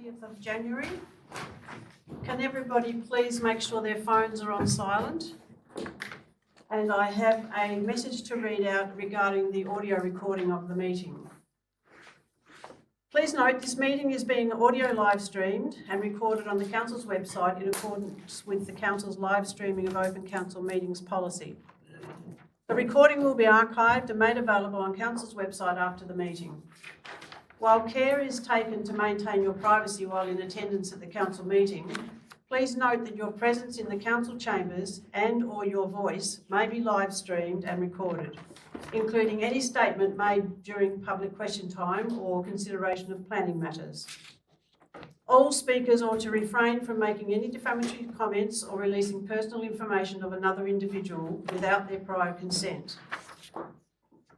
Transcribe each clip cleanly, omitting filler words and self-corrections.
20th of January. Can everybody please make sure their phones are on silent? And I have a message to read out regarding the audio recording of the meeting. Please note this meeting is being audio live streamed and recorded on the Council's website in accordance with the Council's live streaming of Open Council meetings policy. The recording will be archived and made available on Council's website after the meeting. While care is taken to maintain your privacy while in attendance at the Council meeting, please note that your presence in the Council chambers and or your voice may be live streamed and recorded, including any statement made during public question time or consideration of planning matters. All speakers ought to refrain from making any defamatory comments or releasing personal information of another individual without their prior consent.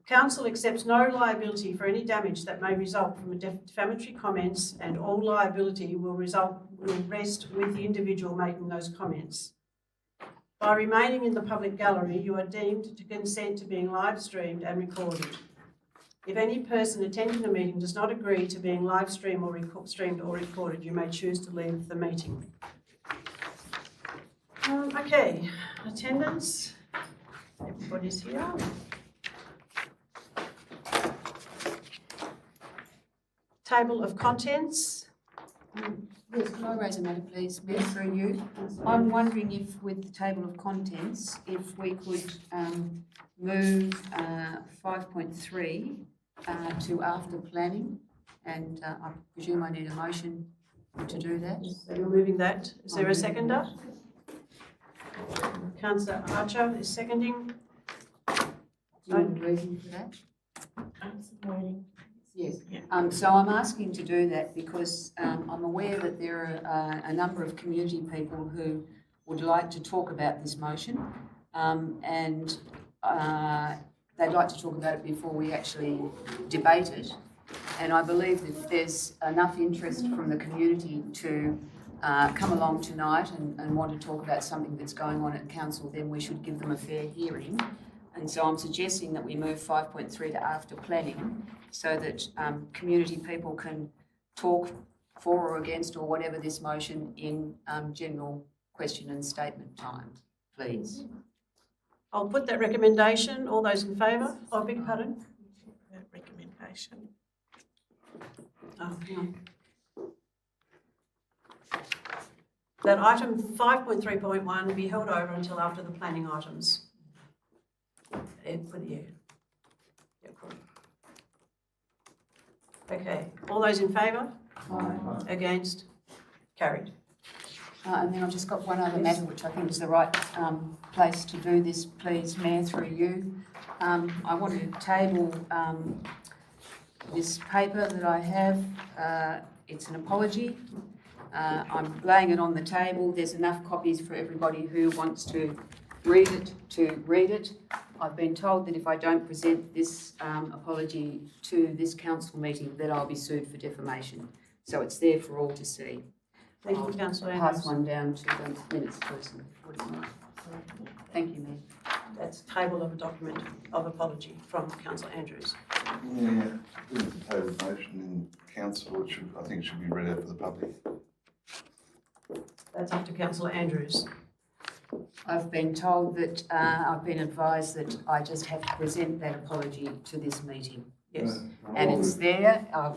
Council accepts no liability for any damage that may result from defamatory comments, and all liability will rest with the individual making those comments. By remaining in the public gallery, you are deemed to consent to being live streamed and recorded. If any person attending the meeting does not agree to being live streamed or recorded, you may choose to leave the meeting. Okay, attendance. Everybody's here. Table of contents. Yes, can I raise a matter, please, Mayor, through you? I'm wondering if, with the table of contents, if we could move 5.3 to after planning, and I presume I need a motion to do that. So you're moving that. Is there a seconder? Councillor Archer is seconding. Do you have a reason for that? I'm supporting. Yes. Yeah. So I'm asking to do that because I'm aware that there are a number of community people who would like to talk about this motion, and they'd like to talk about it before we actually debate it. And I believe that there's enough interest from the community to come along tonight and want to talk about something that's going on at council, then we should give them a fair hearing. And so I'm suggesting that we move 5.3 to after planning so that community people can talk for or against or whatever this motion in general question and statement time, please. I'll put that recommendation. All those in favour? Oh, beg your pardon? Recommendation. Oh, hang on. That item 5.3.1 be held over until after the planning items. For the year. Yeah, cool. Okay, all those in favour? Aye. Against? Carried. And then I've just got one other matter which I think is the right place to do this, please, Mayor, through you. I want to table this paper that I have. It's an apology. I'm laying it on the table. There's enough copies for everybody who wants to read it. I've been told that if I don't present this apology to this council meeting, that I'll be sued for defamation. So it's there for all to see. Thank you, Councillor Andrews. Pass one down to the minutes person. Thank you, Mayor. That's table of a document of apology from Councillor Andrews. Yeah, there's a table motion in council, which I think should be read out for the public. That's up to Councillor Andrews. I've been told that, I've been advised that I just have to present that apology to this meeting. Yes. And it's there. I'll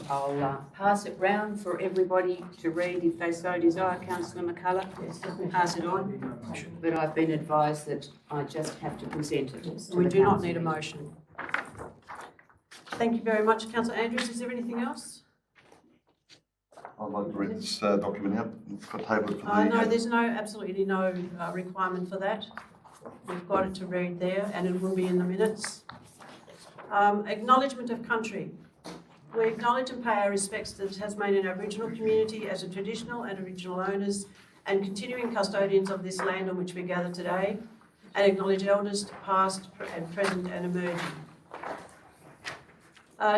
pass it round for everybody to read if they so desire. Councillor McCullough, Yes. pass it on. But I've been advised that I just have to present it. to We the do not council need a meeting. motion. Thank you very much, Councillor Andrews. Is there anything else? I'd like to read this document out for table for the... No, there's absolutely no requirement for that. We've got it to read there and it will be in the minutes. Acknowledgement of country. We acknowledge and pay our respects to the Tasmanian Aboriginal community as a traditional and original owners and continuing custodians of this land on which we gather today, and acknowledge elders past and present and emerging.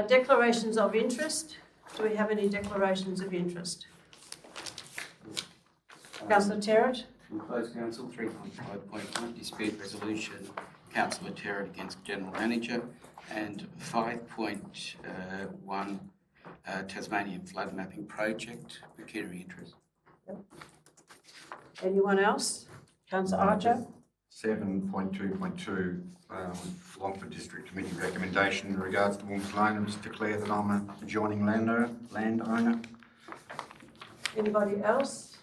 Declarations of interest. Do we have any declarations of interest? Councillor Terrett? From closed council, 3.5.1, dispute resolution, Councillor Terrett against General Manager, and 5.1 Tasmanian Flood Mapping Project, pecuniary interest. Anyone else? Councillor Archer? 7.2.2, Longford District Committee recommendation in regards to Wolves Lane, and just declare that I'm an adjoining landowner. Anybody else?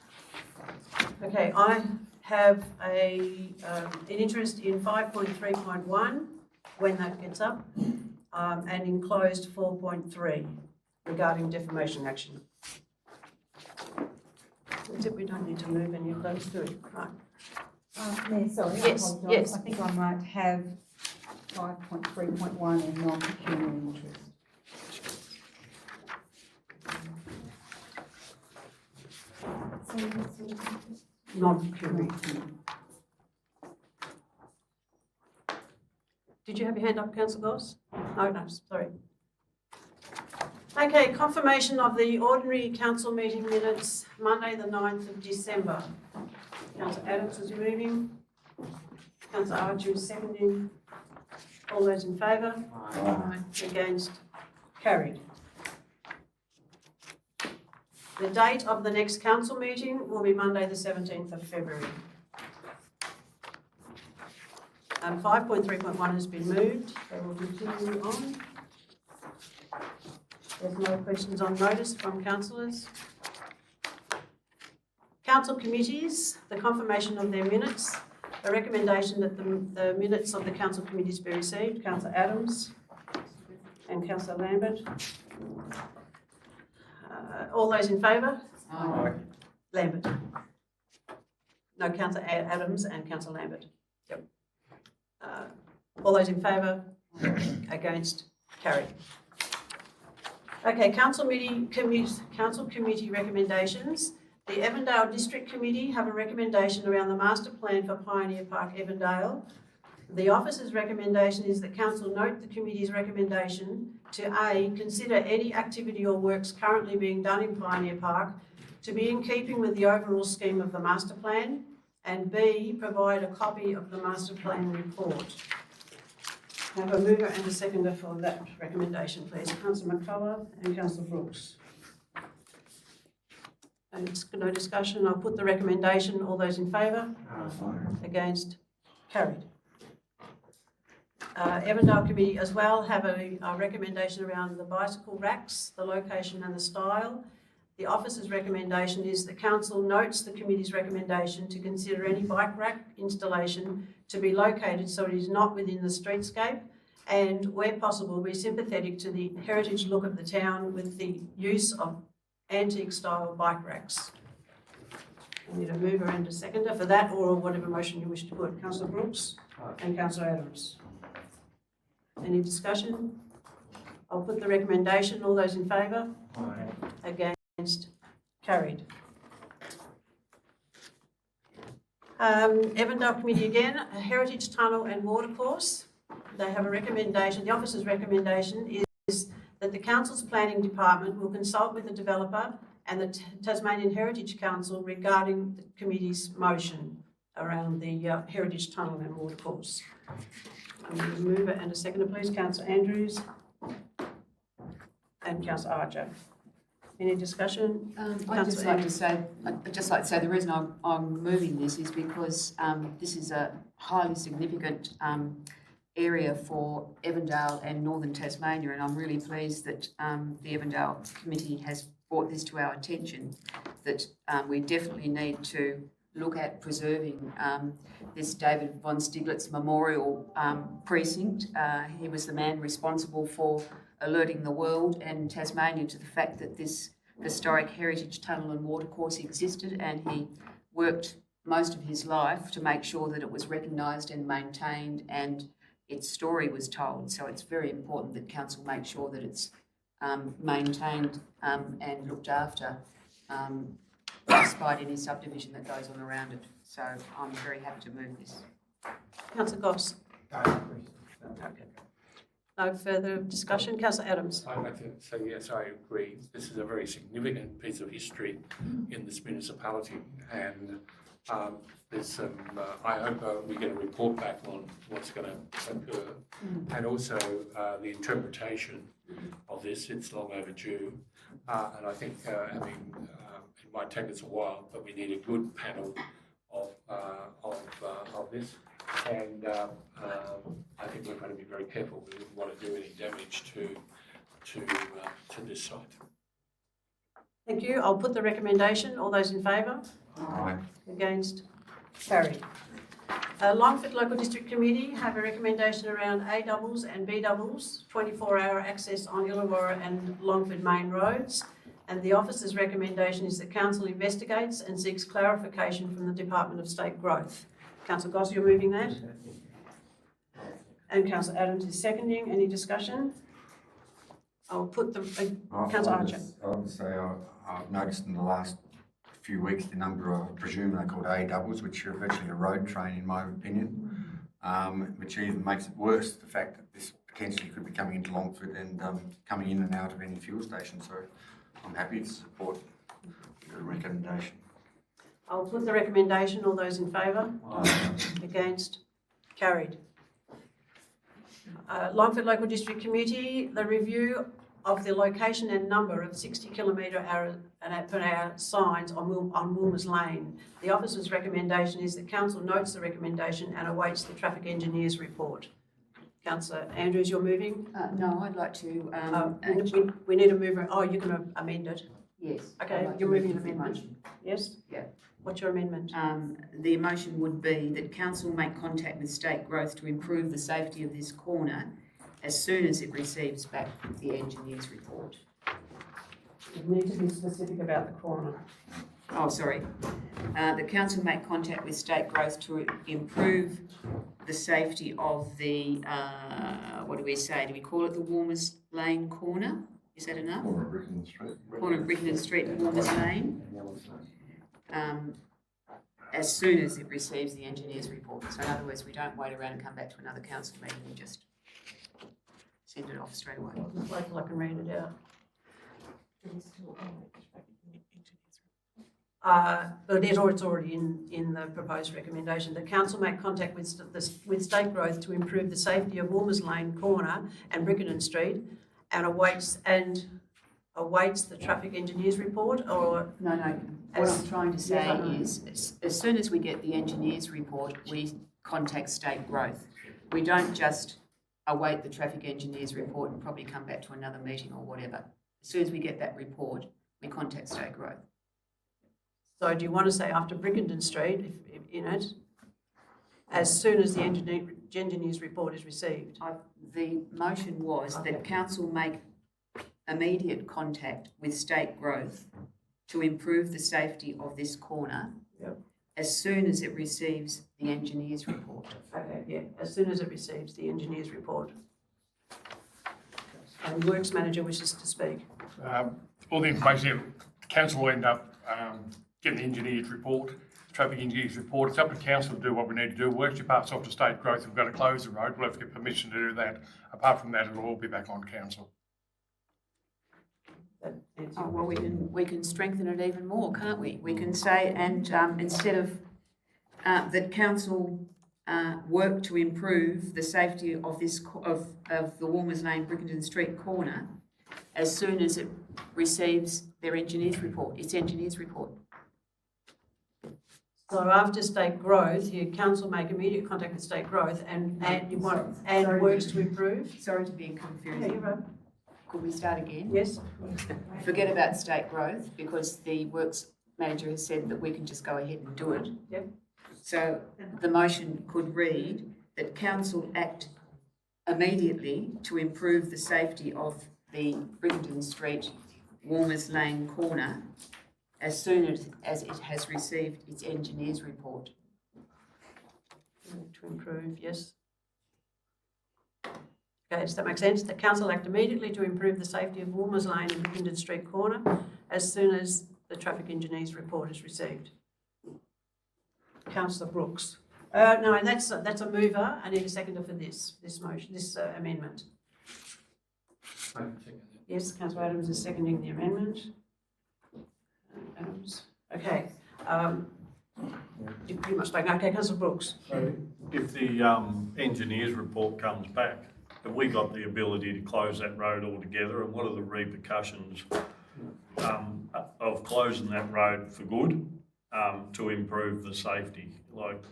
Okay, I have an interest in 5.3.1, when that gets up, and enclosed 4.3 regarding defamation action. That's it, we don't need to move any of those through, right? Mayor, sorry, Yes, I apologise. yes. I think I might have 5.3.1 and non-pecuniary interest. Non-pecuniary. Did you have your hand up, councillor Goss? No, sorry. Okay, confirmation of the ordinary council meeting minutes, Monday the 9th of December. Councillor Adams is moving. Councillor Archer is seconding. All those in favour? Aye. Against? Carried. The date of the next council meeting will be Monday the 17th of February. 5.3.1 has been moved, so we'll continue on. There's no questions on notice from councillors. Council committees, the confirmation of their minutes, a recommendation that the minutes of the council committees be received. Councillor Adams and Councillor Lambert. All those in favour? Aye. Lambert. No, Councillor Adams and Councillor Lambert. Yep. All those in favour? Against? Carried. Okay, council committee recommendations. The Evandale District Committee have a recommendation around the master plan for Pioneer Park, Evandale. The officer's recommendation is that council note the committee's recommendation to A, consider any activity or works currently being done in Pioneer Park to be in keeping with the overall scheme of the master plan, and B, provide a copy of the master plan report. I have a mover and a seconder for that recommendation, please. Councillor McCullough and Councillor Brooks. And it's no discussion. I'll put the recommendation. All those in favour? Against? Carried. Evandale Committee as well have a recommendation around the bicycle racks, the location and the style. The officer's recommendation is that council notes the committee's recommendation to consider any bike rack installation to be located so it is not within the streetscape, and where possible be sympathetic to the heritage look of the town with the use of antique style bike racks. I need a mover and a seconder for that, or whatever motion you wish to put. Councillor Brooks and Councillor Adams. Any discussion? I'll put the recommendation. All those in favour? Against? Carried. Evandale Committee again, a heritage tunnel and watercourse. They have a recommendation. The officer's recommendation is that the council's planning department will consult with the developer and the Tasmanian Heritage Council regarding the committee's motion around the heritage tunnel and watercourse. I'm going to move it and a seconder, please. Councillor Andrews and Councillor Archer. Any discussion? I'd just like to say the reason I'm moving this is because this is a highly significant area for Evandale and Northern Tasmania, and I'm really pleased that the Evandale Committee has brought this to our attention, that we definitely need to look at preserving this David von Stiglitz Memorial Precinct. He was the man responsible for alerting the world and Tasmania to the fact that this historic heritage tunnel and watercourse existed, and he worked most of his life to make sure that it was recognised and maintained and its story was told. So it's very important that council make sure that it's maintained and looked after despite any subdivision that goes on around it. So I'm very happy to move this. Councillor Goss. Okay. No further discussion. Councillor Adams. I'd like to say yes, I agree. This is a very significant piece of history in this municipality, and there's some. I hope we get a report back on what's going to occur, and also the interpretation of this. It's long overdue. And I think, it might take us a while, but we need a good panel of this. And I think we're going to be very careful. We wouldn't want to do any damage to this site. Thank you. I'll put the recommendation. All those in favour? Aye. Against? Carried. Longford Local District Committee have a recommendation around A doubles and B doubles, 24-hour access on Illawarra and Longford main roads. And the officer's recommendation is that council investigates and seeks clarification from the Department of State Growth. Councillor Goss, you're moving that? And Councillor Adams is seconding. Any discussion? I'll put the, Councillor Archer. I would say I've noticed in the last few weeks the number of, I presume they're called A doubles, which are virtually a road train in my opinion, which even makes it worse, the fact that this potentially could be coming into Longford and coming in and out of any fuel station. So I'm happy to support the recommendation. I'll put the recommendation. All those in favour? Against? Carried. Longford Local District Committee, the review of the location and number of 60 km/h signs on Woolmers Lane. The officer's recommendation is that council notes the recommendation and awaits the traffic engineer's report. Councillor Andrews, you're moving? No, I'd like to, We need to move, you're going to amend it? yes. Okay, I'd like you're to moving move an the amendment? motion. Yes? Yeah. What's your amendment? The motion would be that council make contact with State Growth to improve the safety of this corner as soon as it receives back the engineer's report. You need to be specific about the corner. Oh, sorry. The council make contact with State Growth to improve the safety of the, what do we say? Do we call it the Warmers Lane corner? Is that enough? Corner of Brickland Street. Corner of Brickland Street and Warmers Lane. As soon as it receives the engineer's report. So in other words, we don't wait around and come back to another council meeting, we just send it off straight away. Wait till I can read it out. But it's already in the proposed recommendation. The council make contact with State Growth to improve the safety of Woolmers Lane corner and Brickenden Street and awaits the traffic engineer's report, or? No, what I'm trying to say is, as soon as we get the engineer's report, we contact State Growth. We don't just await the traffic engineer's report and probably come back to another meeting or whatever. As soon as we get that report, we contact State Growth. So do you want to say after Brickenden Street, if in it, as soon as the engineer's report is received? The motion was that council make immediate contact with State Growth to improve the safety of this corner. Yep. As soon as it receives the engineer's report. Okay, yeah, as soon as it receives the engineer's report. And the Works Manager wishes to speak. All the information, the council will end up getting the engineer's report, the traffic engineer's report. It's up to council to do what we need to do. Works pass off to State Growth. We've got to close the road. We'll have to get permission to do that. Apart from that, it'll all be back on council. Oh, well, we can strengthen it even more, can't we? We can say, and instead of that council work to improve the safety of this of the Warmers Lane Brickenden Street corner as soon as it receives their engineer's report, its engineer's report. So after State Growth, your council make immediate contact with State Growth and you want, and works to improve? Sorry to be Yeah, confusing. you're right. Could we start again? Yes? Forget about State Growth because the Works Manager has said that we can just go ahead and do it. Yep. So the motion could read that council act immediately to improve the safety of the Brickenden Street Warmers Lane corner as soon as it has received its engineer's report. To improve, yes. Okay, does that make sense? The council act immediately to improve the safety of Woolmers Lane and Brickenden Street corner as soon as the traffic engineer's report is received. Councillor Brooks. No, that's a mover. I need a seconder for this motion, this amendment. Yes, Councillor Adams is seconding the amendment. Adams. Okay. You've pretty much spoken. Okay, Councillor Brooks. So if the engineer's report comes back have we got the ability to close that road altogether, and what are the repercussions of closing that road for good to improve the safety? Like,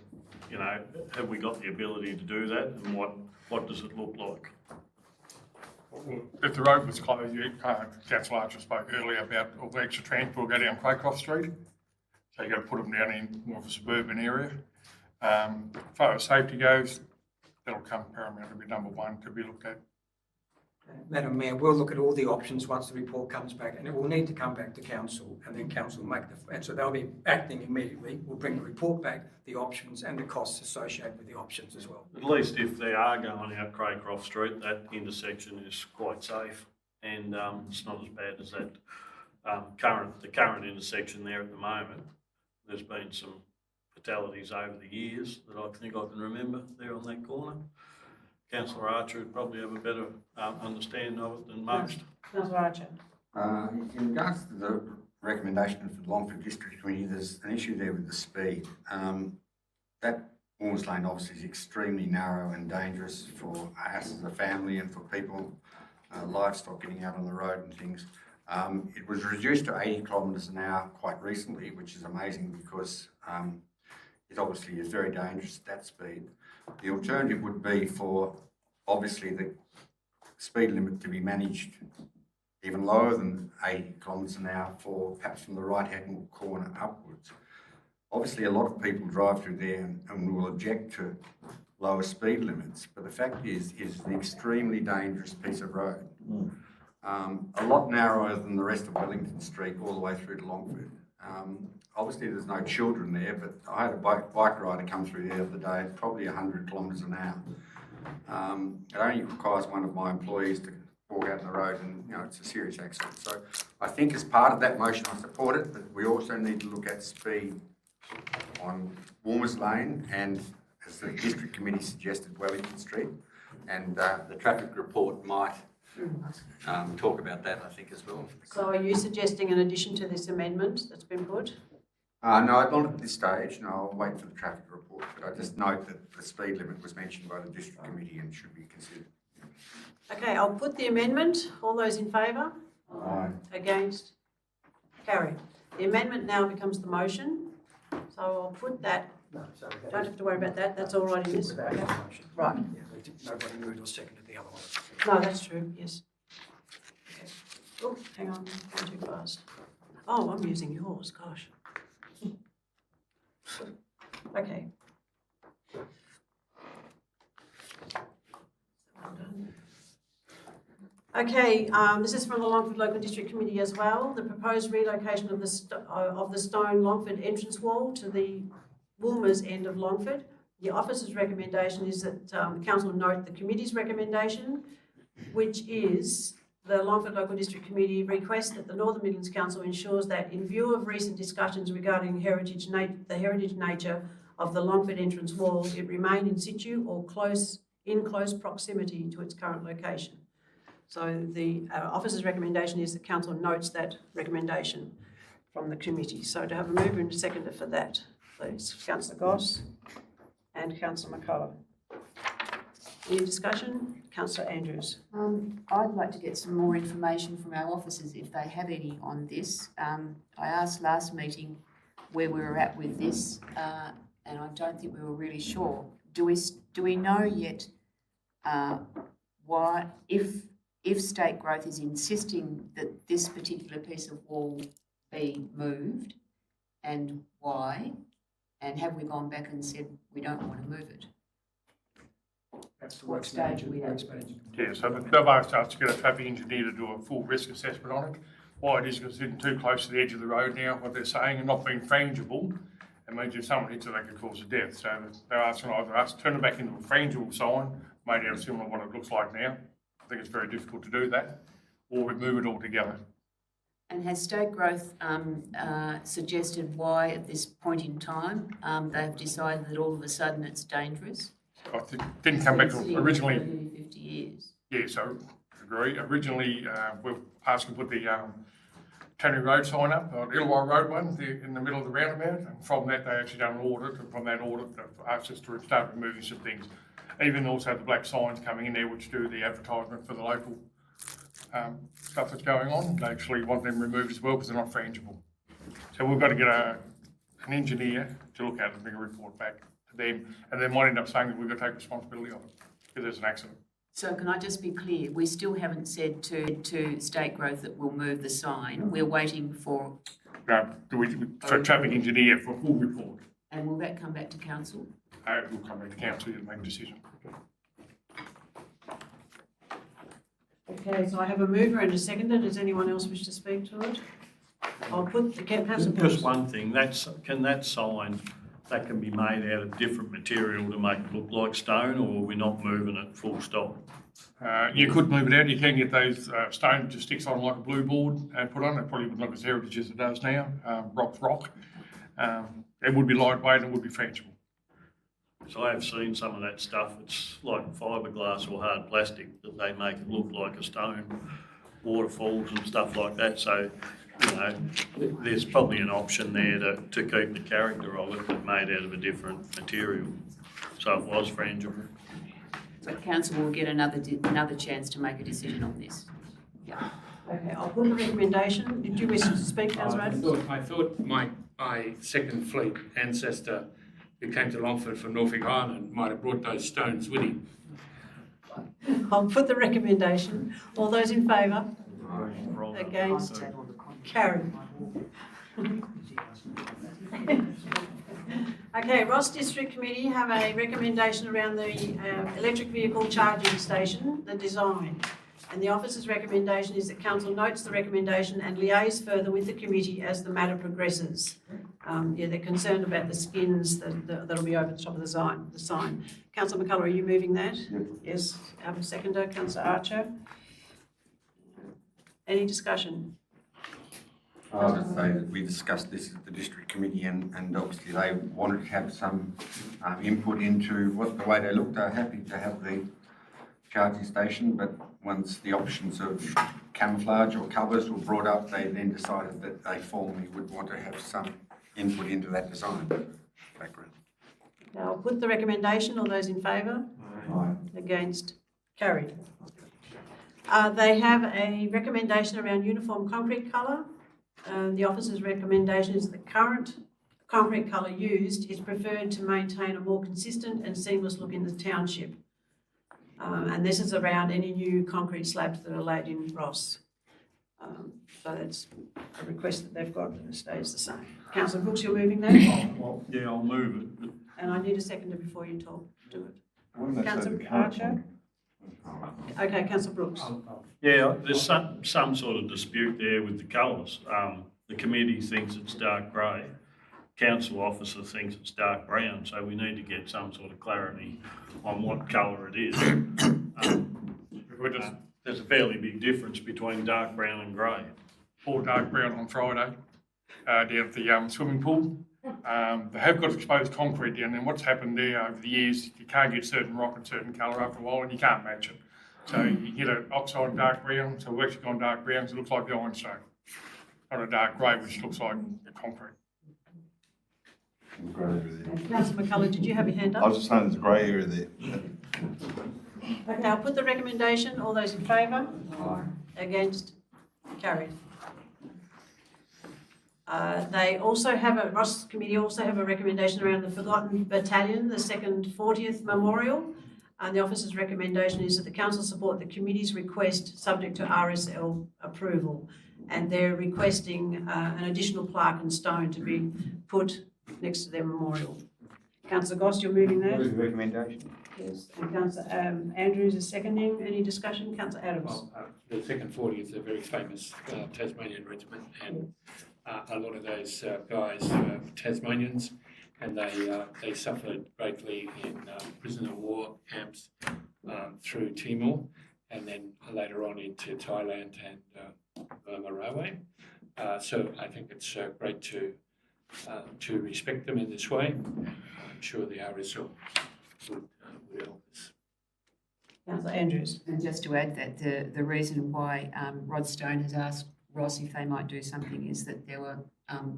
you know, have we got the ability to do that, and what does it look like? If the road was closed, Councillor Archer spoke earlier about all the extra transport go down Craycroft Street. So you've got to put them down in more of a suburban area. As far as safety goes, that'll come paramount to be number one to be looked at. Madam Mayor, we'll look at all the options once the report comes back, and it will need to come back to council, and then council will make and so they'll be acting immediately. We'll bring the report back, the options and the costs associated with the options as well. At least if they are going out Craycroft Street, that intersection is quite safe, and it's not as bad as that the current intersection there at the moment. There's been some fatalities over the years that I think I can remember there on that corner. Councillor Archer would probably have a better understanding of it than most. Councillor Archer. In regards to the recommendation for the Longford District Committee, there's an issue there with the speed. That Orms Lane obviously is extremely narrow and dangerous for us as a family and for people, livestock getting out on the road and things. It was reduced to 80 kilometres an hour quite recently, which is amazing because it obviously is very dangerous at that speed. The alternative would be for obviously the speed limit to be managed even lower than 80 kilometres an hour for perhaps from the right-hand corner upwards. Obviously, a lot of people drive through there and will object to lower speed limits, but the fact is it's an extremely dangerous piece of road. A lot narrower than the rest of Wellington Street all the way through to Longford. Obviously, there's no children there, but I had a bike rider come through the other day at probably 100 kilometres an hour. It only requires one of my employees to walk out on the road and, you know, it's a serious accident. So I think as part of that motion, I support it, but we also need to look at speed on Warmers Lane and, as the district committee suggested, Wellington Street. And the traffic report might talk about that, I think, as well. So are you suggesting an addition to this amendment that's been put? No, not at this stage. No, I'll wait for the traffic report. But I just note that the speed limit was mentioned by the district committee and should be considered. Okay, I'll put the amendment. All those in favour? Aye. Against? Carried. The amendment now becomes the motion. So I'll put that. No, so Don't have to worry about that. That's all right in this. without Okay. that motion. Right. Yeah, nobody moved or seconded the other one. No, that's true, yes. Okay. Oh, hang on, I'm going too fast. Oh, I'm using yours, gosh. Okay. Well done. Okay, this is from the Longford Local District Committee as well. The proposed relocation of the stone Longford entrance wall to the Woolmers end of Longford. The officer's recommendation is that the council note the committee's recommendation, which is the Longford Local District Committee requests that the Northern Midlands Council ensures that in view of recent discussions regarding the heritage nature of the Longford entrance wall, it remain in situ or in close proximity to its current location. So the officer's recommendation is the council notes that recommendation from the committee. So to have a mover and a seconder for that, please. Councillor Goss and Councillor McCullough. Any discussion? Councillor Andrews. I'd like to get some more information from our officers if they have any on this. I asked last meeting where we were at with this, and I don't think we were really sure. Do we know yet why, if State Growth is insisting that this particular piece of wall be moved, and why? And have we gone back and said we don't want to move it? That's the What works stage manager. are we at? Works manager. Yeah, so they've asked us to get a traffic engineer to do a full risk assessment on it. Why it is because it's sitting too close to the edge of the road now, what they're saying, and not being frangible, it means if someone hits it, they could cause a death. So they're asking either us to turn it back into a frangible sign, made out of similar to what it looks like now. I think it's very difficult to do that, or remove it altogether. And has State Growth suggested why at this point in time they've decided that all of a sudden it's dangerous? I think it didn't come back to Sitting originally. there for nearly 50 years. Yeah, so agree. Originally, we were asked to put the Tony Road sign up, or Illawarra Road one, in the middle of the roundabout. And from that, they actually done an audit, and from that audit, they've asked us to start removing some things. Even also the black signs coming in there which do the advertisement for the local stuff that's going on. They actually want them removed as well because they're not frangible. So we've got to get an engineer to look at it and bring a report back to them, and they might end up saying that we've got to take responsibility of it if there's an accident. So can I just be clear, we still haven't said to State Growth that we'll move the sign, we're waiting for, For a traffic engineer for a full report. and will that come back to council? We'll come back to council and make a decision. Okay, so I have a mover and a seconder. Does anyone else wish to speak to it? I'll put the councillor. Just one thing, can that sign, that can be made out of different material to make it look like stone, or are we not moving it full stop? You could move it out. You can get those stone just sticks on like a blue board and put on. It probably wouldn't look as heritage as it does now. Rock's rock. It would be lightweight and it would be frangible. So I have seen some of that stuff, it's like fiberglass or hard plastic, that they make it look like a stone, waterfalls and stuff like that, so, you know, there's probably an option there to keep the character of it, but made out of a different material, so it was frangible. So council will get another chance to make a decision on this. Yeah. Okay, I'll put the recommendation. Did you wish to speak, councillor Adams? I thought my second fleet ancestor who came to Longford from Norfolk Island might have brought those stones with him. I'll put the recommendation. All those in favour? Wrong. Against? Carried. Okay, Ross District Committee have a recommendation around the electric vehicle charging station, the design. And the officer's recommendation is that council notes the recommendation and liaise further with the committee as the matter progresses. They're concerned about the skins that'll be over the top of the sign. Councillor McCullough, are you moving that? Yep. Yes. Seconder, Councillor Archer. Any discussion? I'll just say that we discussed this at the district committee and obviously they wanted to have some input into what the way they look. They're happy to have the charging station, but once the options of camouflage or colours were brought up, they then decided that they formally would want to have some input into that design background. Now, I'll put the recommendation. All those in favour? Aye. Against? Carried. They have a recommendation around uniform concrete colour. The officer's recommendation is the current concrete colour used is preferred to maintain a more consistent and seamless look in the township. And this is around any new concrete slabs that are laid in Ross. So that's a request that they've got and it stays the same. Councillor Brooks, you're moving that? Well, yeah, I'll move it, but And I need a seconder before you do it. Wouldn't they say Councillor the current Archer? one? Okay, Councillor Brooks. yeah, there's some sort of dispute there with the colours. The committee thinks it's dark grey, council officer thinks it's dark brown, so we need to get some sort of clarity on what colour it is. There's a fairly big difference between dark brown and grey. Or dark brown on Friday down at the swimming pool. They have got exposed concrete down there, and what's happened there over the years, you can't get certain rock and certain colour after a while, and you can't match it. So you get an oxide dark brown, so we've actually gone dark brown, so it looks like the ironstone. Not a dark grey, which looks like the concrete. Grey area there. Councillor McCullough, did you have your hand I up? was just saying there's a grey area there. Okay, I'll put the recommendation. All those in favour? Against? Carried. They also have Ross Committee also have a recommendation around the Forgotten Battalion, the 2nd 40th Memorial. And the officer's recommendation is that the council support the committee's request subject to RSL approval. And they're requesting an additional plaque and stone to be put next to their memorial. Councillor Goss, you're moving that? Move the recommendation. Yes. And Councillor Andrews is seconding. Any discussion? Councillor Adams. Well, the 2nd 40th is a very famous Tasmanian regiment, and a lot of those guys were Tasmanians, and they suffered greatly in prisoner of war camps through Timor, and then later on into Thailand and Burma Railway. So I think it's great to respect them in this way. I'm sure the RSL would help us. Councillor Andrews. And just to add that the reason why Rod Stone has asked Ross if they might do something is that there were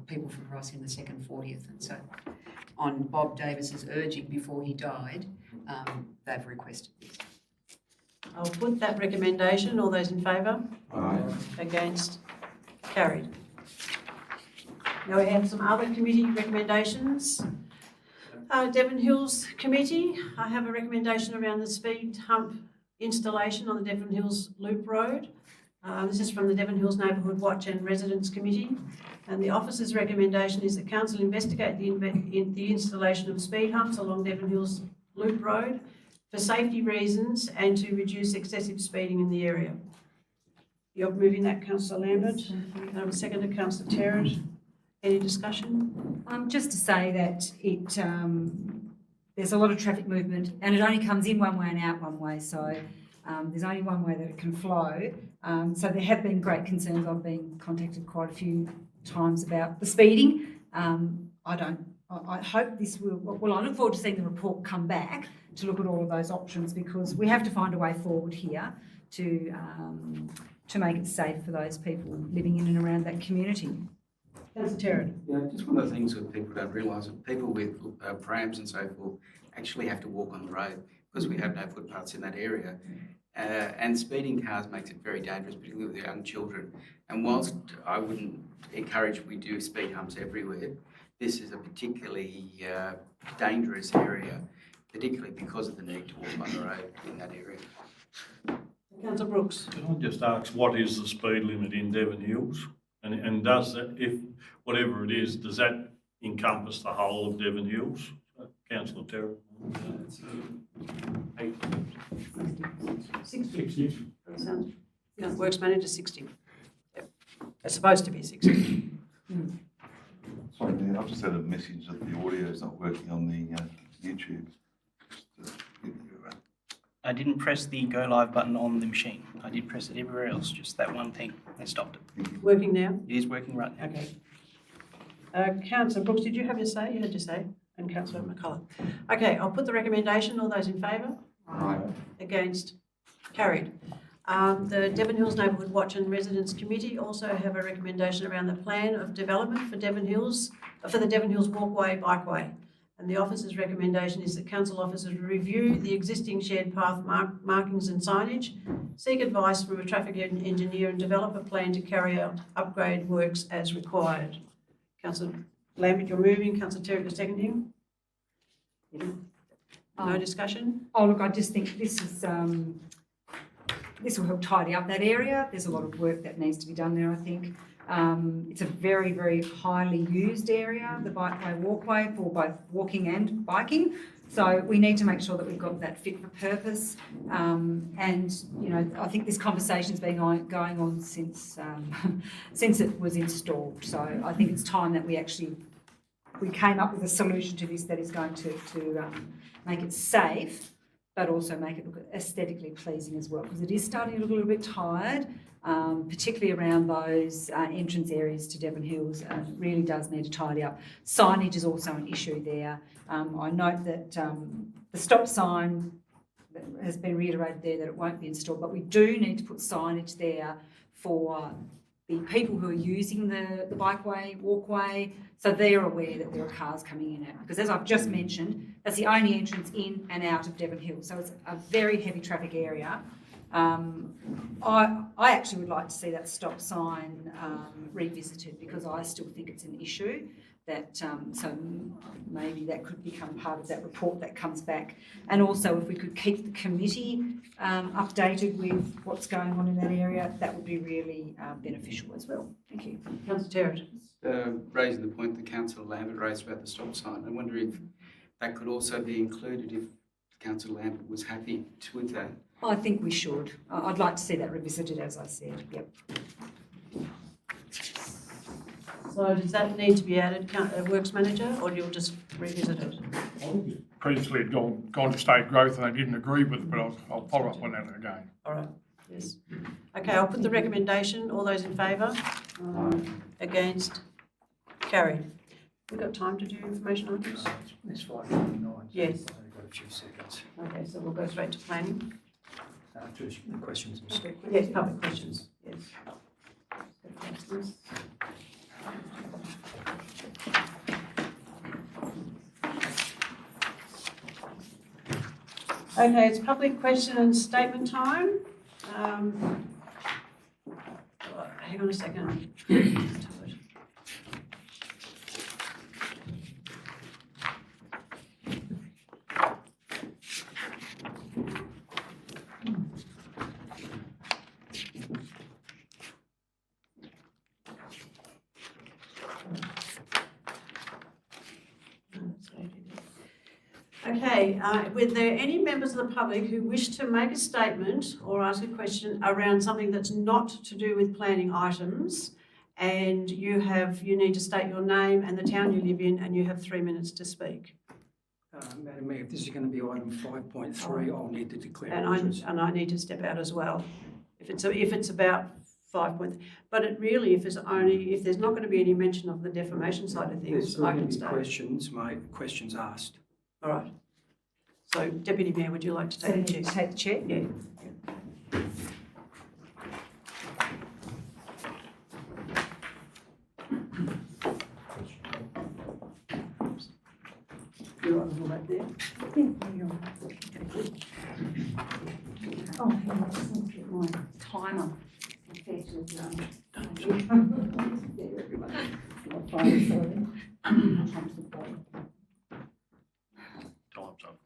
people from Ross in the second 40th, and so on Bob Davis's urging before he died, they've requested this. I'll put that recommendation. All those in favour? Aye. Against? Carried. Now we have some other committee recommendations. Devon Hills Committee, I have a recommendation around the speed hump installation on the Devon Hills Loop Road. This is from the Devon Hills Neighbourhood Watch and Residents Committee. And the officer's recommendation is that council investigate the installation of speed humps along Devon Hills Loop Road for safety reasons and to reduce excessive speeding in the area. You're moving that, Councillor Lambert. I have a second to Councillor Terrett. Any discussion? Just to say that there's a lot of traffic movement and it only comes in one way and out one way, so there's only one way that it can flow. So there have been great concerns. I've been contacted quite a few times about the speeding. I hope this will, well, I look forward to seeing the report come back to look at all of those options, because we have to find a way forward here to make it safe for those people living in and around that community. Councillor Terrett. Yeah, just one of the things that people don't realise, that people with prams and so forth actually have to walk on the road because we have no footpaths in that area. And speeding cars makes it very dangerous, particularly with young children. And whilst I wouldn't encourage we do speed humps everywhere, this is a particularly dangerous area, particularly because of the need to walk on the road in that area. Councillor Brooks. Can I just ask, what is the speed limit in Devon Hills? And does that, if whatever it is, does that encompass the whole of Devon Hills? Councillor Terry. 60. Sounds, Works Manager 60. Yep. It's supposed to be 60. Sorry, Mayor, I've just had a message that the audio is not working on the YouTube. Just to give you I didn't press the go live button on the machine. I did press it everywhere else, just that one thing. They stopped it. Working now? It is working right now. Okay. Councillor Brooks, did you have your say? You had your say. And Councillor McCullough. Okay, I'll put the recommendation. All those in favour? Aye. Against? Carried. The Devon Hills Neighbourhood Watch and Residents Committee also have a recommendation around the plan of development for Devon Hills, for the Devon Hills Walkway Bikeway. And the officer's recommendation is that council officers review the existing shared path markings and signage, seek advice from a traffic engineer and develop a plan to carry out upgrade works as required. Councillor Lambert, you're moving. Councillor Terry, you're seconding. No discussion? Oh, look, I just think this is, this will help tidy up that area. There's a lot of work that needs to be done there, I think. It's a very, very highly used area, the bikeway walkway, for both walking and biking. So we need to make sure that we've got that fit for purpose. And, you know, I think this conversation's been going on since it was installed. So I think it's time that we came up with a solution to this that is going to make it safe, but also make it look aesthetically pleasing as well, because it is starting to look a little bit tired, particularly around those entrance areas to Devon Hills. It really does need to tidy up. Signage is also an issue there. I note that the stop sign has been reiterated there that it won't be installed, but we do need to put signage there for the people who are using the bikeway, walkway, so they're aware that there are cars coming in and out. Because as I've just mentioned, that's the only entrance in and out of Devon Hills, so it's a very heavy traffic area. I actually would like to see that stop sign revisited, because I still think it's an issue that, so maybe that could become part of that report that comes back. And also, if we could keep the committee updated with what's going on in that area, that would be really beneficial as well. Thank you. Councillor Terrett. Raising the point that Councillor Lambert raised about the stop sign, I wonder if that could also be included if Councillor Lambert was happy with that. I think we should. I'd like to see that revisited, as I said. Yep. So does that need to be added, Works Manager, or you'll just revisit it? Previously had gone to state growth and they didn't agree with it, but I'll follow up on that again. All right, yes. Okay, I'll put the recommendation. All those in favour? Against? Carried. We've got time to do information items? It's 5:59. Yes. I've got a few seconds. Okay, so we'll go straight to planning. To the questions. Yes, public questions, yes. Okay, it's public question and statement time. Hang on a second. Okay, were there any members of the public who wish to make a statement or ask a question around something that's not to do with planning items? And you need to state your name and the town you live in, and you have 3 minutes to speak. Madam Mayor, if this is going to be item 5.3, I'll need to declare interest. And I need to step out as well. If it's about 5 point, but it really, if there's not going to be any mention of the defamation side of There's things, still I going can to be stay. questions asked. All right. So, Deputy Mayor, would you like to take the chair? Take the chair? Yeah. You're on the back there. Oh, hang on, just need to get my timer. There, everyone. I'll find it, sorry. Time's up.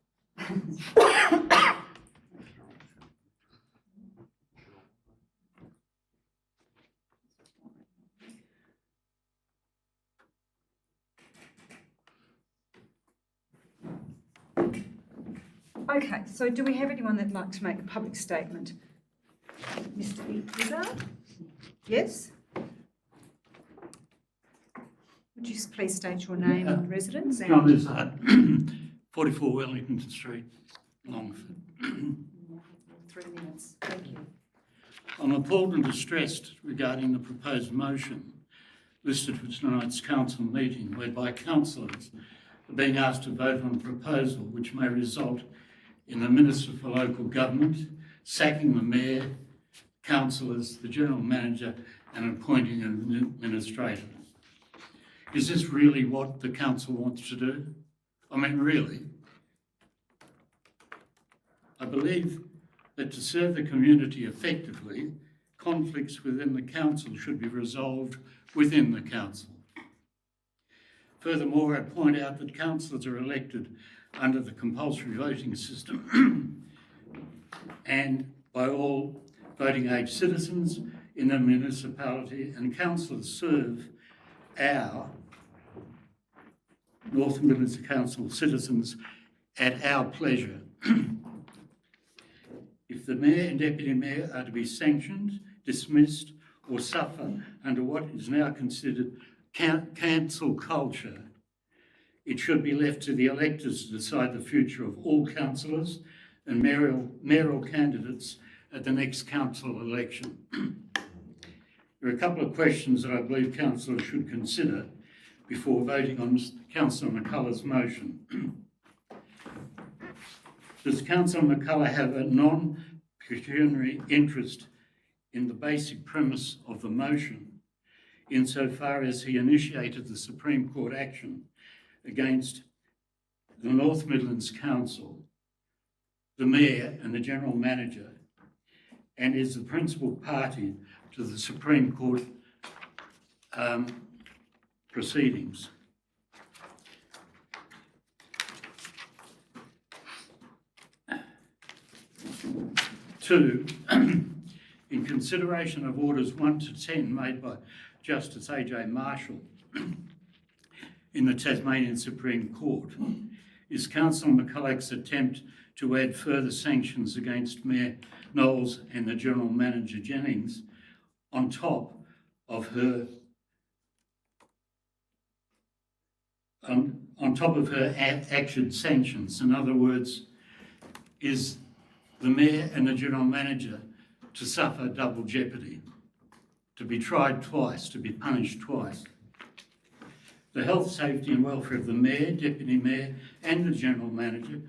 Okay, so do we have anyone that'd like to make a public statement? Mr. Izzard? Yes? Would you please state your name and residence? John Izzard, 44 Wellington Street, Longford. 3 minutes, thank you. I'm appalled and distressed regarding the proposed motion listed for tonight's council meeting, whereby councillors are being asked to vote on a proposal which may result in the Minister for Local Government sacking the Mayor, councillors, the General Manager and appointing an administrator. Is this really what the council wants to do? I mean, really? I believe that to serve the community effectively, conflicts within the council should be resolved within the council. Furthermore, I point out that councillors are elected under the compulsory voting system and by all voting age citizens in the municipality, and councillors serve our North Midlands Council citizens at our pleasure. If the Mayor and Deputy Mayor are to be sanctioned, dismissed or suffer under what is now considered cancel culture, it should be left to the electors to decide the future of all councillors and mayoral candidates at the next council election. There are a couple of questions that I believe councillors should consider before voting on Councillor McCullough's motion. Does Councillor McCullough have a non-pecuniary interest in the basic premise of the motion, insofar as he initiated the Supreme Court action against the North Midlands Council, the Mayor and the General Manager, and is the principal party to the Supreme Court proceedings? Two, in consideration of orders 1 to 10 made by Justice A.J. Marshall in the Tasmanian Supreme Court, is Councillor McCullough's attempt to add further sanctions against Mayor Knowles and the General Manager Jennings on top of her action sanctions. In other words, is the Mayor and the General Manager to suffer double jeopardy, to be tried twice, to be punished twice? The health, safety and welfare of the Mayor, Deputy Mayor and the General Manager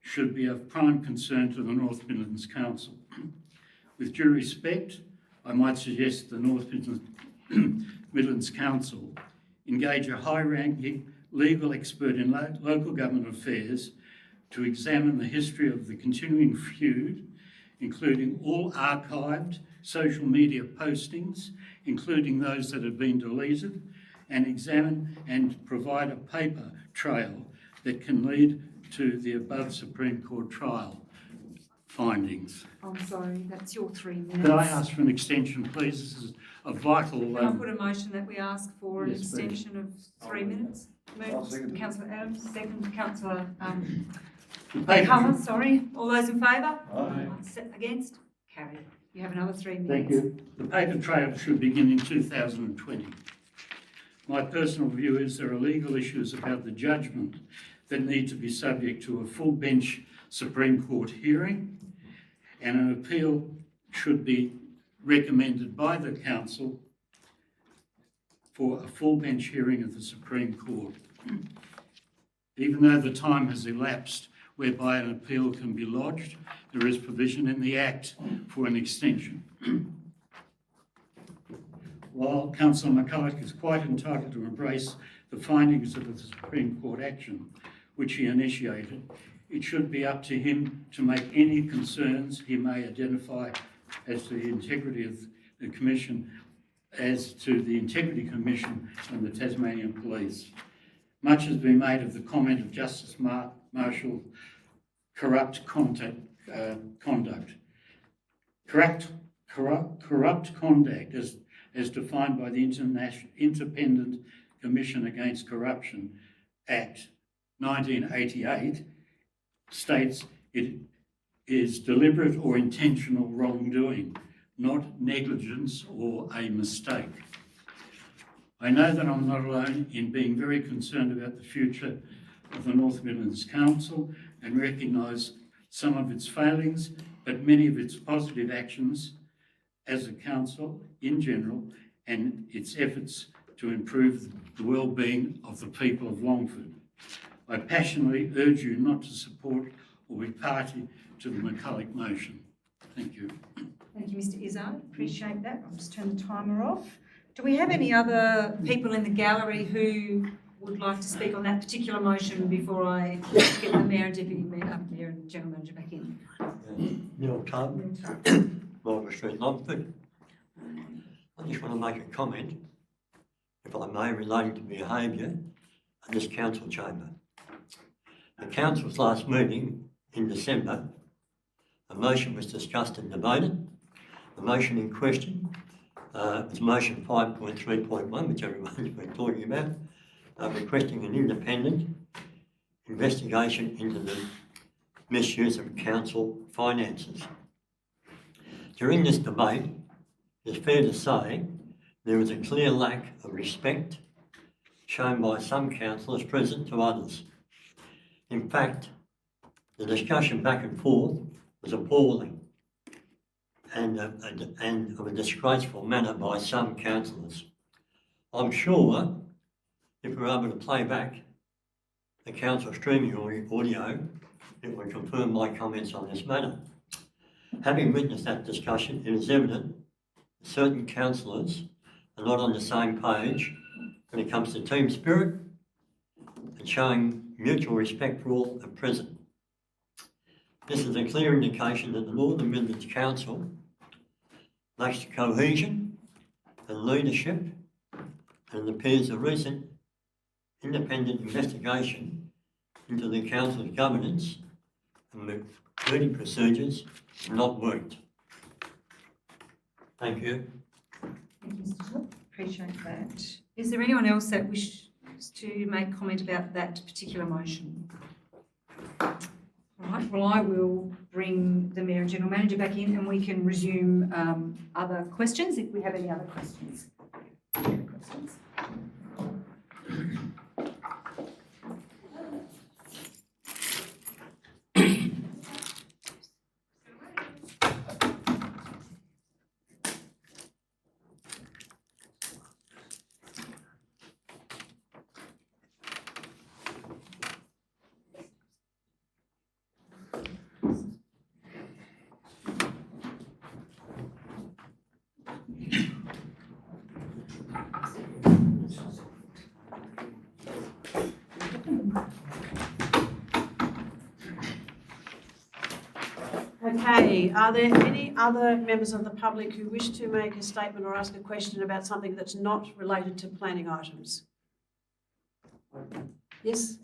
should be of prime concern to the North Midlands Council. With due respect, I might suggest the North Midlands Midlands Council engage a high-ranking legal expert in local government affairs to examine the history of the continuing feud, including all archived social media postings, including those that have been deleted, and examine and provide a paper trail that can lead to the above Supreme Court trial findings. I'm sorry, that's your 3 minutes. Could I ask for an extension, please? This is a vital... Can I put a motion that we ask for an Yes, please. extension of 3 minutes? I'll second Moved, it. Councillor Adams, second, Councillor The paper- Colour, sorry. All those in favour? Aye. Against? Carried. You have another 3 minutes. Thank you. The paper trail should begin in 2020. My personal view is there are legal issues about the judgment that need to be subject to a full bench Supreme Court hearing, and an appeal should be recommended by the Council for a full bench hearing of the Supreme Court. Even though the time has elapsed whereby an appeal can be lodged, there is provision in the Act for an extension. While Councillor McCulloch is quite entitled to embrace the findings of the Supreme Court action which he initiated, it should be up to him to make any concerns he may identify as to the integrity of the Commission, as to the Integrity Commission and the Tasmanian Police. Much has been made of the comment of Justice Marshall, corrupt conduct. Corrupt conduct, as defined by the Independent Commission Against Corruption Act 1988, states it is deliberate or intentional wrongdoing, not negligence or a mistake. I know that I'm not alone in being very concerned about the future of the North Midlands Council and recognise some of its failings, but many of its positive actions as a council in general, and its efforts to improve the well-being of the people of Longford. I passionately urge you not to support or be party to the McCulloch motion. Thank you. Thank you, Mr Izzard. Appreciate that. I'll just turn the timer off. Do we have any other people in the gallery who would like to speak on that particular motion before I get the Mayor and Deputy Mayor, Mayor and General Manager back in? Neil Carton, Margaret Street, Longford. I just want to make a comment, if I may, relating to behaviour in this council chamber. The council's last meeting in December, a motion was discussed and debated. The motion in question was motion 5.3.1, which everyone's been talking about, requesting an independent investigation into the misuse of council finances. During this debate, it's fair to say there was a clear lack of respect shown by some councillors present to others. In fact, the discussion back and forth was appalling and of a disgraceful manner by some councillors. I'm sure if we're able to play back the council streaming audio, it will confirm my comments on this matter. Having witnessed that discussion, it is evident that certain councillors are not on the same page when it comes to team spirit and showing mutual respect for all at present. This is a clear indication that the Northern Midlands Council lacks cohesion and leadership, and it appears a recent independent investigation into the council's governance and meeting procedures have not worked. Thank you. Thank you, Mr Hill. Appreciate that. Is there anyone else that wishes to make comment about that particular motion? All right, well, I will bring the Mayor and General Manager back in and we can resume other questions if we have any other questions. Okay, are there any other members of the public who wish to make a statement or ask a question about something that's not related to planning items? Yes?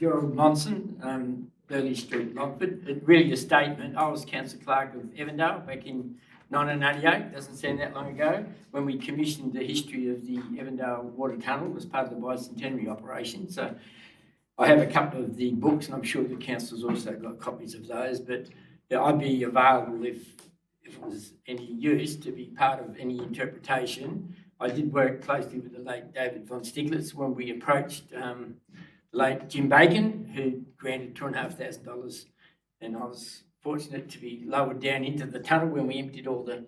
Gerald Monson, Burley Street, Longford. Really a statement. I was council clerk of Evandale back in 1988, doesn't seem that long ago, when we commissioned the history of the Evandale Water Tunnel as part of the bicentenary operation. So I have a couple of the books, and I'm sure the council's also got copies of those, but I'd be available if it was any use to be part of any interpretation. I did work closely with the late David von Stiglitz when we approached the late Jim Bacon, who granted $2,500, and I was fortunate to be lowered down into the tunnel when we emptied all the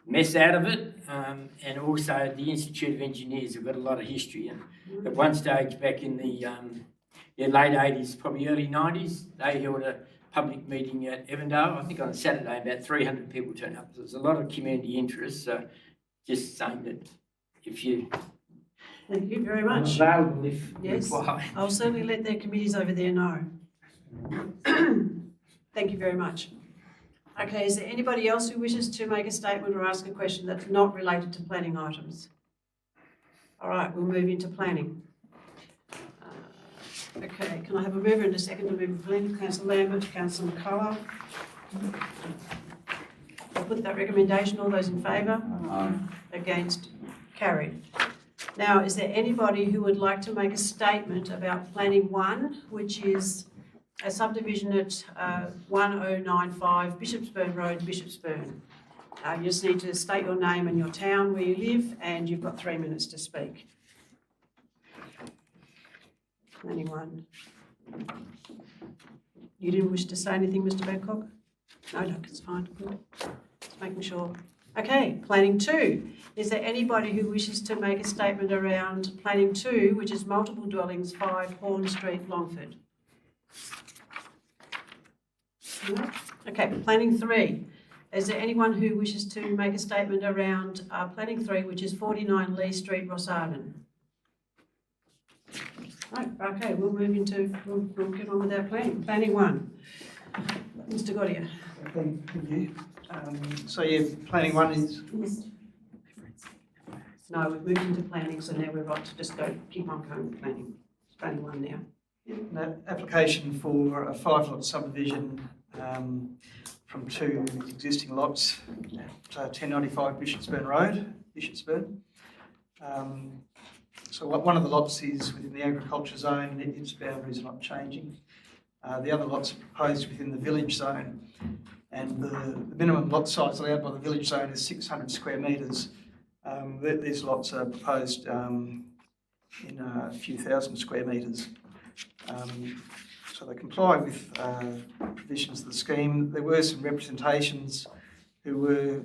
mess out of it, and also the Institute of Engineers have got a lot of history, and at one stage back in the late 80s, probably early 90s, they held a public meeting at Evandale. I think on a Saturday about 300 people turned up. There's a lot of community interest, so just saying that if you... Thank you very much. Available if yes, required. I'll certainly let their committees over there know. Thank you very much. Okay, is there anybody else who wishes to make a statement or ask a question that's not related to planning items? All right, we'll move into planning. Okay, can I have a mover and a second to move into planning? Councillor Lambert, Councillor McCullough. I'll put that recommendation. All those in favour? Against? Carried. Now, is there anybody who would like to make a statement about Planning 1, which is a subdivision at 1095 Bishopsburn Road, Bishopsburn? You just need to state your name and your town where you live, and you've got 3 minutes to speak. Planning 1. You didn't wish to say anything, Mr. Babcock? No, it's fine. Good. Just making sure. Okay, Planning 2. Is there anybody who wishes to make a statement around Planning 2, which is multiple dwellings, 5 Horn Street, Longford? No? Okay, Planning 3. Is there anyone who wishes to make a statement around Planning 3, which is 49 Lee Street, Rossarden? Right, okay, we'll move into, we'll get on with our planning. Planning 1. Mr. Gaudier. Thank you. So yeah, planning 1 is... No, we've moved into planning, so now we're right to just go, keep on going with planning. It's planning 1 now. An application for a 5-lot subdivision from 2 existing lots at 1095 Bishopsburn Road, Bishopsburn. So one of the lots is within the agriculture zone, its boundaries are not changing. The other lots are proposed within the village zone, and the minimum lot size allowed by the village zone is 600 square metres. These lots are proposed in a few thousand square metres. So they comply with provisions of the scheme. There were some representations who were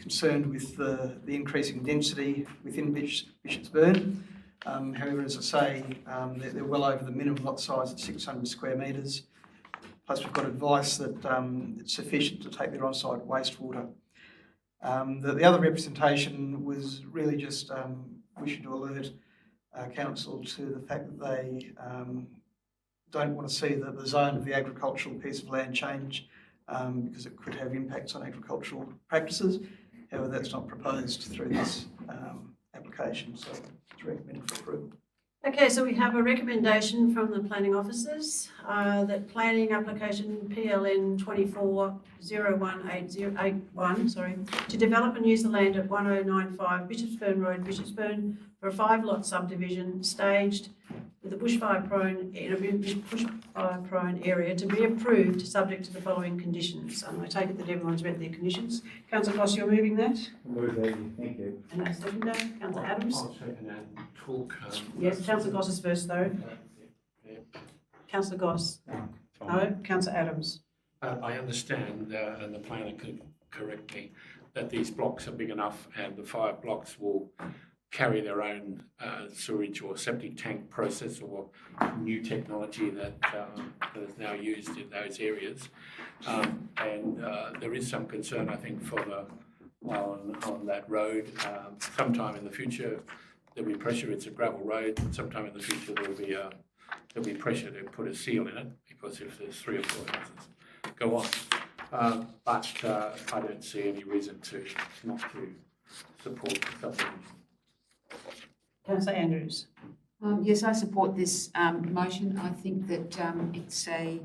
concerned with the increasing density within Bishopsburn. However, as I say, they're well over the minimum lot size at 600 square metres. Plus we've got advice that it's sufficient to take their on-site wastewater. The other representation was really just wishing to alert council to the fact that they don't want to see the zone of the agricultural piece of land change because it could have impacts on agricultural practices. However, that's not proposed through this application, so it's recommended for approval. Okay, so we have a recommendation from the planning officers that planning application PLN 24018081, to develop and use the land at 1095 Bishopsburn Road, Bishopsburn, for a 5-lot subdivision staged with a bushfire-prone area to be approved subject to the following conditions. And I take it that everyone's read their conditions. Councillor Goss, you're moving that? Move that, thank you. And that's second that. Councillor Adams? I'll second that. Talk. Yes, Councillor Goss is first though. Councillor Goss? No, Councillor Adams. I understand, and the planner could correct me, that these blocks are big enough and the 5 blocks will carry their own sewage or septic tank process or new technology that is now used in those areas. And there is some concern, I think, on that road. Sometime in the future there'll be pressure. It's a gravel road. Sometime in the future there'll be pressure to put a seal in it, because if there's 3 or 4 houses go on. but I don't see any reason not to support the subdivision. Councillor Andrews. Yes, I support this motion. I think that it's a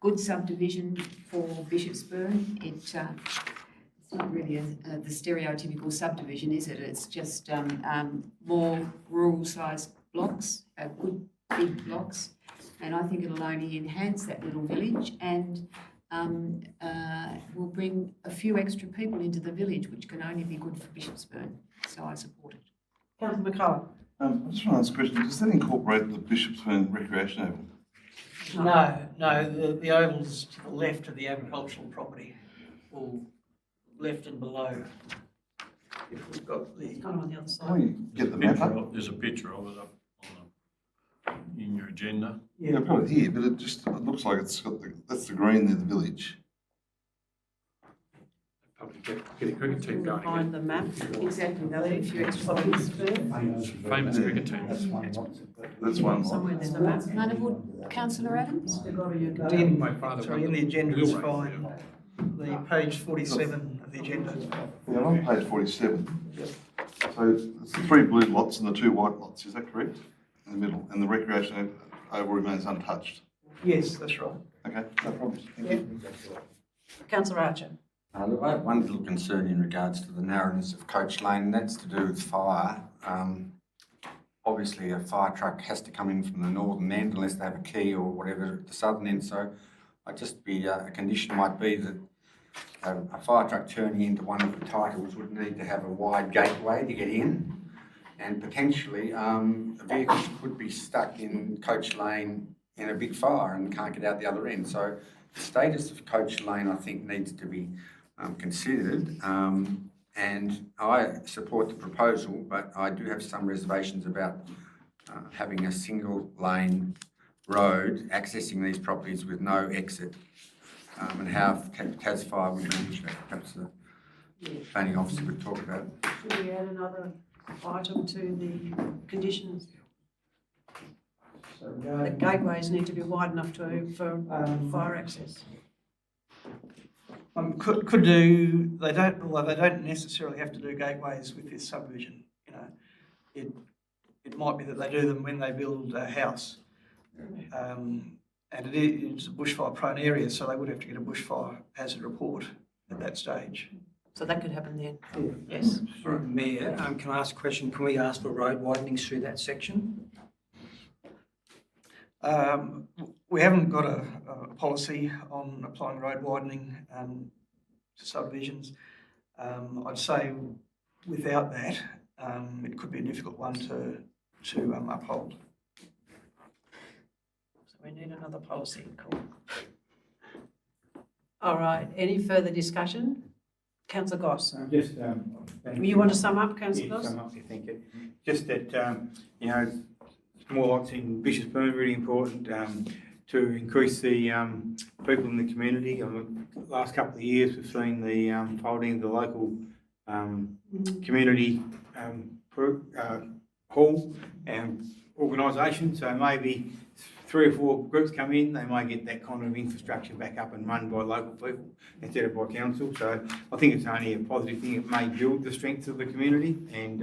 good subdivision for Bishopsburn. It's not really the stereotypical subdivision, is it? It's just more rural-sized blocks, good big blocks, and I think it'll only enhance that little village and will bring a few extra people into the village, which can only be good for Bishopsburn. So I support it. Councillor McCullough. I just want to ask a question. Does that incorporate the Bishopsburn Recreation Oval? No, the oval's to the left of the agricultural property, or left and below. If we've got the. Kind of on the other side. How do you get the map up? There's a picture of it up in your agenda. Yeah, I've got it here, but it looks like it's got that's the green there, the village. Probably get a cricket team going Find again. the map. Exactly, they'll need a few extra people. Famous cricket team. That's one Somewhere lot. there's a map. None Councillor Adams? In, My father sorry, in the agenda is fine. The page 47 of the agenda. Yeah, I'm on page 47. So it's the 3 blue lots and the 2 white lots, is that correct? In the middle, and the recreation oval remains untouched. Yes, that's right. Okay, no problems. Thank you. Councillor Archer. Look, I have one little concern in regards to the narrowness of Coach Lane, and that's to do with fire. Obviously, a fire truck has to come in from the northern end unless they have a key or whatever at the southern end. So I'd just be, a condition might be that a fire truck turning into one of the titles would need to have a wide gateway to get in. And potentially, a vehicle could be stuck in Coach Lane in a big fire and can't get out the other end. So the status of Coach Lane, I think, needs to be considered. And I support the proposal, but I do have some reservations about having a single lane road accessing these properties with no exit, and how CAS Fire would manage that. Perhaps the planning officer would talk about it. Should we add another item to the conditions? The gateways need to be wide enough for fire access. Could do, although they don't necessarily have to do gateways with this subdivision, you know. It might be that they do them when they build a house. And it is a bushfire prone area, so they would have to get a bushfire hazard report at that stage. So that could happen then. Yes. Mayor, can I ask a question? Can we ask for road widenings through that section? We haven't got a policy on applying road widening to subdivisions. I'd say without that, it could be a difficult one to uphold. So we need another policy. Cool. All right. Any further discussion? Councillor Goss. Just, You want to sum up, Councillor Goss? Sum up, thank you. Just that, you know, more lots in Bishopsburn, really important to increase the people in the community. In the last couple of years, we've seen the folding of the local community hall and organisation. So maybe 3 or 4 groups come in, they might get that kind of infrastructure back up and run by local people instead of by council. So I think it's only a positive thing. It may build the strength of the community, and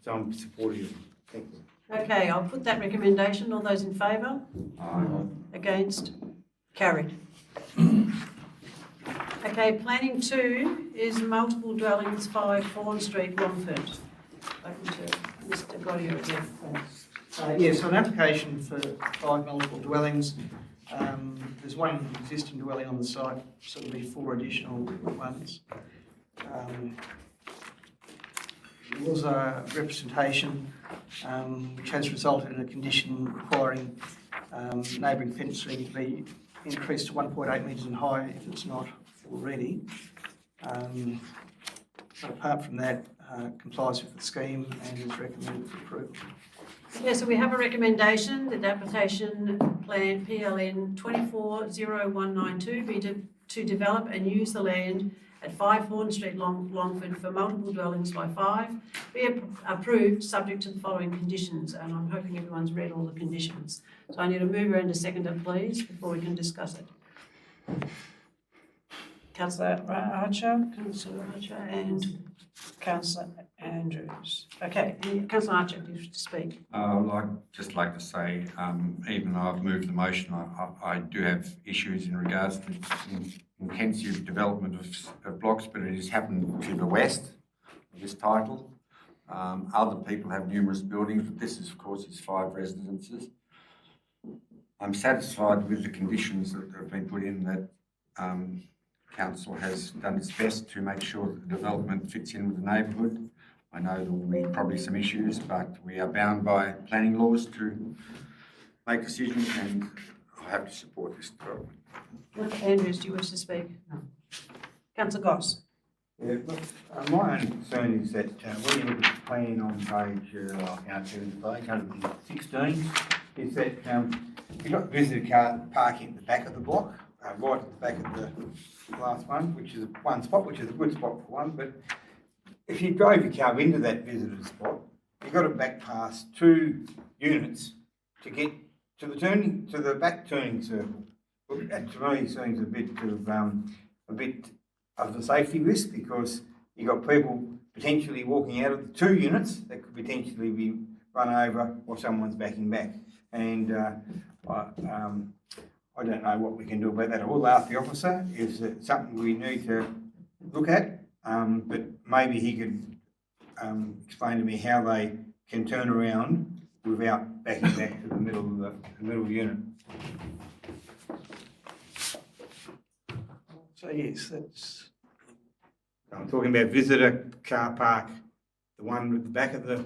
so I'm supportive of it. Thank you. Okay, I'll put that recommendation. All those in favour? Aye. Against? Carried. Okay, planning 2 is multiple dwellings 5 Fawn Street, Romford. Open to Mr. Godier again. Yes, so an application for 5 multiple dwellings. There's one existing dwelling on the site, so there'll be 4 additional ones. There was a representation which has resulted in a condition requiring neighbouring fencing to be increased to 1.8 metres in height if it's not already. But apart from that, complies with the scheme and is recommended for approval. Yeah, so we have a recommendation that the application plan PLN 240192 be to develop and use the land at 5 Fawn Street, Longford for multiple dwellings by 5 be approved subject to the following conditions, and I'm hoping everyone's read all the conditions. So I need a mover and a seconder, please, before we can discuss it. Councillor Archer, and Councillor Andrews. Okay, Councillor Archer, do you wish to speak? Just like to say, even though I've moved the motion, I do have issues in regards to intensive development of blocks, but it has happened to the west of this title. Other people have numerous buildings, but this is, of course, is 5 residences. I'm satisfied with the conditions that have been put in, that council has done its best to make sure that the development fits in with the neighbourhood. I know there will be probably some issues, but we are bound by planning laws to make decisions, and I have to support this development. Andrews, do you wish to speak? No. Councillor Goss. Yeah, look, my only concern is that when you look at the plan on page, page 116, is that you've got visitor car parking at the back of the block, right at the back of the last one, which is one spot, which is a good spot for one. But if you drove your car into that visitor spot, you've got to back past 2 units to get to the back turning circle. Look, that to me seems a bit of the safety risk, because you've got people potentially walking out of the 2 units that could potentially be run over or someone's backing back. And I don't know what we can do about that. I will ask the officer, is it something we need to look at? But maybe he could explain to me how they can turn around without backing back to the middle unit. So yes, that's. I'm talking about visitor car park, the one at the back of the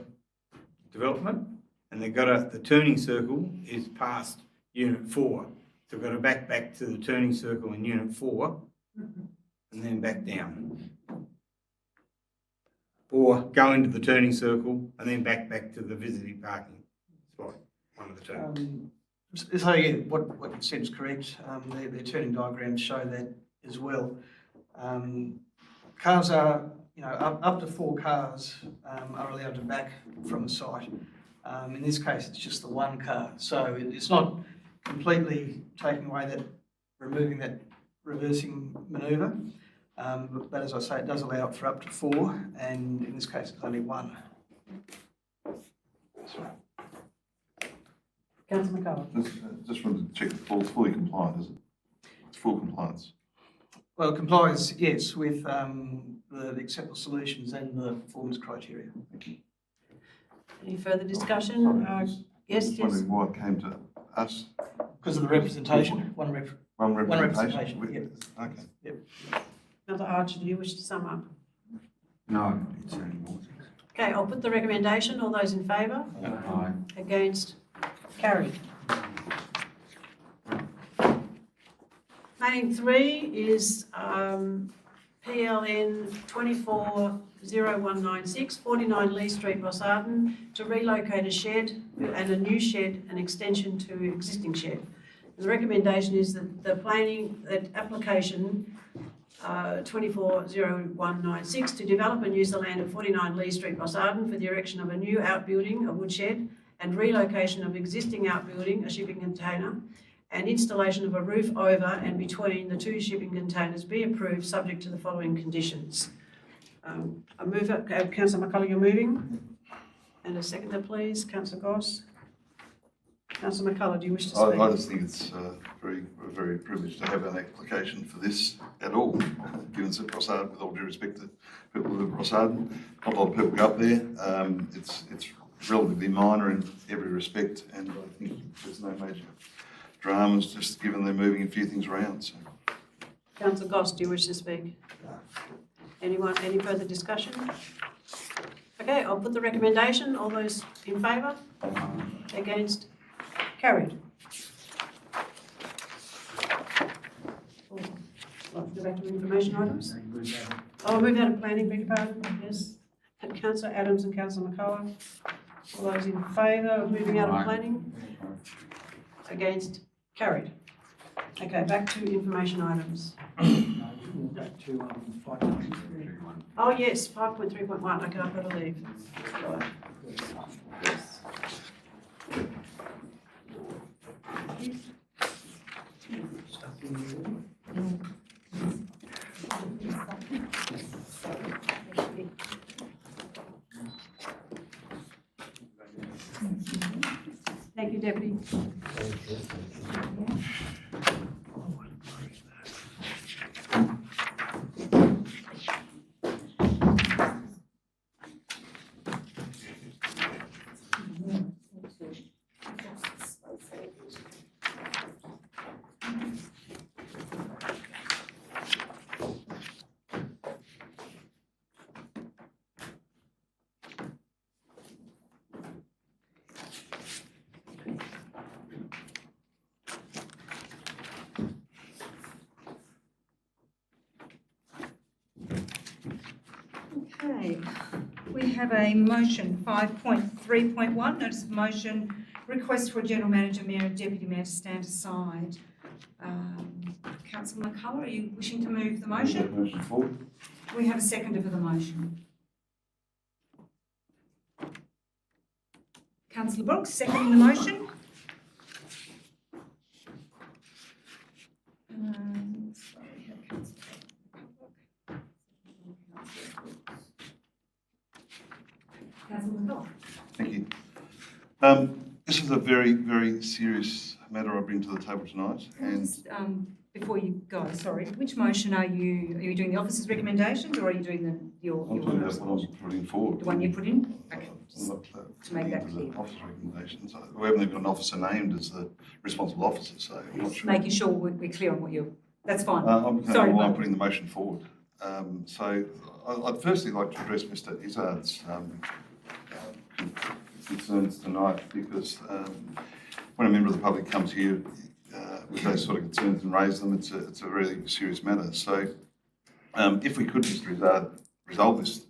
development, and they've got the turning circle is past unit 4. So we've got to back to the turning circle in unit 4 and then back down. Or go into the turning circle and then back to the visiting parking spot, one of the two. So yeah, what you said is correct. Their turning diagrams show that as well. Cars are, up to 4 cars are allowed to back from the site. In this case, it's just the 1 car. So it's not completely taking away removing that reversing manoeuvre. But as I say, it does allow it for up to 4, and in this case, it's only 1. Councillor McCullough. Just wanted to check it's fully compliant, is it? It's full compliance. Well, it complies, yes, with the acceptable solutions and the performance criteria. Thank you. Any further discussion? Yes, Just wondering why it came to us. Because of the representation, one representation. Yep. Okay. Yep. Councillor Archer, do you wish to sum up? No, it's only more. Okay, I'll put the recommendation. All those in favour? Aye. Against? Carried. Planning 3 is PLN 240196, 49 Lee Street, Rossarden, to relocate a shed and a new shed, an extension to existing shed. The recommendation is that application 240196 to develop and use the land at 49 Lee Street, Rossarden, for the erection of a new outbuilding, a woodshed, and relocation of existing outbuilding, a shipping container, and installation of a roof over and between the 2 shipping containers be approved, subject to the following conditions. I move it. Councillor McCullough, you're moving. And a seconder, please. Councillor Goss. Councillor McCullough, do you wish to speak? I just think it's we're very privileged to have an application for this at all, given that Rossarden, with all due respect to people who live in Rossarden, not a lot of people go up there. It's relatively minor in every respect, and I think there's no major dramas, just given they're moving a few things around. So. Councillor Goss, do you wish to speak? Anyone? Any further discussion? Okay, I'll put the recommendation. All those in favour? Against? Carried. Go back to information items. I'll move out of planning, beg your pardon. Yes. Councillor Adams and Councillor McCullough. All those in favour of moving out of planning? Against? Carried. Okay, back to information items. Oh yes, 5.3.1. Okay, I've got to leave. Right. Deputy. Okay, we have a motion 5.3.1, notice of motion, request for a general manager, mayor and deputy mayor to stand aside. Councillor McCullough, are you wishing to move the motion? Motion forward. We have a seconder for the motion. Councillor Brooks, seconding the motion. Sorry, we have Councillor McCullough. Thank you. This is a very, very serious matter I bring to the table tonight, and Just, before you go, sorry, which motion are you doing the officer's recommendations or are you doing your I'm talking about what I'm putting forward. the one you put in? Okay, I'm just not to make that putting clear. officer recommendations. We haven't even got an officer named as the responsible officer, so I'm not Just sure. making sure we're clear on what you're, that's fine. Sorry, why I'm but- putting the motion forward. So I'd firstly like to address Mr. Izzard's concerns tonight, because when a member of the public comes here with those sort of concerns and raise them, it's a really serious matter. So if we could, Mr. Izzard, resolve this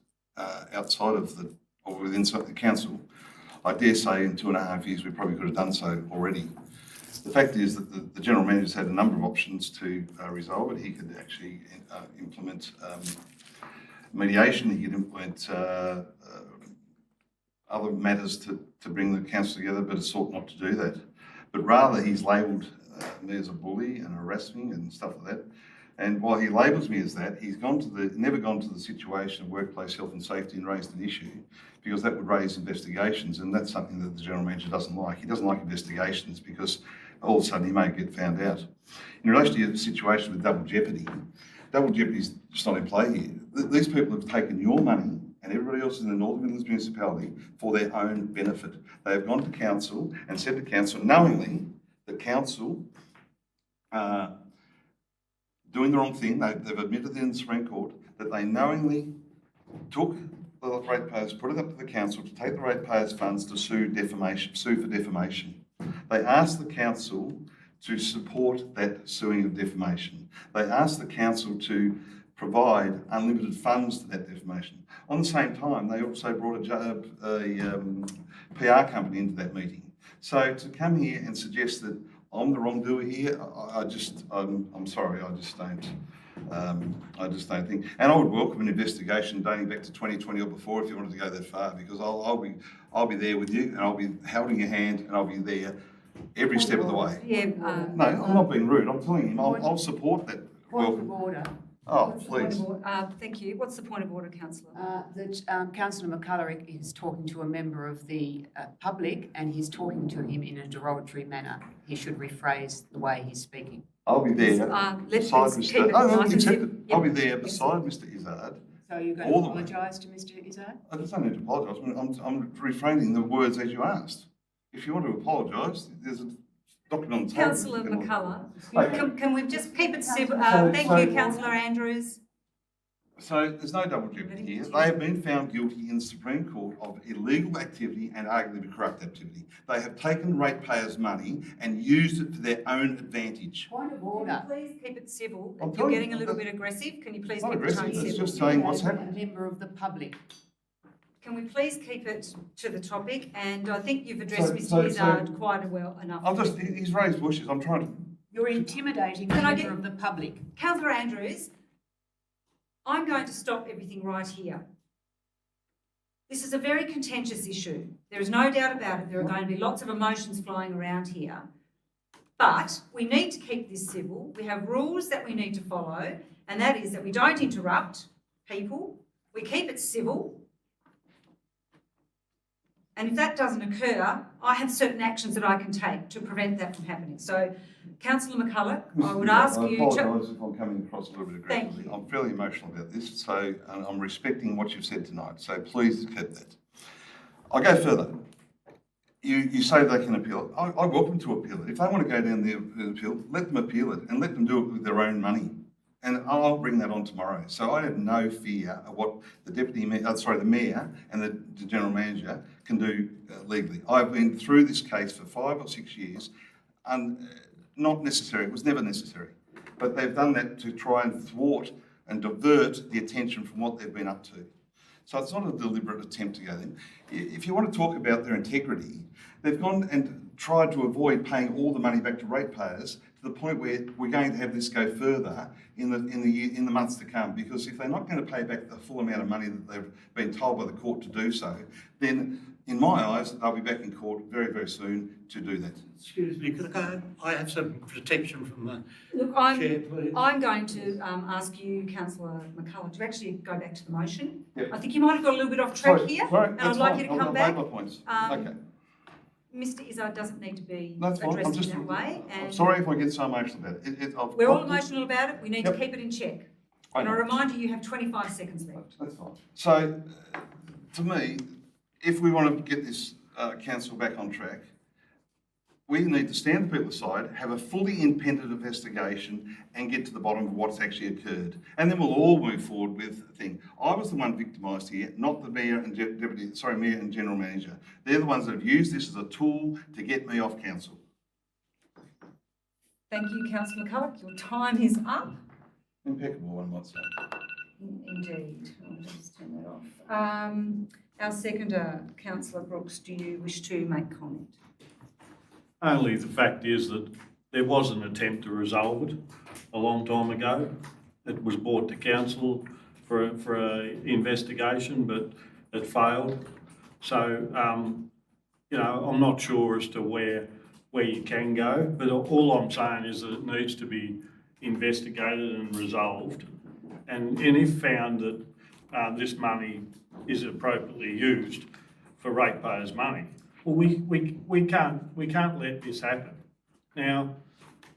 outside of the, or within the council, I dare say in 2.5 years we probably could have done so already. The fact is that the general manager's had a number of options to resolve it. He could actually implement mediation, he could implement other matters to bring the council together, but has sought not to do that. But rather he's labelled me as a bully and harassed me and stuff like that. And while he labels me as that, he's never gone to the situation of workplace health and safety and raised an issue, because that would raise investigations, and that's something that the general manager doesn't like. He doesn't like investigations because all of a sudden he may get found out. In relation to your situation with double jeopardy is just not in play here. These people have taken your money and everybody else in the Northern Midlands municipality for their own benefit. They have gone to council and said to council, knowingly, the council doing the wrong thing. They've admitted in the Supreme Court that they knowingly took the ratepayers, put it up to the council to take the ratepayers' funds to sue for defamation. They asked the council to support that suing of defamation. They asked the council to provide unlimited funds to that defamation. On the same time, they also brought a PR company into that meeting. So to come here and suggest that I'm the wrongdoer here, I'm sorry, I just don't think. And I would welcome an investigation dating back to 2020 or before if you wanted to go that far, because I'll be there with you and I'll be holding your hand and I'll be there every step of the way. Yeah. No, I'm not being rude. I'm telling him I'll support that. Point of order. Oh, What's the point please. of order? Thank you. What's the point of order, councillor? That Councillor McCullough is talking to a member of the public and he's talking to him in a derogatory manner. He should rephrase the way he's speaking. I'll be there Let's beside keep Mr. it Oh, nice and accept simple. it. I'll be there beside Mr. Izzard. So you're going to all the way. apologise to Mr. Izzard? I just don't need to apologise. I'm refraining the words as you asked. If you want to apologise, there's a document on the table. Councillor McCullough, Okay. can we just keep it civil? So- Thank so- you, Councillor Andrews. So there's no double jeopardy here. They have been found guilty in the Supreme Court of illegal activity and arguably corrupt activity. They have taken ratepayers' money and used it for their own advantage. Point of Can order. you please keep it civil? I'm You're telling getting you, a little bit aggressive. Can you please It's not keep the tone aggressive, it's civil? just saying what's A happening. member of the public. Can we please keep it to the topic? And I think you've addressed Mr. so- Izzard quite well enough. He's raised bushes. I'm trying to. You're intimidating a Can I member get- of the public. Councillor Andrews, I'm going to stop everything right here. This is a very contentious issue. There is no doubt about it. There are going to be lots of emotions flying around here. But we need to keep this civil. We have rules that we need to follow, and that is that we don't interrupt people. We keep it civil. And if that doesn't occur, I have certain actions that I can take to prevent that from happening. So, Councillor McCulloch, I would ask you to... I apologise if I'm coming across a little bit Thank aggressively. I'm fairly emotional about this, so I'm respecting what you've said tonight, so please accept that. I'll go further. You say they can appeal it. I welcome to appeal it. If they want to go down there and appeal, let them appeal it and let them do it with their own money. And I'll bring that on tomorrow. So I have no fear of what the the mayor and the general manager can do legally. I've been through this case for 5 or 6 years, and not necessary. It was never necessary. But they've done that to try and thwart and divert the attention from what they've been up to. So it's not a deliberate attempt to go in. If you want to talk about their integrity, they've gone and tried to avoid paying all the money back to ratepayers to the point where we're going to have this go further in the months to come. Because if they're not going to pay back the full amount of money that they've been told by the court to do so, then in my eyes, they'll be back in court very, very soon to do that. Excuse me, could I have some protection from the Look, chair, please? I'm going to ask you, Councillor McCulloch, to actually go back to the motion. Yep. I think you might have got a little bit off track here, Sorry, and I'd like you to come back. I've made my points. Okay. Mr Izzard doesn't need to be That's fine. addressed in that way. I'm And sorry if I get so emotional about it. we're all emotional about it. We need Yep. to keep it in check. I And I know. remind you, you have 25 seconds left. That's fine. So, to me, if we want to get this council back on track, we need to stand the people aside, have a fully independent investigation and get to the bottom of what's actually occurred. And then we'll all move forward with the thing. I was the one victimised here, not the mayor and mayor and general manager. They're the ones that have used this as a tool to get me off council. Thank you, Councillor McCulloch. Your time is up. Impeccable, one might say. Indeed. I'll just turn that off. Our seconder, Councillor Brooks, do you wish to make comment? Only the fact is that there was an attempt to resolve it a long time ago. It was brought to council for an investigation, but it failed. So, I'm not sure as to where you can go, but all I'm saying is that it needs to be investigated and resolved. And if found that this money is appropriately used for ratepayers' money, well, we can't let this happen. Now,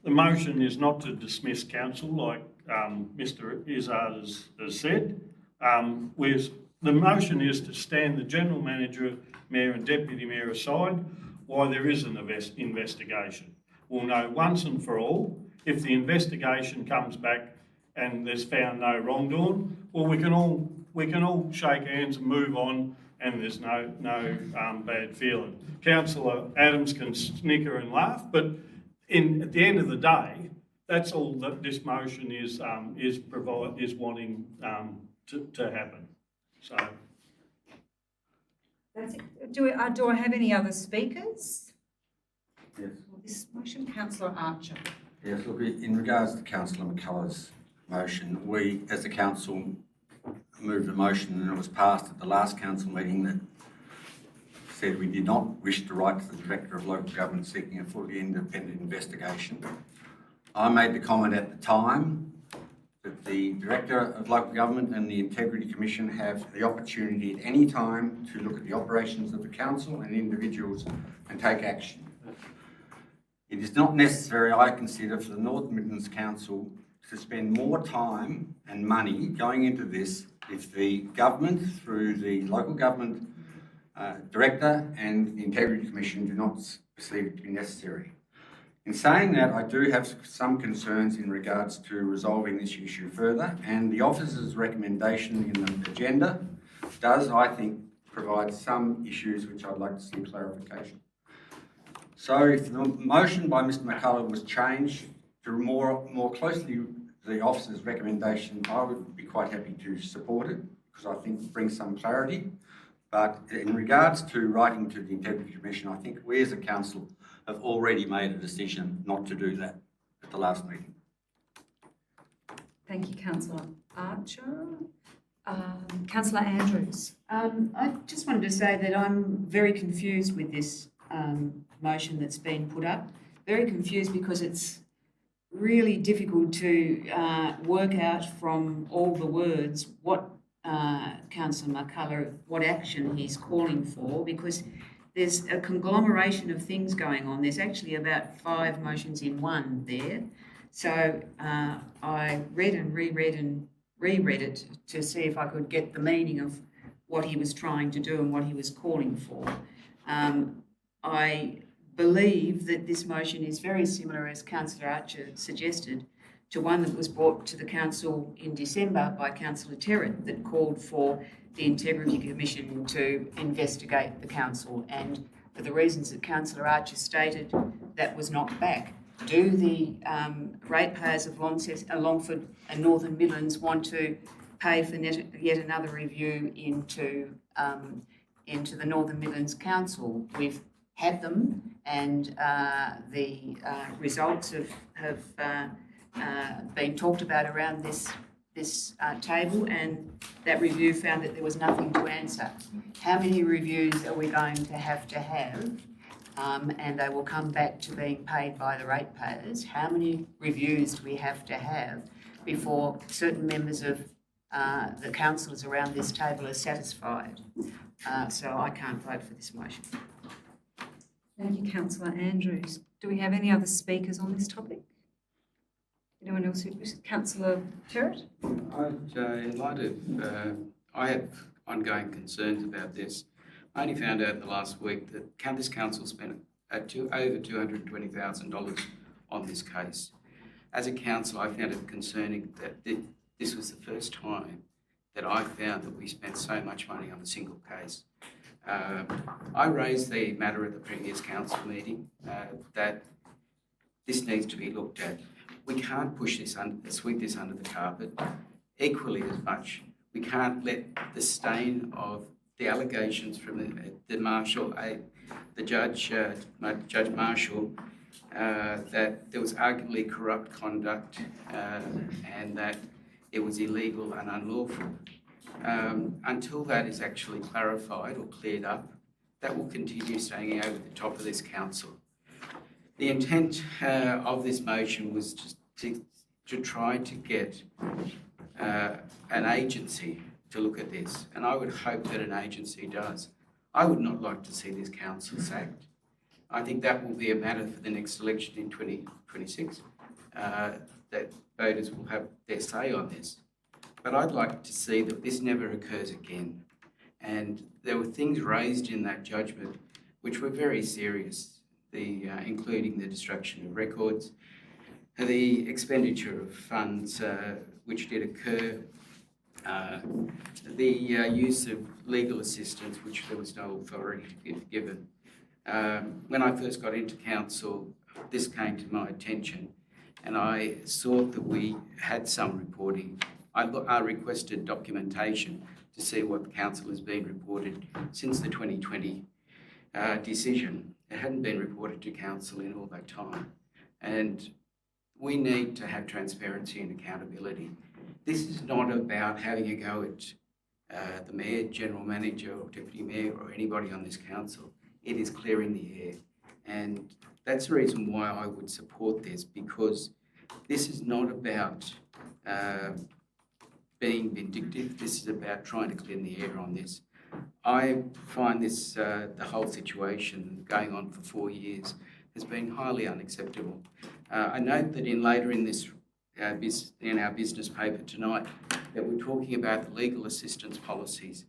the motion is not to dismiss council like Mr Izzard has said. The motion is to stand the general manager, mayor and deputy mayor aside while there is an investigation. We'll know once and for all. If the investigation comes back and there's found no wrongdoing, well, we can all shake hands and move on, and there's no bad feeling. Councillor Adams can snicker and laugh, but at the end of the day, that's all that this motion is wanting to happen. So. That's it. Do I have any other speakers? Yes. For this motion, Councillor Archer. Yes, look, in regards to Councillor McCullough's motion, we as a council moved a motion and it was passed at the last council meeting that said we did not wish to write to the Director of Local Government seeking a fully independent investigation. I made the comment at the time that the Director of Local Government and the Integrity Commission have the opportunity at any time to look at the operations of the council and individuals and take action. It is not necessary, I consider, for the North Midlands Council to spend more time and money going into this if the government, through the local government director and the Integrity Commission, do not perceive it to be necessary. In saying that, I do have some concerns in regards to resolving this issue further, and the officer's recommendation in the agenda does, I think, provide some issues which I'd like to see clarification. So if the motion by Mr McCullough was changed to more closely the officer's recommendation, I would be quite happy to support it because I think it brings some clarity. But in regards to writing to the Integrity Commission, I think we as a council have already made a decision not to do that at the last meeting. Thank you, Councillor Archer. Councillor Andrews. I just wanted to say that I'm very confused with this motion that's been put up. Very confused because it's really difficult to work out from all the words what Councillor McCullough, what action he's calling for, because there's a conglomeration of things going on. There's actually about 5 motions in one there. So I read and reread and reread it to see if I could get the meaning of what he was trying to do and what he was calling for. I believe that this motion is very similar, as Councillor Archer suggested, to one that was brought to the Council in December by Councillor Terrett that called for the Integrity Commission to investigate the Council. And for the reasons that Councillor Archer stated, that was knocked back. Do the ratepayers of Longford and Northern Midlands want to pay for yet another review into the Northern Midlands Council? We've had them, and the results have been talked about around this table, and that review found that there was nothing to answer. How many reviews are we going to have? And they will come back to being paid by the ratepayers. How many reviews do we have to have before certain members of the councillors around this table are satisfied? So I can't vote for this motion. Thank you, Councillor Andrews. Do we have any other speakers on this topic? Anyone else? Councillor Terrett? In light of, I have ongoing concerns about this. I only found out in the last week that this council spent over $220,000 on this case. As a council, I found it concerning that this was the first time that I found that we spent so much money on a single case. I raised the matter at the previous council meeting that this needs to be looked at. We can't sweep this under the carpet. Equally as much, we can't let the stain of the allegations from the Marshal, the Judge Marshall, that there was arguably corrupt conduct and that it was illegal and unlawful. Until that is actually clarified or cleared up, that will continue staying over the top of this council. The intent of this motion was to try to get an agency to look at this, and I would hope that an agency does. I would not like to see this council sacked. I think that will be a matter for the next election in 2026, that voters will have their say on this. But I'd like to see that this never occurs again. And there were things raised in that judgment which were very serious, including the destruction of records, the expenditure of funds which did occur, the use of legal assistance, which there was no authority to be given. When I first got into council, this came to my attention, and I thought that we had some reporting. I requested documentation to see what council has been reported since the 2020 decision. It hadn't been reported to council in all that time, and we need to have transparency and accountability. This is not about having a go at the mayor, general manager or deputy mayor or anybody on this council. It is clearing the air, and that's the reason why I would support this, because this is not about being vindictive. This is about trying to clear the air on this. I find this, the whole situation going on for 4 years has been highly unacceptable. I note that later in this in our business paper tonight that we're talking about the legal assistance policies.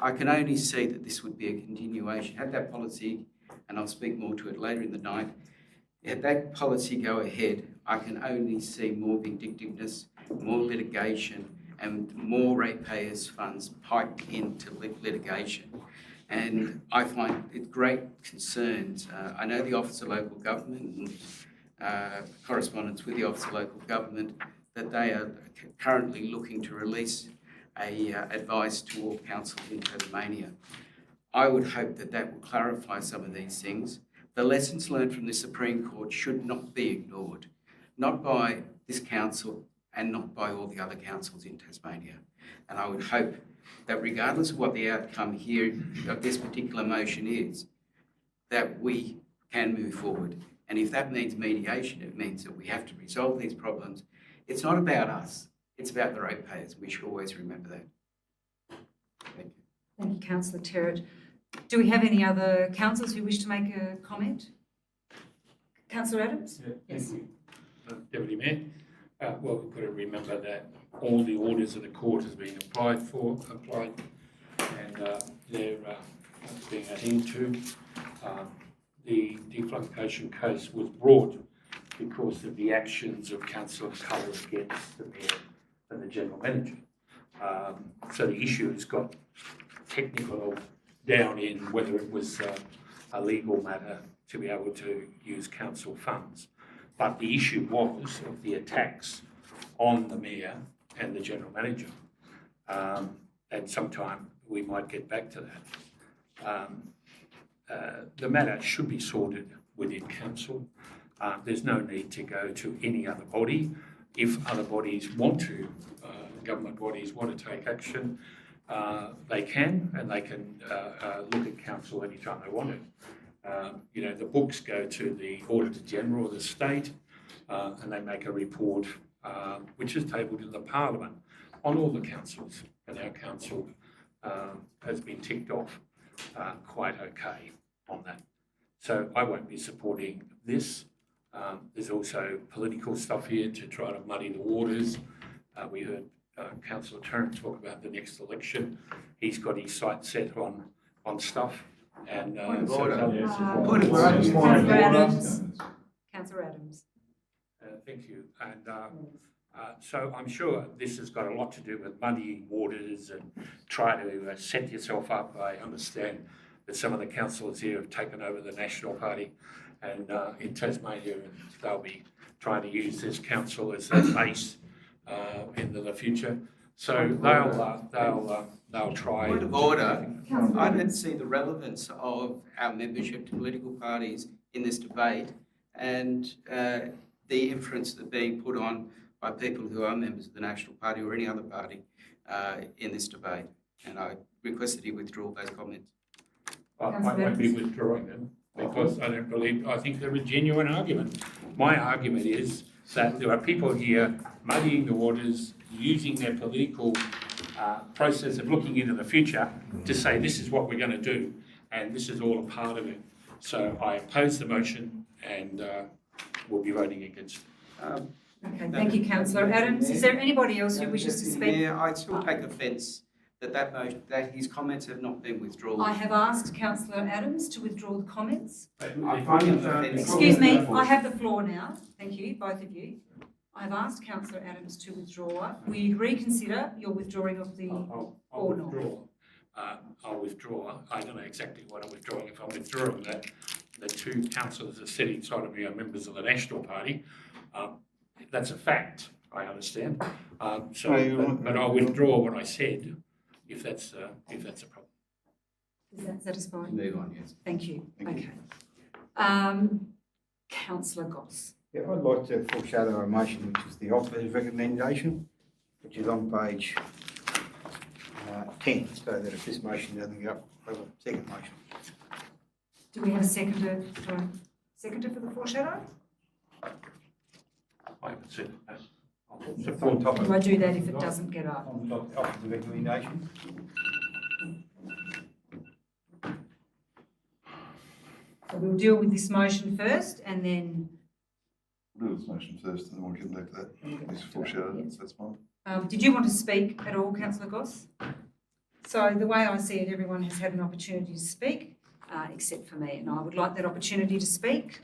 I can only see that this would be a continuation. Had that policy, and I'll speak more to it later in the night, had that policy go ahead, I can only see more vindictiveness, more litigation, and more ratepayers' funds piped into litigation. And I find it great concerns. I know the Office of Local Government and correspondence with the Office of Local Government that they are currently looking to release advice to all councils in Tasmania. I would hope that that will clarify some of these things. The lessons learned from the Supreme Court should not be ignored, not by this council and not by all the other councils in Tasmania. And I would hope that regardless of what the outcome here of this particular motion is, that we can move forward. And if that means mediation, it means that we have to resolve these problems. It's not about us, it's about the ratepayers. We should always remember that. Thank you. Thank you, Councillor Terrett. Do we have any other councillors who wish to make a comment? Councillor Adams? Thank you, Deputy Mayor. Well, we've got to remember that all the orders of the court has been applied, and they're being adhered to. The defluncation case was brought because of the actions of Councillor Colour against the Mayor and the General Manager. So the issue has got technical down in whether it was a legal matter to be able to use council funds. But the issue was of the attacks on the Mayor and the General Manager. And sometime we might get back to that. The matter should be sorted within council. There's no need to go to any other body. If other bodies want to, government bodies want to take action, they can, and they can look at council anytime they want to. The books go to the Auditor General of the state, and they make a report which is tabled in the Parliament on all the councils, and our council has been ticked off quite okay on that. So I won't be supporting this. There's also political stuff here to try to muddy the waters. We heard Councillor Tarrant talk about the next election. He's got his sights set on stuff. And Councillor Adams. Councillor Adams. Thank you. And so I'm sure this has got a lot to do with muddying waters and try to set yourself up. I understand that some of the councillors here have taken over the National Party and in Tasmania, and they'll be trying to use this council as their base into the future. So they'll try. Point of order. I don't see the relevance of our membership to political parties in this debate and the inference that being put on by people who are members of the National Party or any other party in this debate. And I request that he withdraw those comments. I won't be withdrawing them because I think they're a genuine argument. My argument is that there are people here muddying the waters, using their political process of looking into the future to say this is what we're going to do, and this is all a part of it. So I oppose the motion and will be voting against it. Okay, thank you, Councillor Adams. Is there anybody else who wishes to speak? Yeah, I still take offence that his comments have not been withdrawn. I have asked Councillor Adams to withdraw the comments. I find it offensive. Excuse me, I have the floor now. Thank you, both of you. I've asked Councillor Adams to withdraw. Will you reconsider your withdrawing of the I'll withdraw. I'll withdraw. I don't know exactly what I'm withdrawing. If I'm withdrawing that the two councillors that sit inside of me are members of the National Party, that's a fact, I understand. But I'll withdraw what I said if that's a problem. Is that satisfying? Move on, yes. Thank you. Okay. Councillor Goss. Yeah, I'd like to foreshadow a motion which is the officer's recommendation, which is on page 10, so that if this motion doesn't go up, we'll have a second motion. Do we have a seconder? Seconder for the foreshadow? I haven't said that. On top of Do I do that if it doesn't get up? on top of the recommendation. So we'll deal with this motion first and then... We'll do this motion first and then we'll get back to that. This foreshadow, that's fine. did you want to speak at all, Councillor Goss? So the way I see it, everyone has had an opportunity to speak, except for me, and I would like that opportunity to speak.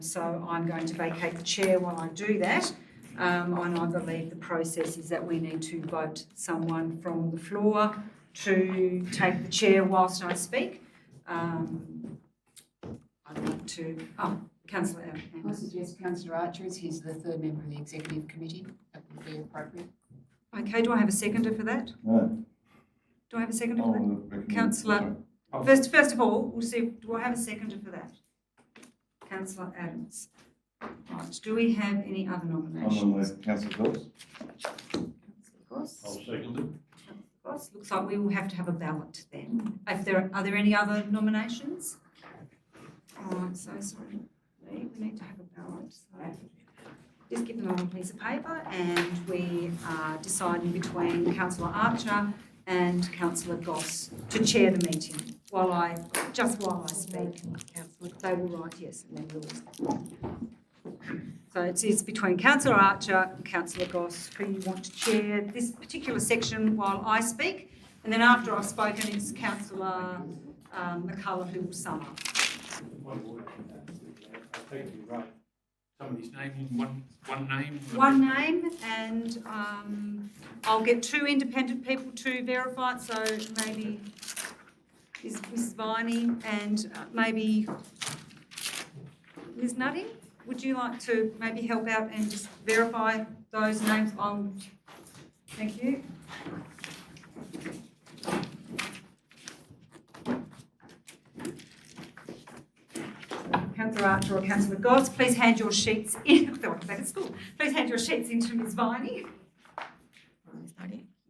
So I'm going to vacate the chair while I do that. And I believe the process is that we need to vote someone from the floor to take the chair whilst I speak. I'd like to... Councillor I suggest Councillor Archer, as he's the third member of the Executive Committee. That would be appropriate. Okay, do I have a seconder for that? No. Do I have a seconder for that? Councillor... First of all, we'll see, do I have a seconder for that? Councillor Adams. Right, do we have any other nominations? I'm on Councillor Goss. Councillor Goss. I'll second it. Goss. Looks like we will have to have a ballot then. Are there any other nominations? All right, so sorry. We need to have a ballot. So just give them a little piece of paper and we are deciding between Councillor Archer and Councillor Goss to chair the meeting. while I speak. They will write yes, and then we'll. So it's between Councillor Archer and Councillor Goss, who you want to chair this particular section while I speak, and then after I've spoken, it's Councillor McCullough who will sum up. I think you're right. Somebody's name in one name? One name, and I'll get two independent people to verify it, so maybe is Mrs Viney and maybe Ms Nutting. Would you like to maybe help out and just verify those names? Thank you. Councillor Archer or Councillor Goss, please hand your sheets in. I feel like I'm back at school. Please hand your sheets in to Ms Viney.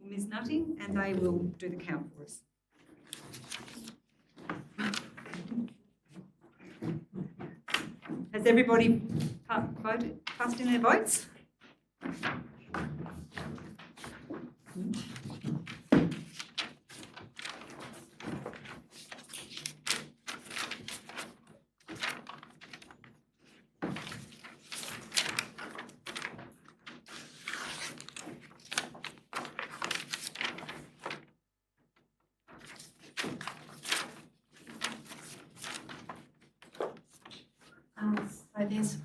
Ms Nutting, and they will do the count for us. Has everybody passed in their votes? So there's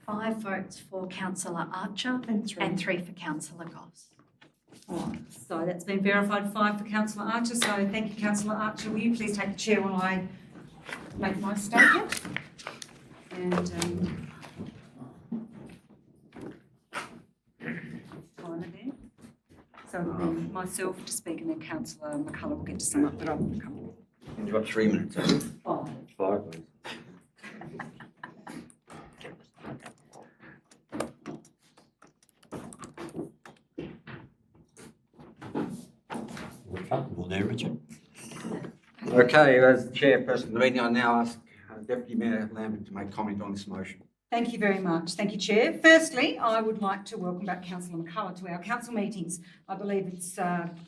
5 votes for Councillor Archer and 3 for Councillor Goss. So that's been verified, 5 for Councillor Archer. So thank you, Councillor Archer. Will you please take the chair while I make my statement? And so it'll be myself to speak, and then Councillor McCullough will get to sum up. But I'll come. You've got 3 minutes. 5. 5, please. Comfortable there, Richard. Okay, as chairperson of the meeting, I now ask Deputy Mayor Lambert to make comment on this motion. Thank you very much. Thank you, Chair. Firstly, I would like to welcome back Councillor McCullough to our council meetings. I believe it's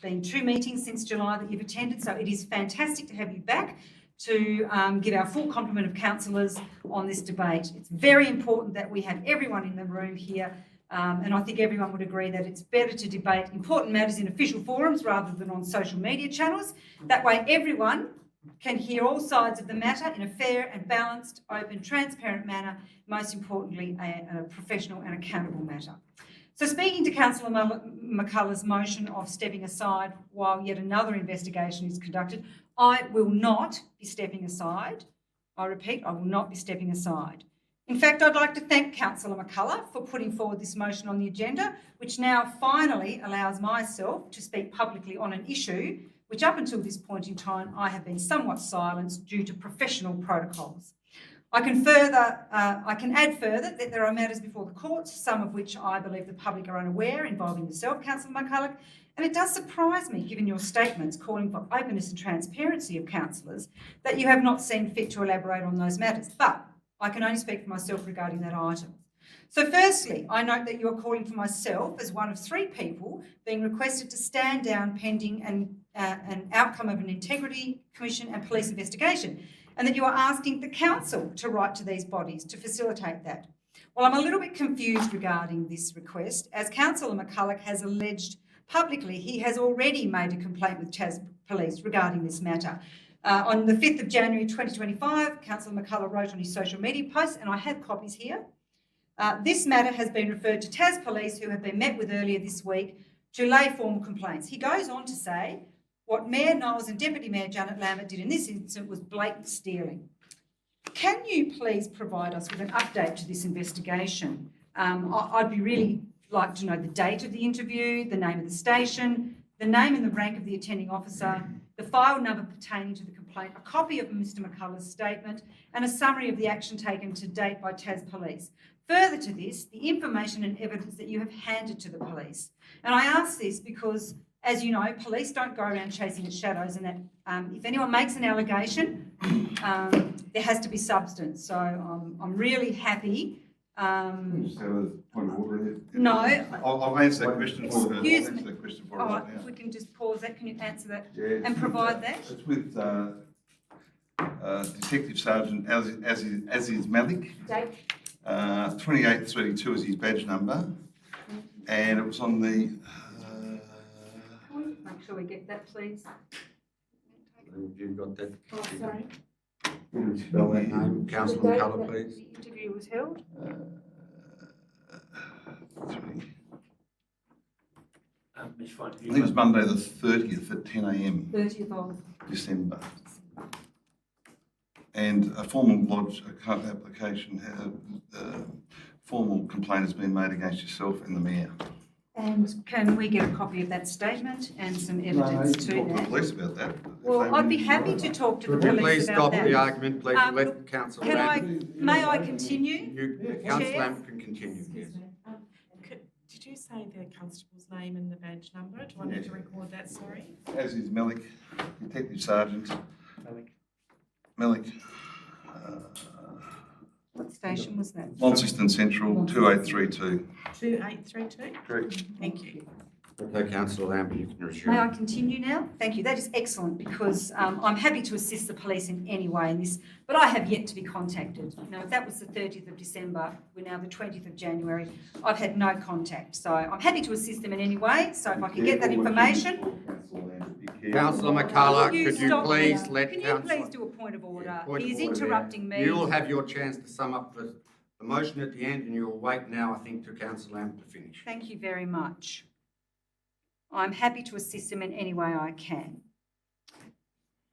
been 2 meetings since July that you've attended, so it is fantastic to have you back to give our full complement of councillors on this debate. It's very important that we have everyone in the room here, and I think everyone would agree that it's better to debate important matters in official forums rather than on social media channels. That way everyone can hear all sides of the matter in a fair and balanced, open, transparent manner, most importantly, a professional and accountable matter. So speaking to Councillor McCullough's motion of stepping aside while yet another investigation is conducted, I will not be stepping aside. I repeat, I will not be stepping aside. In fact, I'd like to thank Councillor McCullough for putting forward this motion on the agenda, which now finally allows myself to speak publicly on an issue which up until this point in time I have been somewhat silenced due to professional protocols. I can add further that there are matters before the courts, some of which I believe the public are unaware, involving yourself, Councillor McCullough, and it does surprise me, given your statements calling for openness and transparency of councillors, that you have not seen fit to elaborate on those matters. But I can only speak for myself regarding that item. So firstly, I note that you are calling for myself as one of 3 people being requested to stand down pending an outcome of an integrity commission and police investigation, and that you are asking the council to write to these bodies to facilitate that. Well, I'm a little bit confused regarding this request, as Councillor McCullough has alleged publicly he has already made a complaint with Tas Police regarding this matter. On the 5th of January 2025, Councillor McCullough wrote on his social media post, and I have copies here, this matter has been referred to Tas Police, who have been met with earlier this week, to lay formal complaints. He goes on to say, what Mayor Knowles and Deputy Mayor Janet Lambert did in this incident was blatant stealing. Can you please provide us with an update to this investigation? I'd be really like to know the date of the interview, the name of the station, the name and the rank of the attending officer, the file number pertaining to the complaint, a copy of Mr McCullough's statement, and a summary of the action taken to date by Tas Police. Further to this, the information and evidence that you have handed to the police. And I ask this because, as you know, police don't go around chasing its shadows, and that if anyone makes an allegation, there has to be substance. So I'm really happy. Just have a point of order here. No. I'll answer that question for her. Excuse I'll me. answer that question for All her right, right now. if we can just pause that, can you answer that Yeah, and provide that? It's with Detective Sergeant Aziz Malik. Date? 2832 is his badge number. And it was on the... Make sure we get that, please. Have you got that? Oh, sorry. Spell that name, Councillor McCullough, please. The interview was held. Which one? I think it was Monday the 30th at 10 a.m. 30th of December. And a formal lodge application, formal complaint has been made against yourself and the Mayor. And can we get a copy of that statement and some evidence to Talk to the that? police about that. Well, I'd be happy to talk to the Could you police please about that. stop the argument, please, let Councillor Can Lamb. may I continue? Councillor Chair? Lamb can continue, yes. Did you say the constable's name and the badge number? Do I need to record that, sorry? Aziz Malik, Detective Sergeant. Malik. What station was that? Launceston Central, 2832. 2832? Correct. Thank you. Okay, Councillor Lambert, you can resume. May I continue now? Thank you. That is excellent because I'm happy to assist the police in any way in this, but I have yet to be contacted. Now, if that was the 30th of December, we're now the 20th of January, I've had no contact. So I'm happy to assist them in any way. So if I can get that information. Councillor McCullough, could you stop please now? let Can you Councillor... please do a point of order? Point of He is order there. interrupting me. You will have your chance to sum up the motion at the end and you'll wait now, I think, to Councillor Lambert to finish. Thank you very much. I'm happy to assist them in any way I can.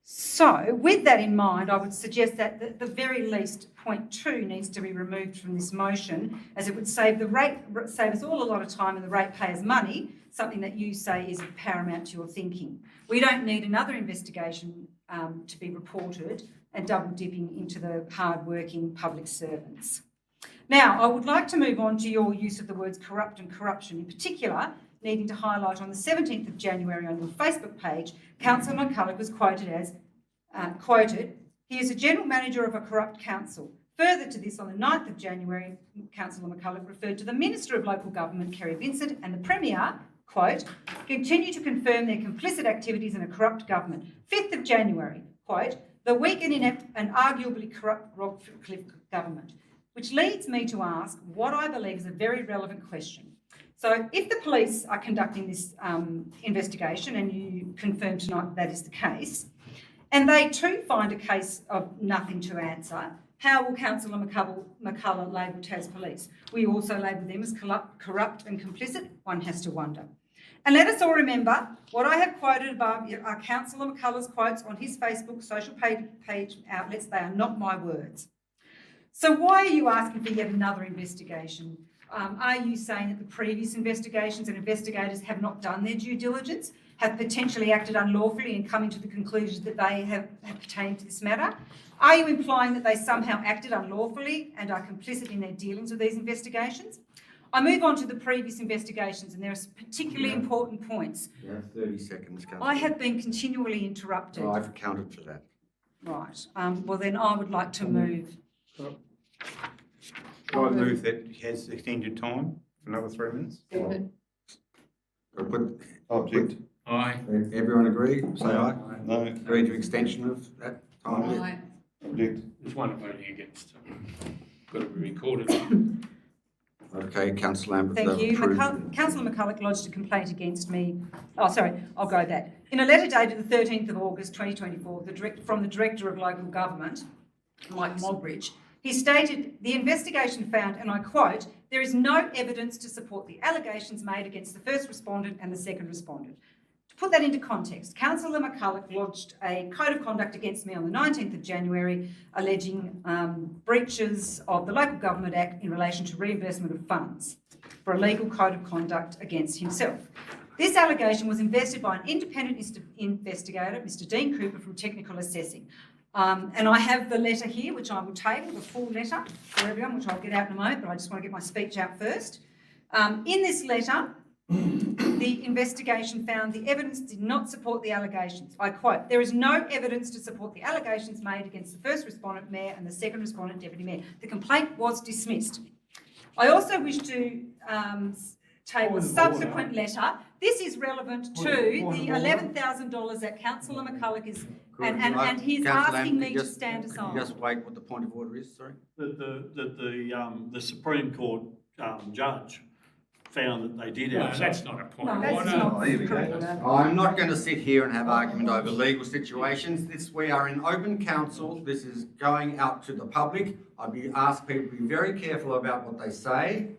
So, with that in mind, I would suggest that at the very least, point 2 needs to be removed from this motion, as it would save us all a lot of time and the ratepayers' money, something that you say is paramount to your thinking. We don't need another investigation to be reported and double dipping into the hard-working public servants. Now, I would like to move on to your use of the words corrupt and corruption, in particular, needing to highlight on the 17th of January on your Facebook page, Councillor McCullough was quoted as, he is a general manager of a corrupt council. Further to this, on the 9th of January, Councillor McCullough referred to the Minister of Local Government, Kerry Vincent, and the Premier, quote, continue to confirm their complicit activities in a corrupt government. 5th of January, quote, the weak and inept and arguably corrupt Rockcliffe government, which leads me to ask what I believe is a very relevant question. So if the police are conducting this investigation, and you confirm tonight that is the case, and they too find a case of nothing to answer, how will Councillor McCullough label Tas Police? We also label them as corrupt and complicit? One has to wonder. And let us all remember what I have quoted above are Councillor McCullough's quotes on his Facebook social page outlets. They are not my words. So why are you asking for yet another investigation? Are you saying that the previous investigations and investigators have not done their due diligence, have potentially acted unlawfully and coming to the conclusions that they have pertaining to this matter? Are you implying that they somehow acted unlawfully and are complicit in their dealings with these investigations? I move on to the previous investigations, and there are particularly important points. You have 30 seconds, Councillor. I have been continually interrupted. Oh, I've accounted for that. Right. Well, then I would like to move. I move that he has extended time for another 3 minutes. Object. Aye. Everyone agree? Say aye. No. Agree to extension of that time? Aye. Object. There's one voting against. Got to be recorded. Okay, Councillor Lambert. Thank you. Councillor McCullough lodged a complaint against me. Oh, sorry, I'll go that. In a letter dated the 13th of August 2024, from the Director of Local Government, Mike Mogbridge, he stated, the investigation found, and I quote, there is no evidence to support the allegations made against the first respondent and the second respondent. To put that into context, Councillor McCullough lodged a code of conduct against me on the 19th of January, alleging breaches of the Local Government Act in relation to reimbursement of funds for a legal code of conduct against himself. This allegation was invested by an independent investigator, Mr. Dean Cooper from Technical Assessing. And I have the letter here, which I will table, the full letter for everyone, which I'll get out in a moment, but I just want to get my speech out first. In this letter, the investigation found the evidence did not support the allegations. I quote, there is no evidence to support the allegations made against the first respondent mayor and the second respondent deputy mayor. The complaint was dismissed. I also wish to table a subsequent letter. This is relevant to the $11,000 that Councillor McCullough is And he's Councillor asking Lamb, me to stand Could aside. you just wait what the point of order is, sorry? The Supreme Court judge found that they did No, have. that's not a point No, of that's order. not here we go. correct. I'm not going to sit here and have argument over legal situations. We are in open council. This is going out to the public. I'd ask people to be very careful about what they say.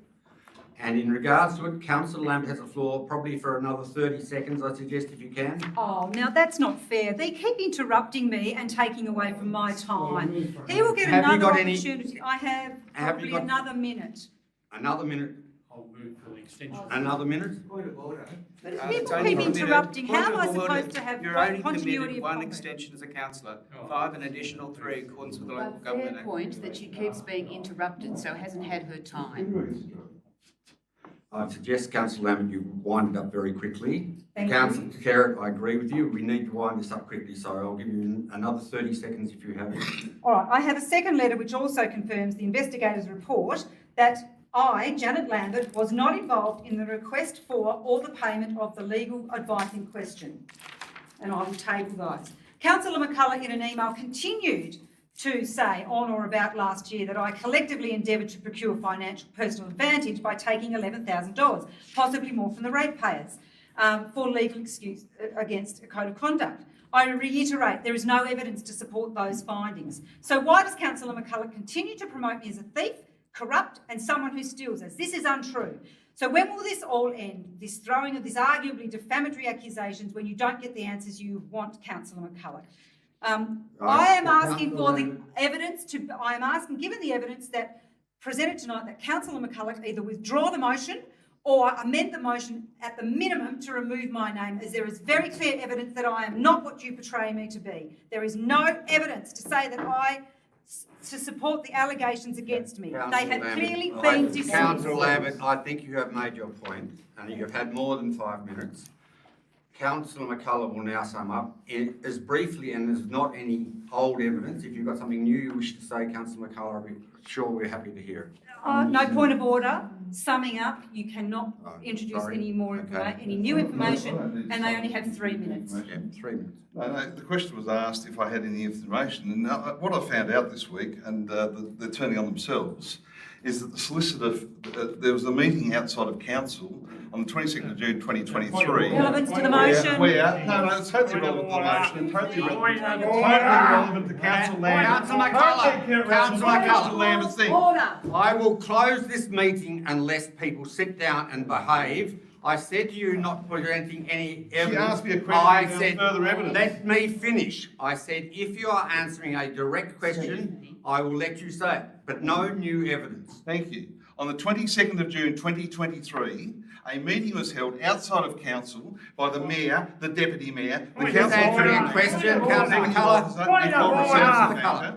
And in regards to it, Councillor Lambert has the floor probably for another 30 seconds, I suggest, if you can. Oh, now that's not fair. They keep interrupting me and taking away from my time. He will get Have you another got any- opportunity. I have Have you probably got- another minute. Another minute. I'll move for the extension. Another minute? Point of order. But it's people only keep for a minute. interrupting. Point How am of I order. supposed to have You're only continuity permitted of one comment? extension as a councillor, 5 an additional 3 in accordance with the Local A Government fair Act. point that she keeps being interrupted, so hasn't had her time. I suggest, Councillor Lambert, you wind it up very quickly. Thank you. Councillor Carrot, I agree with you. We need to wind this up quickly, so I'll give you another 30 seconds if you have it. All right, I have a second letter which also confirms the investigator's report that I, Janet Lambert, was not involved in the request for or the payment of the legal advice in question. And I will table those. Councillor McCullough, in an email, continued to say on or about last year that I collectively endeavoured to procure financial personal advantage by taking $11,000, possibly more from the ratepayers, for legal excuse against a code of conduct. I reiterate, there is no evidence to support those findings. So why does Councillor McCullough continue to promote me as a thief, corrupt and someone who steals us? This is untrue. So when will this all end, this throwing of these arguably defamatory accusations when you don't get the answers you want, Councillor McCullough? I am asking for the evidence given the evidence that presented tonight, that Councillor McCullough either withdraw the motion or amend the motion at the minimum to remove my name, as there is very clear evidence that I am not what you portray me to be. There is no evidence to say that to support the allegations against me. They have clearly been dismissed. Councillor Lambert, I think you have made your point, and you have had more than 5 minutes. Councillor McCullough will now sum up as briefly, and there's not any old evidence. If you've got something new you wish to say, Councillor McCullough, I'll be sure we're happy to hear it. No point of order. Summing up, you cannot introduce sorry. any more any new information, and they only have 3 minutes. Yeah, 3 minutes. No, the question was asked if I had any information, and what I found out this week, and they're turning on themselves, is that the solicitor, there was a meeting outside of council on the 22nd of June 2023. Relevance to the motion. No, it's totally relevant to the motion, totally relevant to Council Lambert. Councillor Lambert's thing. Order. I will close this meeting unless people sit down and behave. I said to you not presenting any evidence. She asked me a question I without said, further evidence. let me finish. I said, if you are answering a direct question, I will let you say it, but no new evidence. Thank you. On the 22nd of June 2023, a meeting was held outside of council by the mayor, the deputy mayor, the Just council answering a question, Councillor McCullough.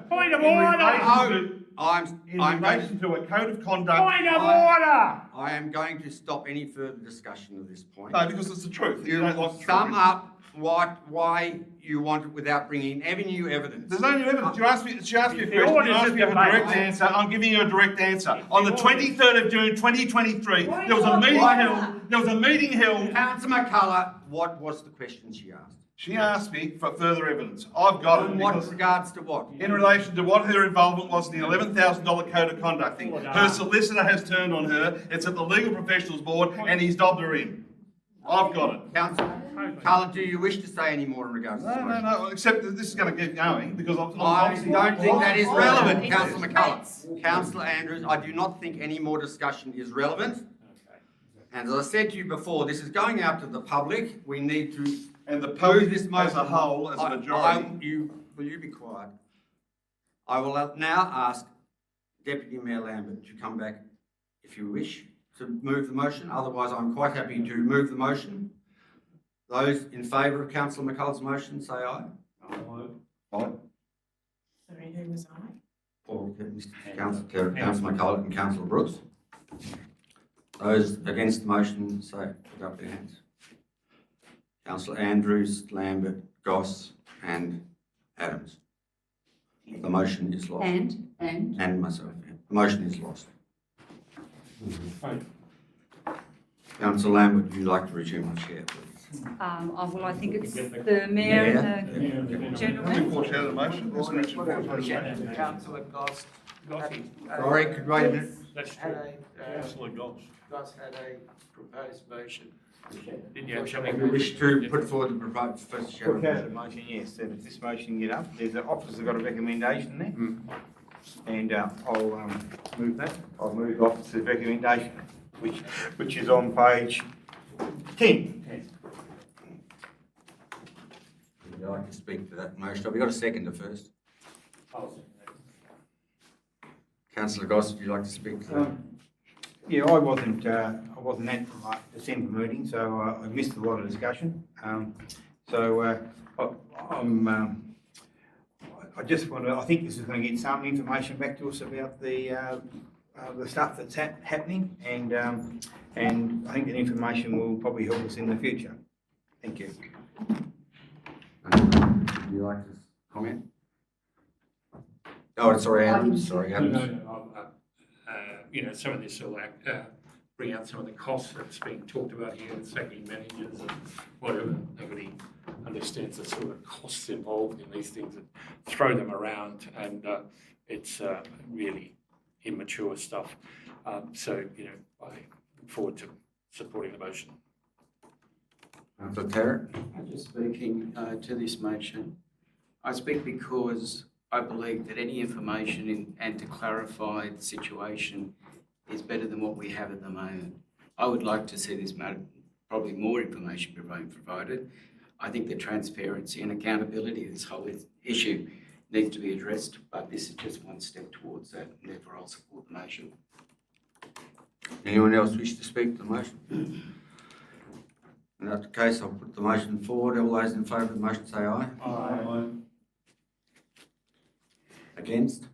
Point of order! I'm relation to a code of conduct. Point of order! I am going to stop any further discussion of this point. No, because it's the truth. You don't will like the sum truth. up why you want it without bringing any new evidence. There's no new evidence. She asked me a question. The order's You asked me a debate. direct answer. I'm giving you a direct answer. On the 23rd of June 2023, there was a meeting held. There was a meeting held. Councillor McCullough, what was the question she asked? She asked me for further evidence. I've got it. In what because- regards to what? In relation to what her involvement was in the $11,000 code of conduct thing. Her solicitor has turned on her. It's at the Legal Professionals Board, and he's dobbed her in. I've got it. Councillor McCullough, do you wish to say any more in regards to this motion? No, except that this is going to keep going because I'm I obviously- don't think that is relevant, Councillor McCullough. Councillor Andrews, I do not think any more discussion is relevant. And as I said to you before, this is going out to the public. We need to and the public this as motion. a whole, as a majority. Will you be quiet? I will now ask Deputy Mayor Lambert to come back if you wish to move the motion. Otherwise, I'm quite happy to move the motion. Those in favour of Councillor McCullough's motion, say aye. Aye. Sorry, who was I? Or Councillor McCullough and Councillor Brooks. Those against the motion, say, put up their hands. Councillor Andrews, Lambert, Goss and Adams. The motion is lost. And myself. Yeah. The motion is lost. Councillor Lambert, would you like to resume the chair, please? Well, I think it's the mayor and the general manager. Foreshadow the motion, Mr. Richard, foreshadow the motion. Councillor Goss. Sorry, could wait a minute. That's Had true. a, Councillor Goss. Goss had a proposed motion. Did you have We something? wish to put forward the proposed first shadow. Foreshadow the motion, yes, so if this motion get up, there's an officer's got a recommendation there. And I'll move that. I'll move the officer's recommendation, which is on page 10. Would you like to speak to that motion? Have we got a seconder first? Councillor Goss, would you like to speak to that? Yeah, I wasn't at the December meeting, so I missed a lot of discussion. I just want to, I think this is going to get some information back to us about the stuff that's happening, and I think that information will probably help us in the future. Thank you. Would you like to comment? Oh, sorry, Adam, sorry, Adam. Some of this will bring out some of the costs that's being talked about here, sacking managers and whatever. Nobody understands the sort of costs involved in these things and throw them around, and it's really immature stuff. I look forward to supporting the motion. Councillor Tarrant? I'm just speaking to this motion. I speak because I believe that any information and to clarify the situation is better than what we have at the moment. I would like to see this matter, probably more information being provided. I think the transparency and accountability of this whole issue needs to be addressed, but this is just one step towards that, and therefore I'll support the motion. Anyone else wish to speak to the motion? In that case, I'll put the motion forward. All those in favour of the motion say aye. Aye. Against?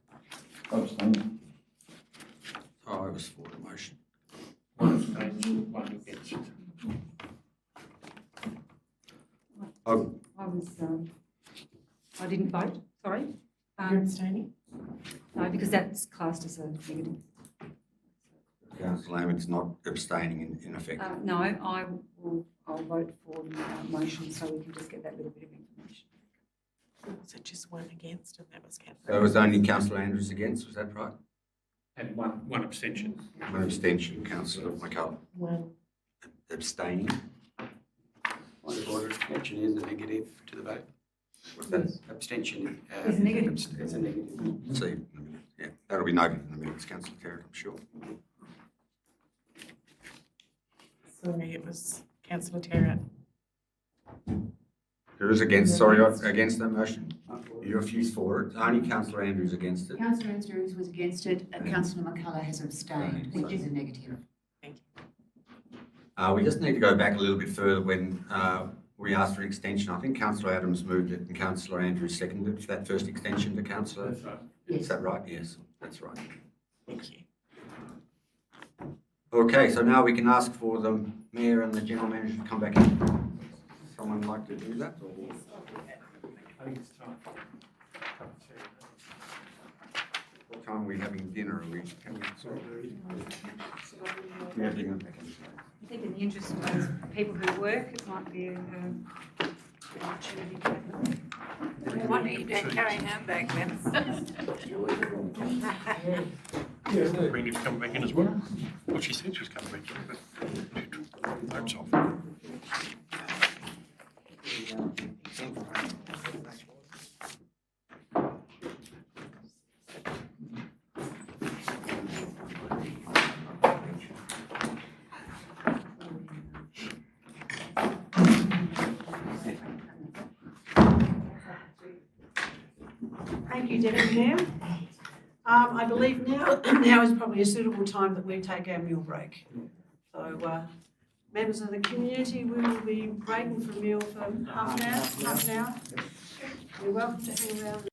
Abstain. I was for the motion. One abstention, one against. I didn't vote, sorry. You're abstaining? No, because that's classed as a negative. Councillor Lambert's not abstaining in effect. No, I'll vote for the motion so we can just get that little bit of information. So just one against and that was cancelled. So it was only Councillor Andrews against, was that right? And one abstention. One abstention, Councillor McCullough. One. Abstaining. Point of order, abstention is a negative to the vote. What's that? Abstention. It's a negative. It's a negative. See, yeah, that'll be noted in the minutes, Councillor Tarrant, I'm sure. Sorry, it was councillor Tarrant. Who is against, sorry, against that motion? You refused for it. Only Councillor Andrews against it. Councillor Andrews was against it, Councillor McCullough has abstained, which is a negative. We just need to go back a little bit further when we asked for an extension. I think Councillor Adams moved it and Councillor Andrews seconded it for that first extension to Councillor. That's right. Is that right? Yes, that's right. Thank you. Okay, so now we can ask for the Mayor and the General Manager to come back in. Someone like to do that? Or? I think it's time. What time are we having dinner? Are we having we have dinner back in. I think in the interest of those people who work, it might be an opportunity to have them. Why don't you carry him back then? Bring come back in as well. Well, she said she was coming back in, but hopes off. Thank you, Deputy Mayor. I believe now is probably a suitable time that we take our meal break. So, members of the community, we will be breaking for a meal for half an hour. You're welcome to hang around.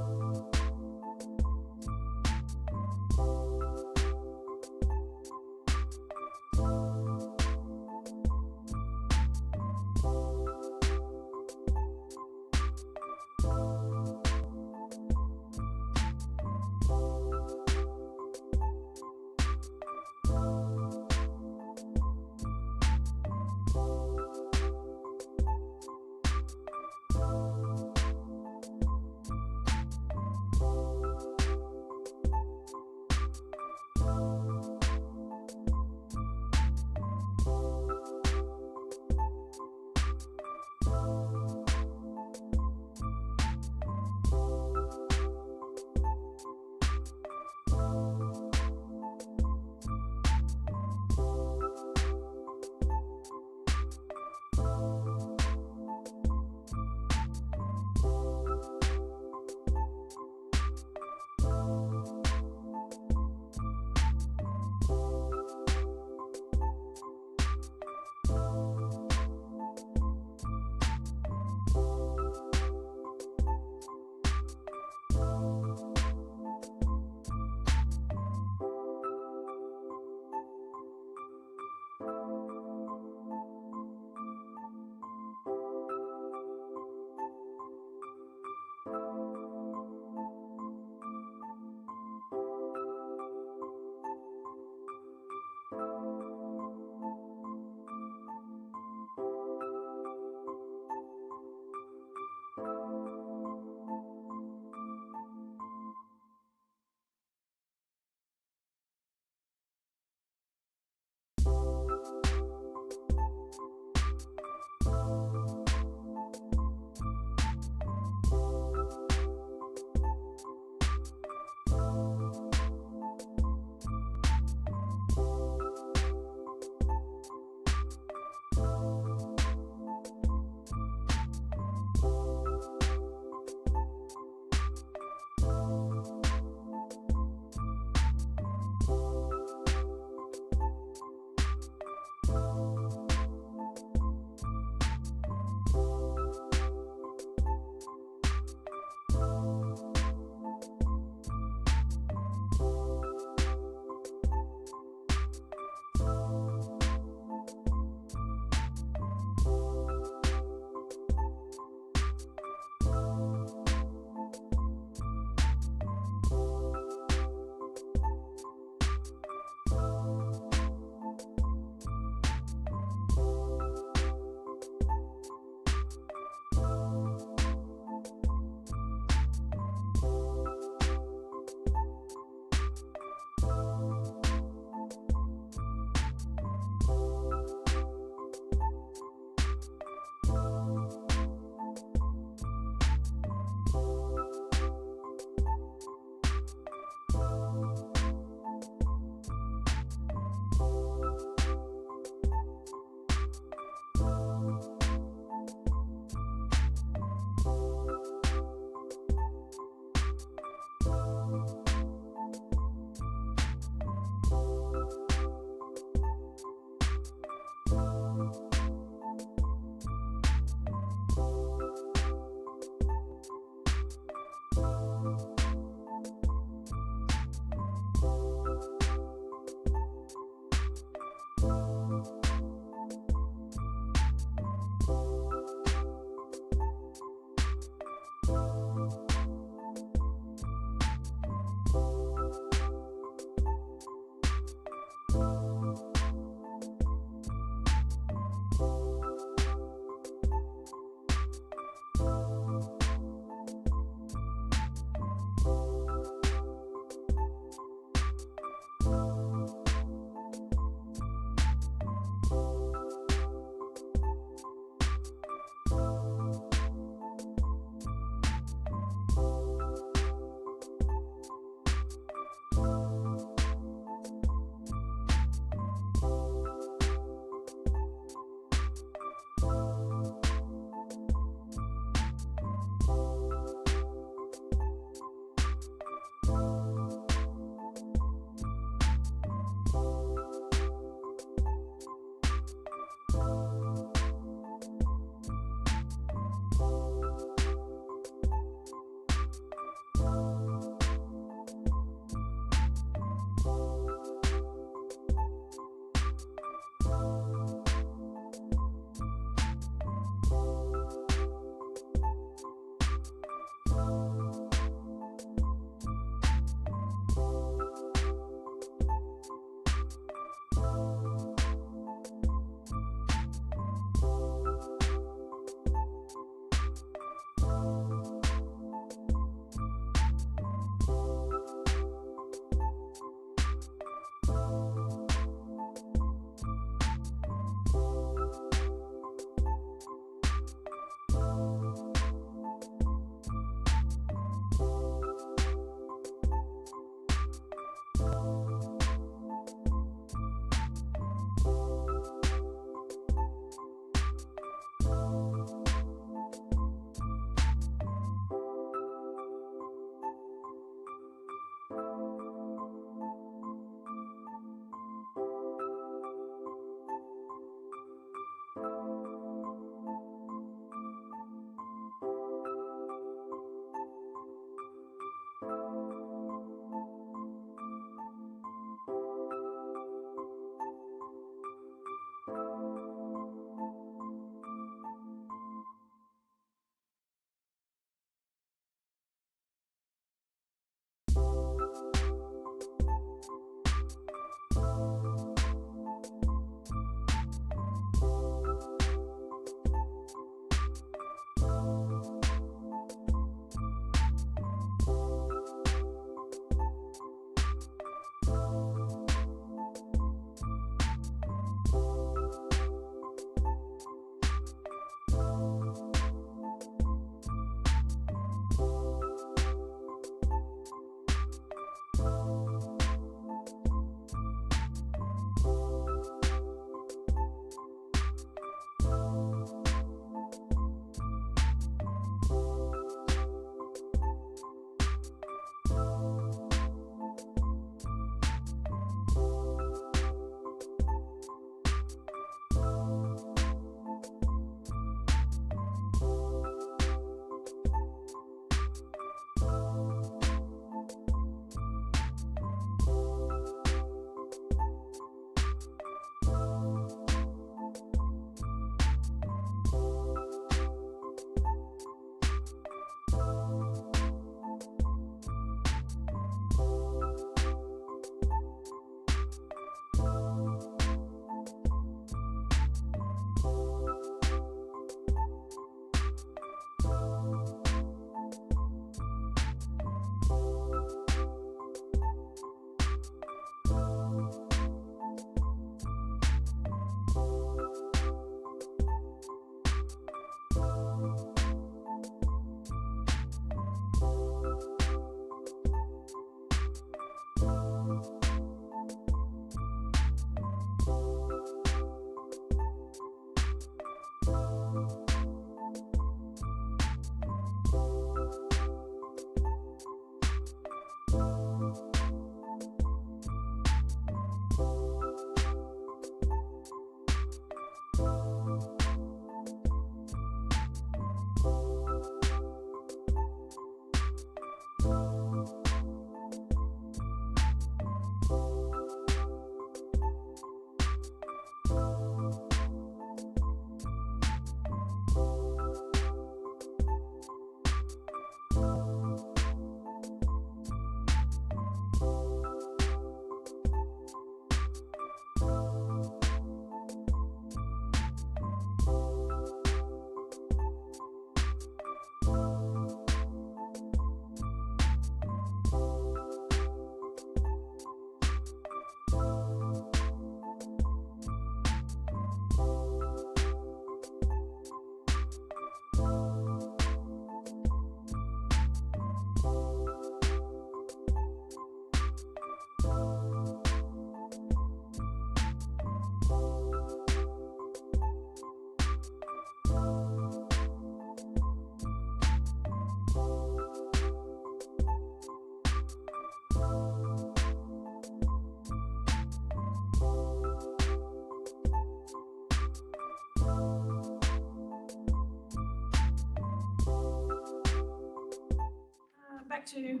Back to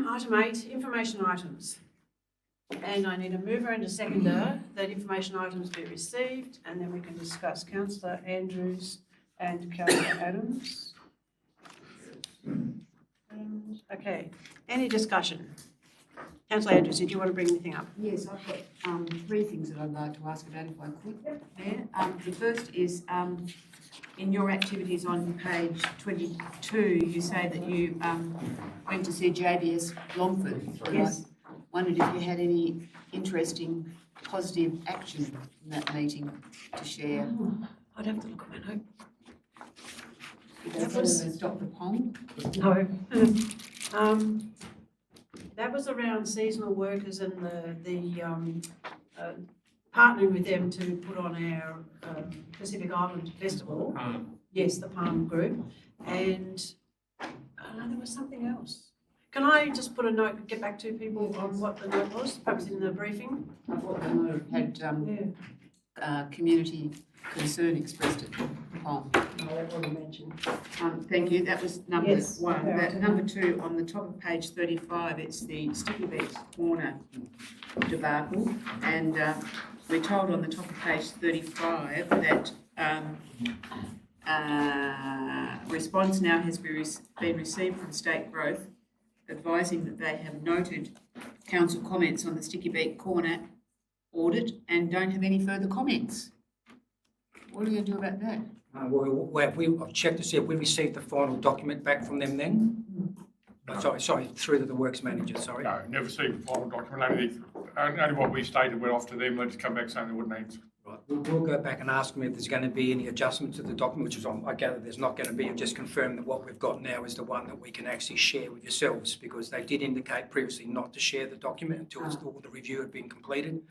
item 8, information items. And I need a mover and a seconder that information items be received, and then we can discuss. Councillor Andrews and Councillor Adams. Okay, any discussion? Councillor Andrews, did you want to bring anything up? Yes, I've got 3 things that I'd like to ask about if I could, Mayor. The first is, in your activities on page 22, you say that you went to see JBS Longford. Yes. I wondered if you had any interesting positive action in that meeting to share. I'd have to look at my note. Did they tell them to stop the pond? No. That was around seasonal workers and partnering with them to put on our Pacific Island Festival. Yes, the Palm Group. And there was something else. Can I just put a note, get back to people on what the note was, perhaps in the briefing? I thought they might have had community concern expressed at the Palm. No, that wasn't mentioned. Thank you. That was number Yes. 1. Okay. Number 2, on the top of page 35, it's the Sticky Beats Corner debacle. And we're told on the top of page 35 that response now has been received from State Growth advising that they have noted council comments on the Sticky Beak Corner audit and don't have any further comments. What are you going to do about that? I've checked to see if we received the final document back from them then. Sorry, through to the works manager, sorry. No, never received the final document. Only what we stated went off to them. They just come back saying they wouldn't answer. Right, we'll go back and ask them if there's going to be any adjustment to the document, which is I gather there's not going to be, and just confirm that what we've got now is the one that we can actually share with yourselves, because they did indicate previously not to share the document until all the review had been completed.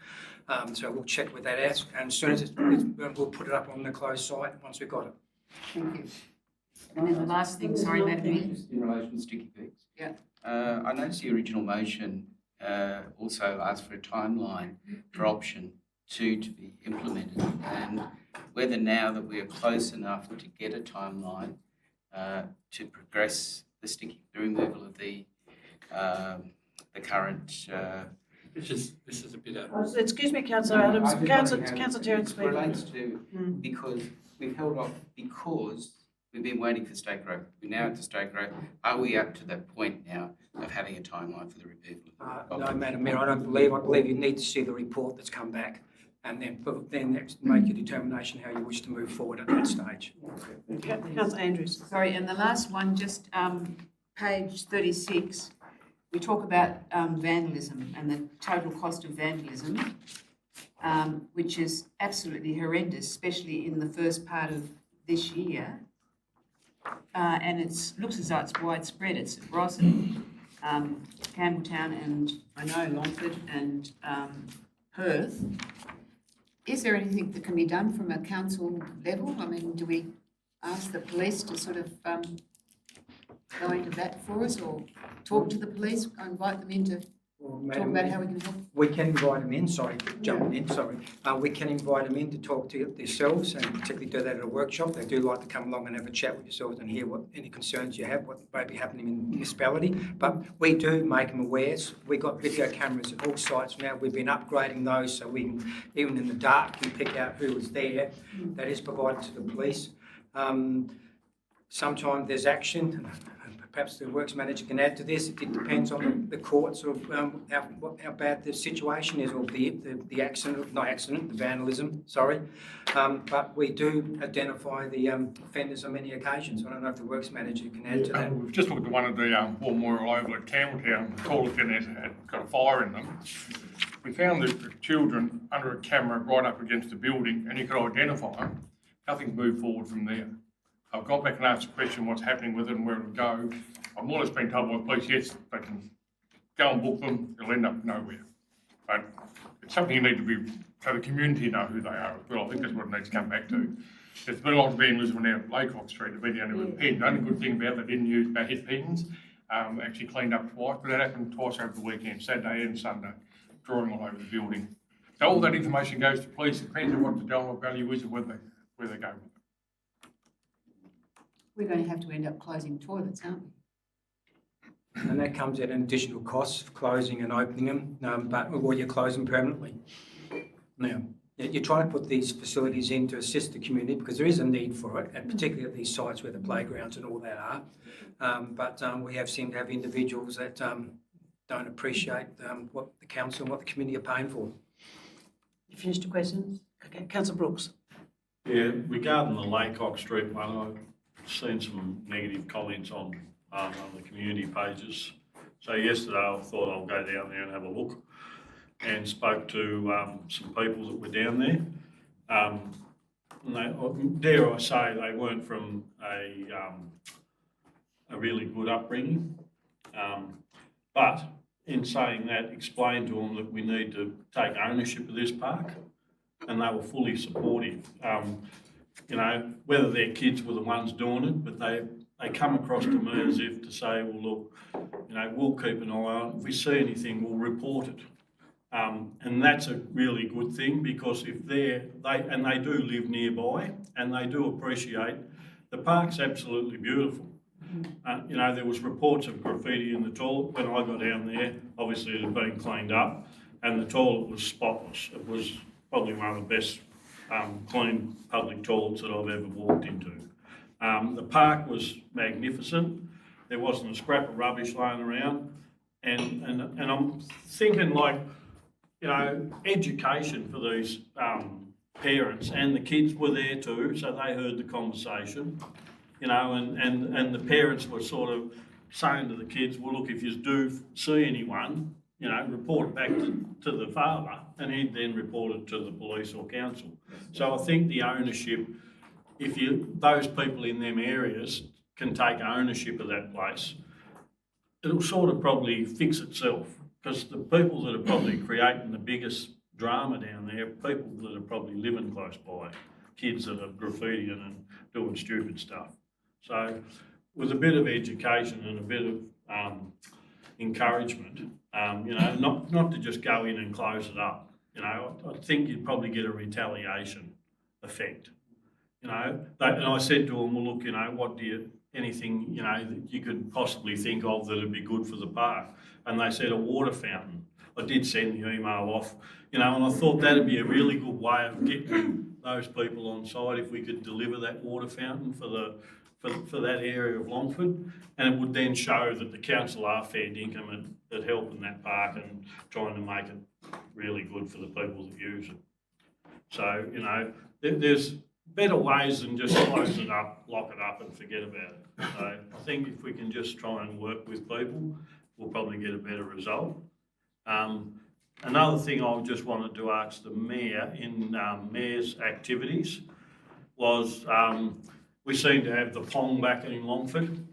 So we'll check with that out, and as soon as we'll put it up on the closed site once we've got it. Thank you. And then the last thing, sorry, Madam Mayor. Just in relation to Sticky Peaks. Yeah. I noticed the original motion also asked for a timeline for option 2 to be implemented, and whether now that we are close enough to get a timeline to progress the removal of the current. This is a bit of. Excuse me, Councillor Adams. Councillor Terence speaking. Relates to because we've held off because we've been waiting for state growth. We're now at the state growth. Are we up to that point now of having a timeline for the removal of No, Madam Mayor, I believe you need to see the report that's come back, and then make your determination how you wish to move forward at that stage. Councillor Andrews. Sorry, and the last one, just page 36, we talk about vandalism and the total cost of vandalism, which is absolutely horrendous, especially in the first part of this year. And it looks as though it's widespread. It's at Rossin, Campbelltown, and I know Longford and Perth. Is there anything that can be done from a council level? I mean, do we ask the police to sort of go into that for us, or talk to the police, invite them in to talk about how we can help? We can invite them in, we can invite them in to talk to yourselves, and particularly do that at a workshop. They do like to come along and have a chat with yourselves and hear what any concerns you have, what may be happening in the municipality. But we do make them aware. We've got video cameras at all sites now. We've been upgrading those so we can, even in the dark, can pick out who was there. That is provided to the police. Sometimes there's action. Perhaps the works manager can add to this. It depends on the courts of how bad the situation is, or the vandalism, sorry. But we do identify the offenders on many occasions. I don't know if the works manager can add to that. We've just looked at one of the war memorial oval at Campbelltown. The toilet had got a fire in them. We found the children under a camera right up against the building, and you could identify them. Nothing moved forward from there. I've gone back and asked the question what's happening with it and where it'll go. I've more or less been told by the police, yes, they can go and book them, it'll end up nowhere. But it's something you need to be, so the community know who they are as well. I think that's what it needs to come back to. There's been a lot of vandalism now at Laycock Street, they've been down there with pins. The only good thing about it, they didn't use hit pins, actually cleaned up twice, but that happened twice over the weekend, Saturday and Sunday, drawing all over the building. So all that information goes to police, it depends on what the dollar value is and where they go with it. We're going to have to end up closing toilets, aren't we? And that comes at an additional cost of closing and opening them, or you close them permanently. Now, you're trying to put these facilities in to assist the community because there is a need for it, and particularly at these sites where the playgrounds and all that are. But we have seemed to have individuals that don't appreciate what the council and what the community are paying for. You finished your questions? Okay, Councillor Brooks. Yeah, regarding the Laycock Street one, I've seen some negative comments on the community pages. So yesterday I thought I'll go down there and have a look, and spoke to some people that were down there. And they, dare I say, they weren't from a really good upbringing. But in saying that, explained to them that we need to take ownership of this park, and they were fully supportive. You know, whether their kids were the ones doing it, but they come across to me as if to say, well, look, you know, we'll keep an eye on it. If we see anything, we'll report it. And that's a really good thing, because if they do live nearby and they do appreciate, the park's absolutely beautiful. You know, there was reports of graffiti in the toilet when I got down there. Obviously it had been cleaned up and the toilet was spotless. It was probably one of the best clean public toilets that I've ever walked into. The park was magnificent. there wasn't a scrap of rubbish laying around. And I'm thinking, like, you know, education for these parents, and the kids were there too, so they heard the conversation, you know, and the parents were sort of saying to the kids, well, look, if you do see anyone, you know, report it back to the father, and he'd then report it to the police or council. So I think the ownership, if those people in them areas can take ownership of that place, it'll sort of probably fix itself, because the people that are probably creating the biggest drama down there are people that are probably living close by, kids that are graffitiing and doing stupid stuff. So with a bit of education and a bit of encouragement, you know, not to just go in and close it up, you know, I think you'd probably get a retaliation effect, you know. And I said to them, well, look, you know, what do you, anything, you know, that you could possibly think of that would be good for the park? And they said a water fountain. I did send the email off, you know, and I thought that'd be a really good way of getting those people on side if we could deliver that water fountain for that area of Longford, and it would then show that the council are fair dinkum at helping that park and trying to make it really good for the people that use it. So, you know, there's better ways than just close it up, lock it up and forget about it. So I think if we can just try and work with people, we'll probably get a better result. Another thing I just wanted to ask the Mayor in Mayor's activities was we seem to have the pong back in Longford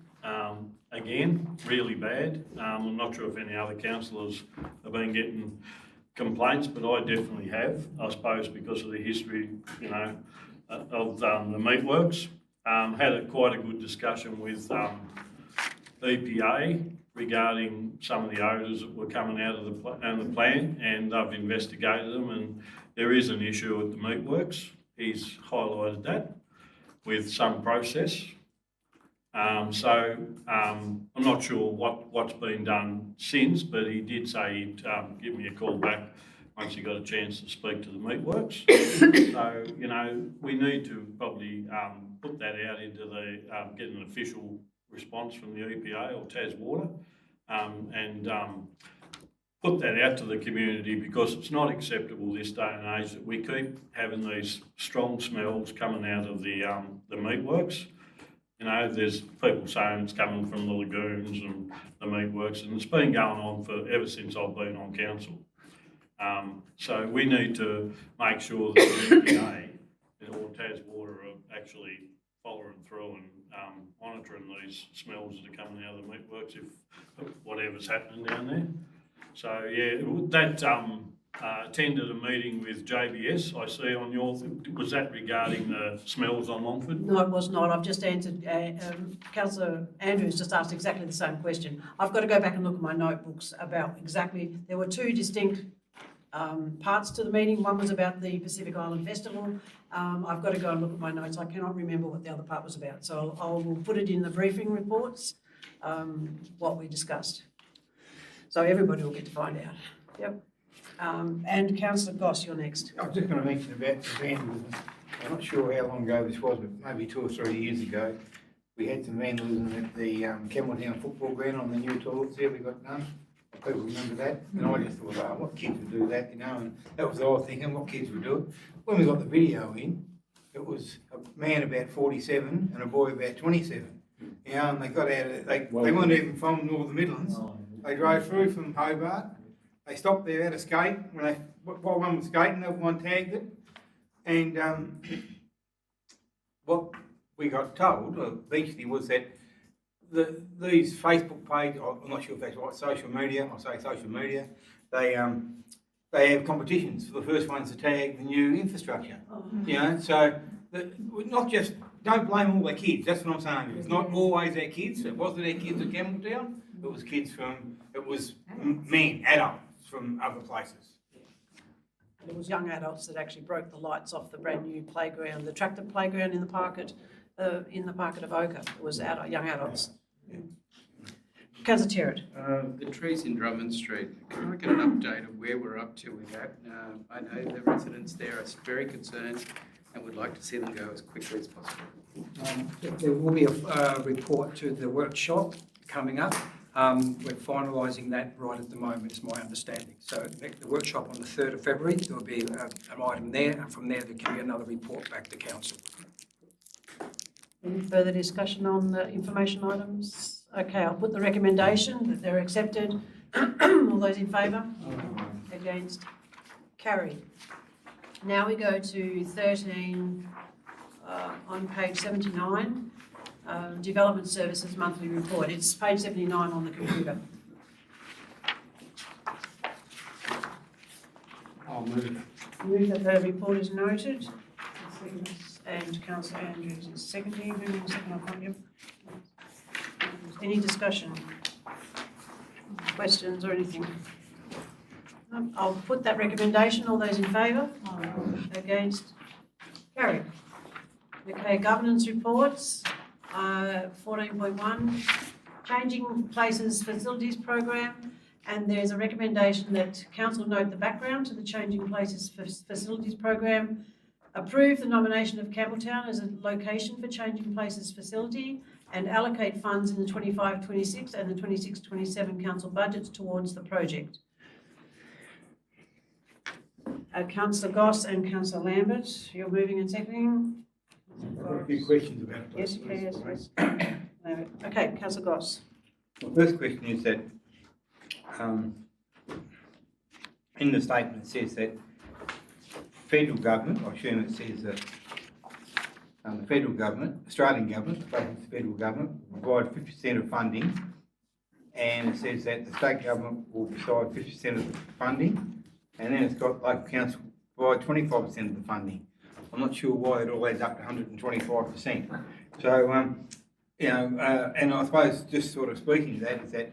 again, really bad. I'm not sure if any other councillors have been getting complaints, but I definitely have, I suppose because of the history, you know, of the meatworks. Had quite a good discussion with EPA regarding some of the odours that were coming out of the plant, and they've investigated them, and there is an issue at the meatworks. He's highlighted that with some process. So I'm not sure what's been done since, but he did say he'd give me a call back once he got a chance to speak to the meatworks. So, you know, we need to probably put that out into the, get an official response from the EPA or Taswater, and put that out to the community, because it's not acceptable this day and age that we keep having these strong smells coming out of the meatworks. You know, there's people saying it's coming from the lagoons and the meatworks, and it's been going on for ever since I've been on council. So we need to make sure that the EPA or Taswater are actually following through and monitoring these smells that are coming out of the meatworks, if whatever's happening down there. So yeah, that attended a meeting with JBS, I see on your, was that regarding the smells on Longford? No, it was not. I've just answered, Councillor Andrews just asked exactly the same question. I've got to go back and look at my notebooks about exactly, there were two distinct parts to the meeting. One was about the Pacific Island Festival. I've got to go and look at my notes. I cannot remember what the other part was about. So I will put it in the briefing reports, what we discussed. So everybody will get to find out. Yep. And Councillor Goss, you're next. I was just going to mention about the vandalism. I'm not sure how long ago this was, but maybe 2 or 3 years ago, we had some vandalism at the Campbelltown football ground on the new toilets there. We got done. People remember that, and I just thought, oh, what kids would do that, you know? And that was all thinking, what kids would do it. When we got the video in, it was a man about 47 and a boy about 27. You know, and they got out of it. They weren't even from Northern Midlands. They drove through from Hobart. They stopped there at a skate. While one was skating, one tagged it. And what we got told eventually was that these Facebook pages, I'm not sure if that's right, social media, I say social media, they have competitions for the first ones to tag the new infrastructure. You know, so not just, don't blame all the kids, that's what I'm saying. It's not always our kids. It wasn't our kids at Campbelltown, it was kids from, it was men, adults from other places. It was young adults that actually broke the lights off the brand new playground, the tractor playground in the park at Avoca. It was young adults. Councillor Terrett. The trees in Drummond Street, can I get an update of where we're up to with that? I know the residents there are very concerned and would like to see them go as quickly as possible. There will be a report to the workshop coming up. We're finalising that right at the moment, is my understanding. So the workshop on the 3rd of February, there will be an item there, and from there can be another report back to council. Any further discussion on the information items? Okay, I'll put the recommendation that they're accepted. All those in favour? Against? Carried. Now we go to 13 on page 79, Development Services Monthly Report. It's page 79 on the computer. I'll move it. Move that the report is noted. And Councillor Andrews is seconding. Who will second on front of you? Any discussion? Questions or anything? I'll put that recommendation. All those in favour? Against? Carried. Okay, governance reports. 14.1, Changing Places Facilities Program. And there's a recommendation that council note the background to the Changing Places Facilities Program. Approve the nomination of Campbelltown as a location for Changing Places facility and allocate funds in the 25-26 and the 26-27 council budgets towards the project. Councillor Goss and Councillor Lambert, you're moving and seconding. I've got a few questions about it. Yes, yes. Okay, Councillor Goss. The first question is that in the statement it says that federal government, I assume it says that the federal government, Australian government, the federal government, will provide 50% of funding, and it says that the state government will provide 50% of the funding, and then it's got local council provide 25% of the funding. I'm not sure why it all adds up to 125%. So, and I suppose just sort of speaking to that is that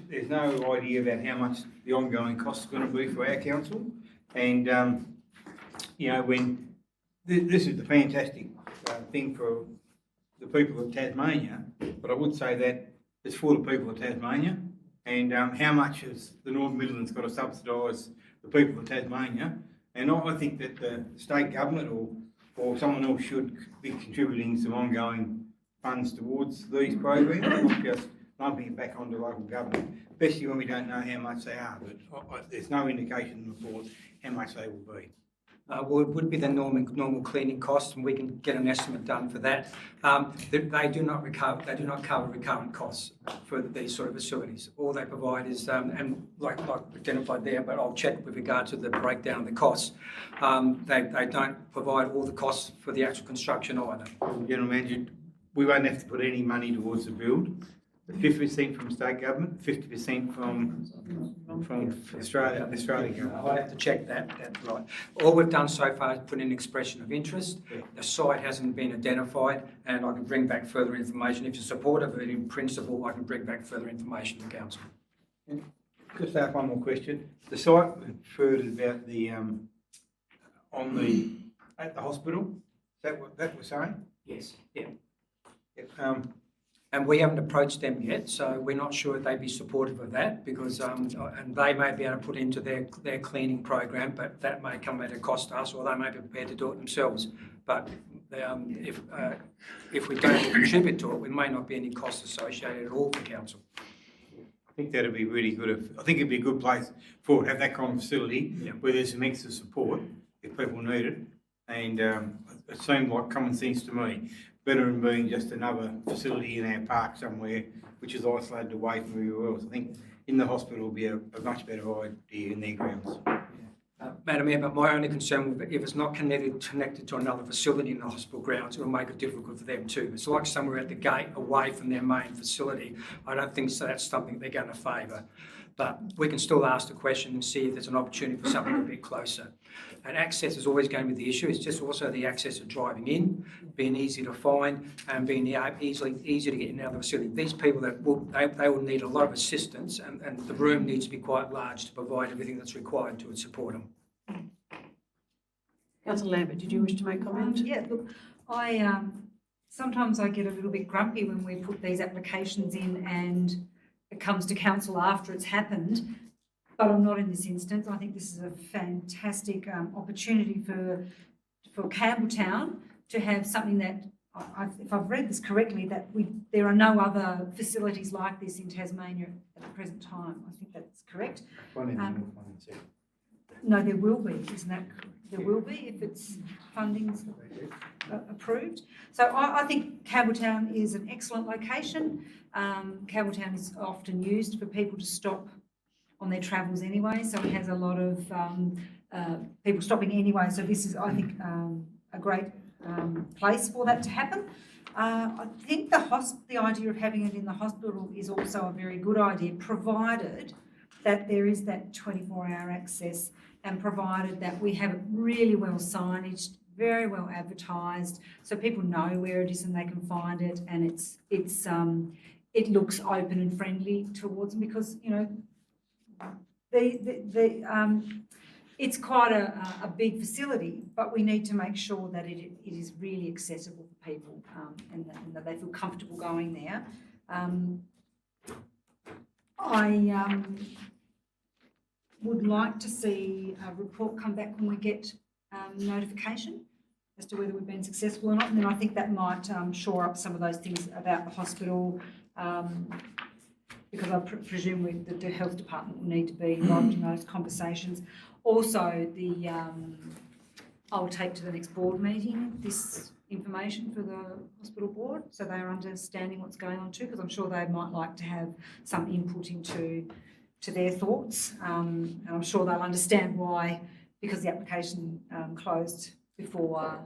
there's no idea about how much the ongoing costs are going to be for our council. And, when this is the fantastic thing for the people of Tasmania, but I would say that it's for the people of Tasmania. And how much has the Northern Midlands got to subsidise the people of Tasmania? And I think that the state government or someone else should be contributing some ongoing funds towards these programs, not just lumping it back onto local government, especially when we don't know how much they are. But there's no indication in the report how much they will be. Well, it would be the normal cleaning costs, and we can get an estimate done for that. They do not cover recurrent costs for these sort of facilities. All they provide is, and like identified there, but I'll check with regard to the breakdown of the costs. They don't provide all the costs for the actual construction either. General Manager, we won't have to put any money towards the build. 50% from state government, 50% from Australia, the Australian government. I'll have to check that, right. All we've done so far is put in expression of interest. The site hasn't been identified, and I can bring back further information. If you're supportive of it in principle, I can bring back further information to council. Just ask one more question. The site referred about the at the hospital. Is that what that was saying? Yes. Yeah. And we haven't approached them yet, so we're not sure if they'd be supportive of that because, and they may be able to put into their cleaning program, but that may come at a cost to us, or they may be prepared to do it themselves. But if we don't contribute to it, there may not be any costs associated at all for council. I think that'd be really good. I think it'd be a good place for to have that kind of facility where there's some extra support if people need it. And it seemed like common sense to me. Better than being just another facility in our park somewhere, which is isolated away from everywhere else. I think in the hospital will be a much better idea in their grounds. Madam Mayor, but my only concern will be if it's not connected to another facility in the hospital grounds, it will make it difficult for them too. It's like somewhere at the gate away from their main facility. I don't think so that's something they're going to favour. But we can still ask the question and see if there's an opportunity for something a bit closer. And access is always going to be the issue. It's just also the access of driving in, being easy to find, and being easy to get in and out of the facility. These people they will need a lot of assistance, and the room needs to be quite large to provide everything that's required to support them. Councillor Lambert, did you wish to make comment? Yeah, look, sometimes I get a little bit grumpy when we put these applications in and it comes to council after it's happened, but I'm not in this instance. I think this is a fantastic opportunity for Campbelltown to have something that if I've read this correctly, that there are no other facilities like this in Tasmania at the present time. I think that's correct. One in the north, one in the south. No, there will be, isn't that? There will be if it's funding's approved. So I think Campbelltown is an excellent location. Campbelltown is often used for people to stop on their travels anyway, so it has a lot of people stopping anyway. So this is, I think, a great place for that to happen. I think the idea of having it in the hospital is also a very good idea, provided that there is that 24-hour access and provided that we have it really well signaged, very well advertised, so people know where it is and they can find it, and it looks open and friendly towards them, because it's quite a big facility, but we need to make sure that it is really accessible for people, and that they feel comfortable going there. I would like to see a report come back when we get notification as to whether we've been successful or not, and then I think that might shore up some of those things about the hospital, because I presume the health department will need to be involved in those conversations. Also, I'll take to the next board meeting this information for the hospital board, so they are understanding what's going on too, because I'm sure they might like to have some input into their thoughts, and I'm sure they'll understand why, because the application closed before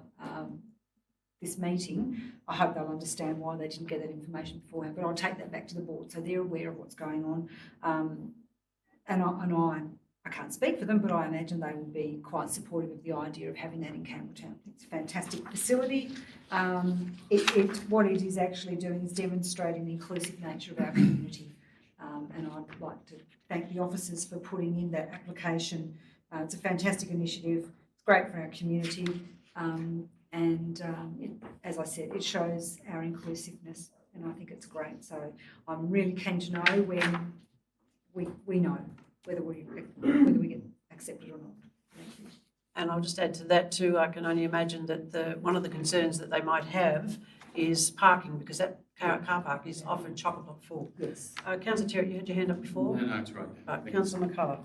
this meeting. I hope they'll understand why they didn't get that information beforehand, but I'll take that back to the board so they're aware of what's going on. And I can't speak for them, but I imagine they will be quite supportive of the idea of having that in Campbelltown. It's a fantastic facility. What it is actually doing is demonstrating the inclusive nature of our community. And I'd like to thank the officers for putting in that application. It's a fantastic initiative. It's great for our community. As I said, it shows our inclusiveness, and I think it's great. So I'm really keen to know when we know whether we get accepted or not. Thank you. And I'll just add to that too, I can only imagine that one of the concerns that they might have is parking, because that car park is often chock-a-block full. Yes. Councillor Terry, you had your hand up before? No, it's right. Right, Councillor McCullough.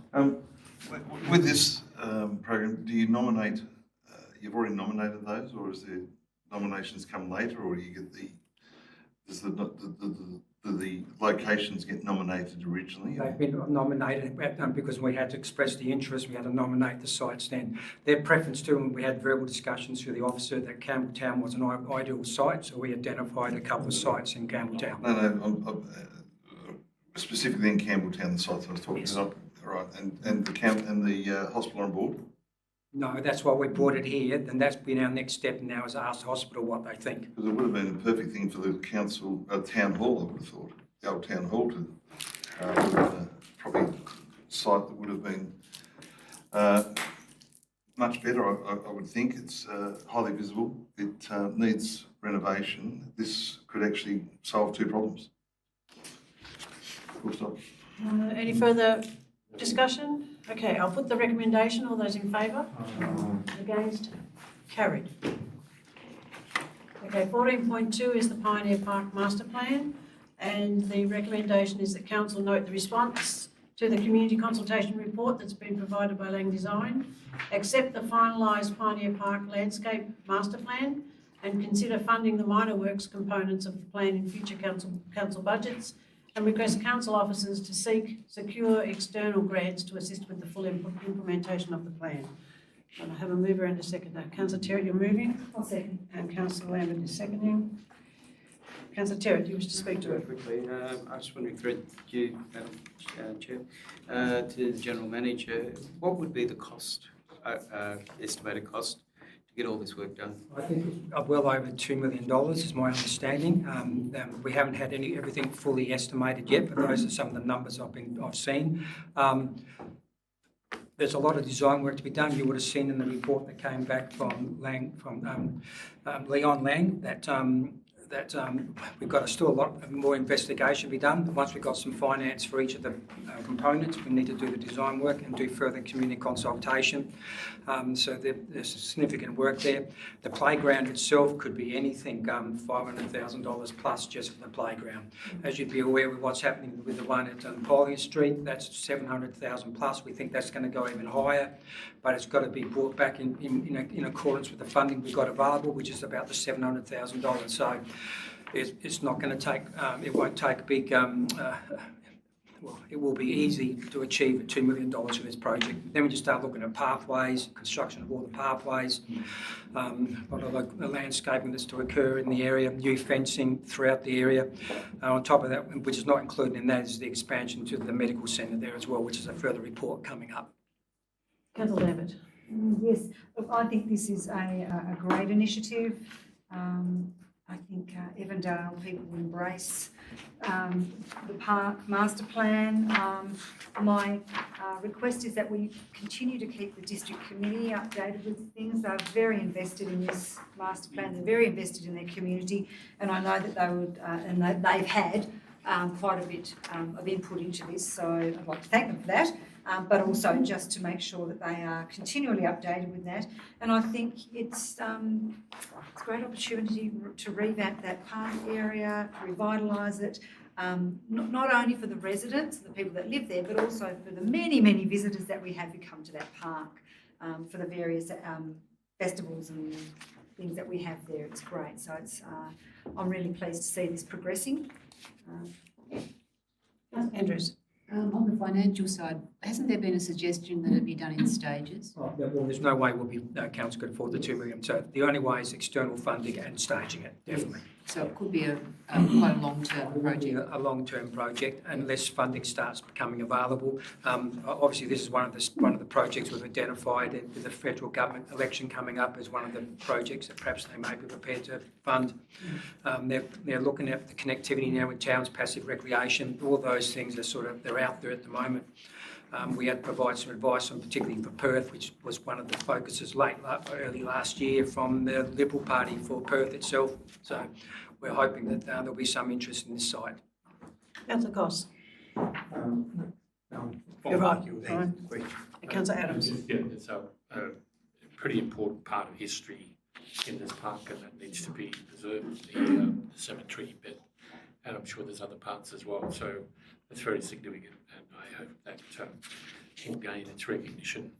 With this program, do you nominate, you've already nominated those, or is there nominations come later, or do you get do the locations get nominated originally? They've been nominated because we had to express the interest, we had to nominate the sites then. Their preference too, and we had verbal discussions through the officer that Campbelltown was an ideal site, so we identified a couple of sites in Campbelltown. No, specifically in Campbelltown, the sites I was talking about. Right, and the hospital on board? No, that's why we brought it here, and that's been our next step now, is ask the hospital what they think. Because it would have been a perfect thing for the council, town hall, I would have thought, the old town hall to probably a site that would have been much better, I would think. It's highly visible. It needs renovation. This could actually solve two problems. Full stop. Any further discussion? Okay, I'll put the recommendation. All those in favour? Against? Carried. Okay, 14.2 is the Pioneer Park Master Plan, and the recommendation is that council note the response to the community consultation report that's been provided by Lang Design, accept the finalised Pioneer Park Landscape Master Plan, and consider funding the minor works components of the plan in future council budgets, and request council officers to secure external grants to assist with the full implementation of the plan. And I have a mover and a seconder. Councillor Terry, you're moving? I'll second. And Councillor Lambert is seconding. Councillor Terry, do you wish to speak to it? Quickly, I just want to thread you, Chair, to the General Manager. What would be the cost, estimated cost, to get all this work done? I think it's well over $2 million is my understanding. We haven't had everything fully estimated yet, but those are some of the numbers I've seen. There's a lot of design work to be done. You would have seen in the report that came back from Leon Lang that that we've got still a lot more investigation to be done. Once we've got some finance for each of the components, we need to do the design work and do further community consultation. So there's significant work there. The playground itself could be anything, $500,000 plus just for the playground. As you'd be aware with what's happening with the one at Polian Street, that's $700,000 plus. We think that's going to go even higher, but it's got to be brought back in accordance with the funding we've got available, which is about the $700,000. So it's not going to take, it won't take a big, well, it will be easy to achieve $2 million for this project. Then we just start looking at pathways, construction of all the pathways, what are the landscaping that's to occur in the area, new fencing throughout the area. On top of that, which is not included in that, is the expansion to the medical centre there as well, which is a further report coming up. Councillor Lambert. Yes, look, I think this is a great initiative. I think Evandale people embrace the park master plan. My request is that we continue to keep the district committee updated with things. They're very invested in this master plan. They're very invested in their community, and I know that they would, and they've had quite a bit of input into this. So I'd like to thank them for that. But also just to make sure that they are continually updated with that. And I think it's a great opportunity to revamp that park area, revitalise it, not only for the residents, the people that live there, but also for the many, many visitors that we have who come to that park for the various festivals and things that we have there. It's great. So it's, I'm really pleased to see this progressing. Andrews. On the financial side, hasn't there been a suggestion that it be done in stages? Well, there's no way council could afford the $2 million. So the only way is external funding and staging it, definitely. So it could be quite a long-term project. A long-term project, unless funding starts becoming available. Obviously, this is one of the projects we've identified with the federal government election coming up as one of the projects that perhaps they may be prepared to fund. They're looking at the connectivity now with towns, passive recreation. All those things are they're out there at the moment. We had to provide some advice on, particularly for Perth, which was one of the focuses early last year from the Liberal Party for Perth itself. So we're hoping that there'll be some interest in this site. Councillor Goss. You're right. Councillor Adams. Yeah, it's a pretty important part of history in this park, and that needs to be preserved, the cemetery bit. And I'm sure there's other parts as well. So it's very significant, and I hope that will gain its recognition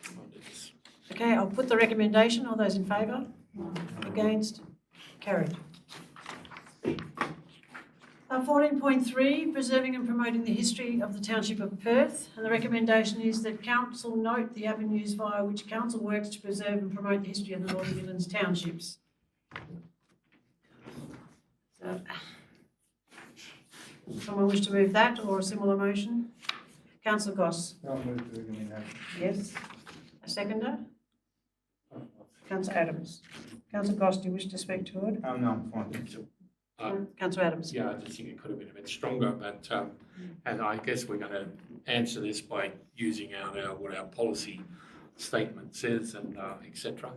under this. Okay, I'll put the recommendation. All those in favour? Against? Carried. 14.3, preserving and promoting the history of the township of Perth. And the recommendation is that council note the avenues via which council works to preserve and promote the history of the Northern Midlands townships. So, someone wish to move that or a similar motion? Councillor Goss. I'll move to recommend that. Yes. A seconder? Councillor Adams. Councillor Goss, do you wish to speak to it? No, I'm fine. Councillor Adams. Yeah, I just think it could have been a bit stronger, but and I guess we're going to answer this by using what our policy statement says and etc.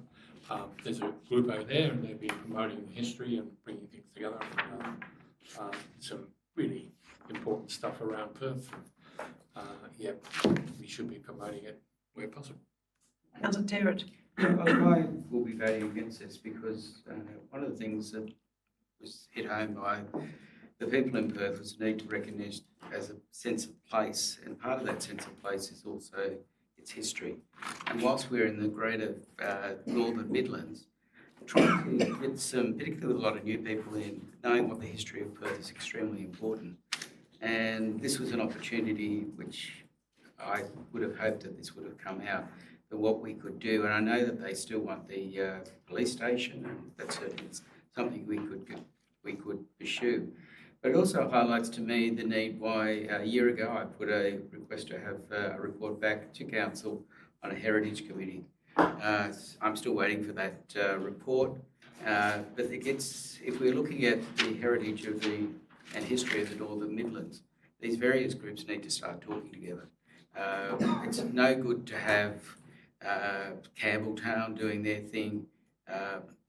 There's a group over there, and they've been promoting history and bringing things together. Some really important stuff around Perth. Yeah, we should be promoting it where possible. Councillor Terrett. I will be voting against this because one of the things that was hit home by the people in Perth was the need to recognise as a sense of place, and part of that sense of place is also its history. And whilst we're in the greater Northern Midlands, trying to get some, particularly with a lot of new people in, knowing what the history of Perth is extremely important. And this was an opportunity which I would have hoped that this would have come out, but what we could do, and I know that they still want the police station, and that's certainly something we could pursue. But it also highlights to me the need why a year ago I put a request to have a report back to council on a heritage committee. I'm still waiting for that report, but if we're looking at the heritage of and history of the Northern Midlands, these various groups need to start talking together. It's no good to have Campbelltown doing their thing,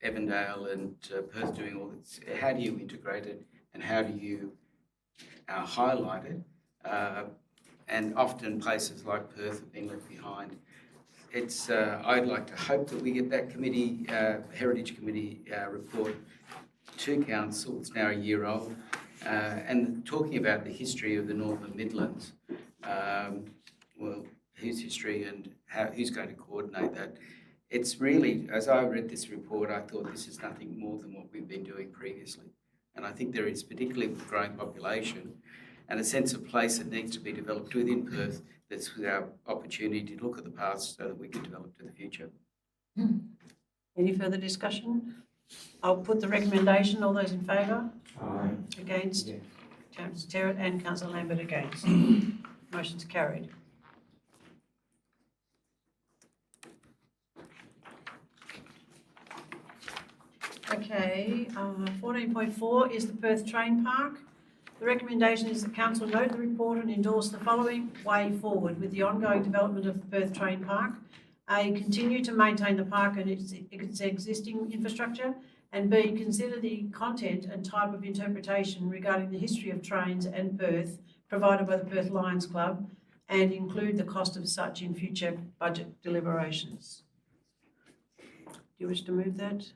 Evandale and Perth doing all this. How do you integrate it and how do you highlight it? And often places like Perth have been left behind. It's, I'd like to hope that we get that committee, Heritage Committee report to Council. It's now a year old. And talking about the history of the Northern Midlands, well, whose history and who's going to coordinate that. It's really, as I read this report, I thought this is nothing more than what we've been doing previously. And I think there is, particularly with the growing population, and a sense of place that needs to be developed within Perth, that's our opportunity to look at the past so that we can develop to the future. Any further discussion? I'll put the recommendation. All those in favour? Aye. Against? Yeah. Councillor Terrett and Councillor Lambert against. Motion's carried. Okay, 14.4 is the Perth Train Park. The recommendation is that Council note the report and endorse the following way forward with the ongoing development of the Perth Train Park. A, continue to maintain the park and its existing infrastructure, and B, consider the content and type of interpretation regarding the history of trains and Perth provided by the Perth Lions Club, and include the cost of such in future budget deliberations. Do you wish to move that?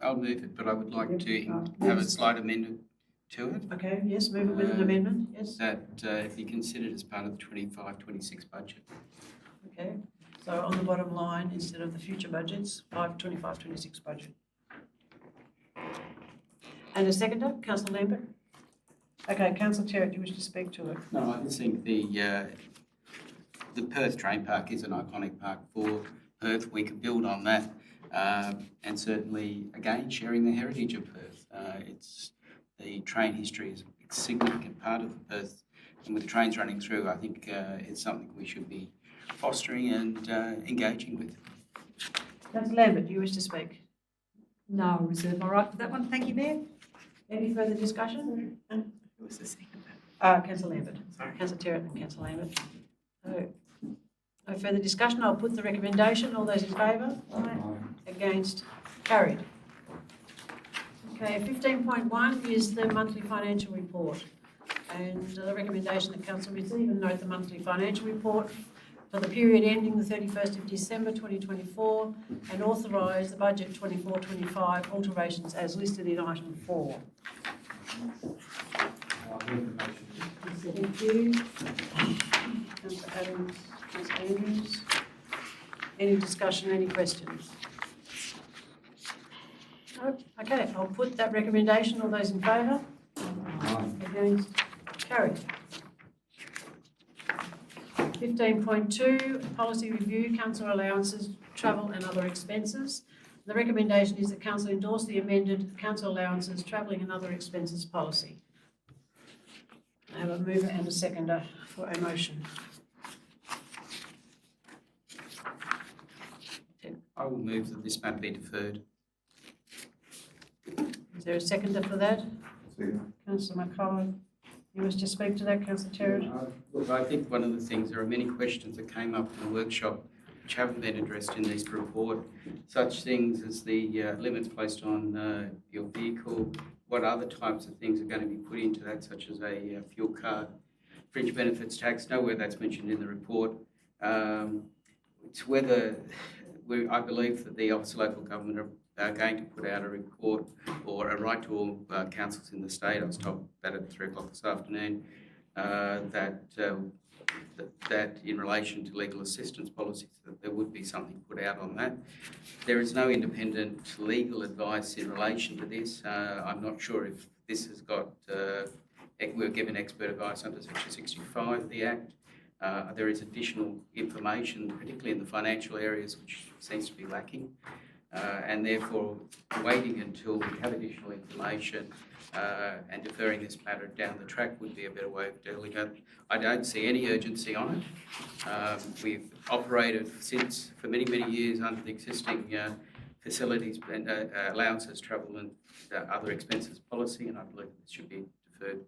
I'll move it, but I would like to have a slight amendment to it. Okay, yes, move it with an amendment, yes. That it be considered as part of the 25-26 budget. Okay, so on the bottom line, instead of the future budgets, 25-26 budget. And a seconder, Councillor Lambert? Okay, Councillor Terrett, do you wish to speak to it? No, I just think the Perth Train Park is an iconic park for Perth. We can build on that, and certainly, again, sharing the heritage of Perth. It's the train history is a significant part of Perth, and with the trains running through, I think it's something we should be fostering and engaging with. Councillor Lambert, do you wish to speak? No, I'll reserve my right for that one. Thank you, Mayor. Any further discussion? Who was the second? Councillor Lambert. Sorry. Councillor Terrett and Councillor Lambert. No further discussion. I'll put the recommendation. All those in favour? Aye. Against? Carried. Okay, 15.1 is the monthly financial report. And the recommendation that Council receive and note the monthly financial report for the period ending the 31st of December 2024 and authorise the budget 24-25 alterations as listed in item 4. Thank you. Councillor Adams, Councillor Andrews. Any discussion, any questions? No? Okay, I'll put that recommendation. All those in favour? Against? Carried. 15.2, policy review, council allowances, travel and other expenses. The recommendation is that council endorse the amended council allowances, travelling and other expenses policy. I have a mover and a seconder for a motion. I will move that this matter be deferred. Is there a seconder for that? Second. Councillor McCullough, you wish to speak to that, Councillor Terrett? Look, I think one of the things, there are many questions that came up in the workshop which haven't been addressed in this report. Such things as the limits placed on your vehicle, what other types of things are going to be put into that, such as a fuel card, fringe benefits tax, nowhere that's mentioned in the report. It's whether, I believe that the Office of Local Government are going to put out a report or a right to all councils in the state. I was told that at 3 o'clock this afternoon, that in relation to legal assistance policies, that there would be something put out on that. There is no independent legal advice in relation to this. I'm not sure if this has got, we're given expert advice under Section 65 of the Act. There is additional information, particularly in the financial areas, which seems to be lacking. And therefore, waiting until we have additional information and deferring this matter down the track would be a better way of dealing with it. I don't see any urgency on it. We've operated for many, many years under the existing facilities and allowances, travel and other expenses policy, and I believe this should be deferred.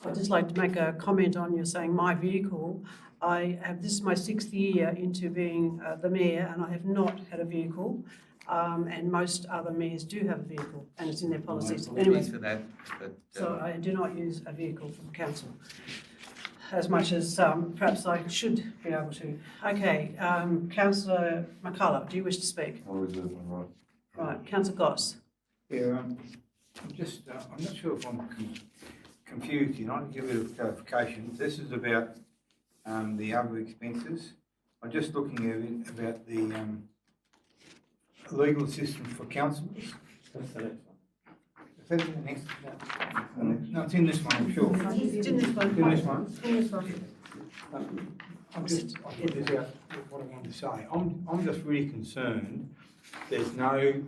I'd just like to make a comment on you saying my vehicle. This is my 6th year into being the mayor, and I have not had a vehicle. And most other mayors do have a vehicle, and it's in their policies. Anyway, for that, but, so I do not use a vehicle from council, as much as perhaps I should be able to. Okay, Councillor McCullough, do you wish to speak? I'll reserve my right. Right, Councillor Goss. Yeah, I'm not sure if I'm confused here. I'll give a bit of clarification. This is about the other expenses. I'm just looking at it about the legal assistance for councillors. Is that in the next? No, it's in this one, I'm sure. It's in this one. It's in this one. It's in this one. I'll put this out, what I want to say. I'm just really concerned there's no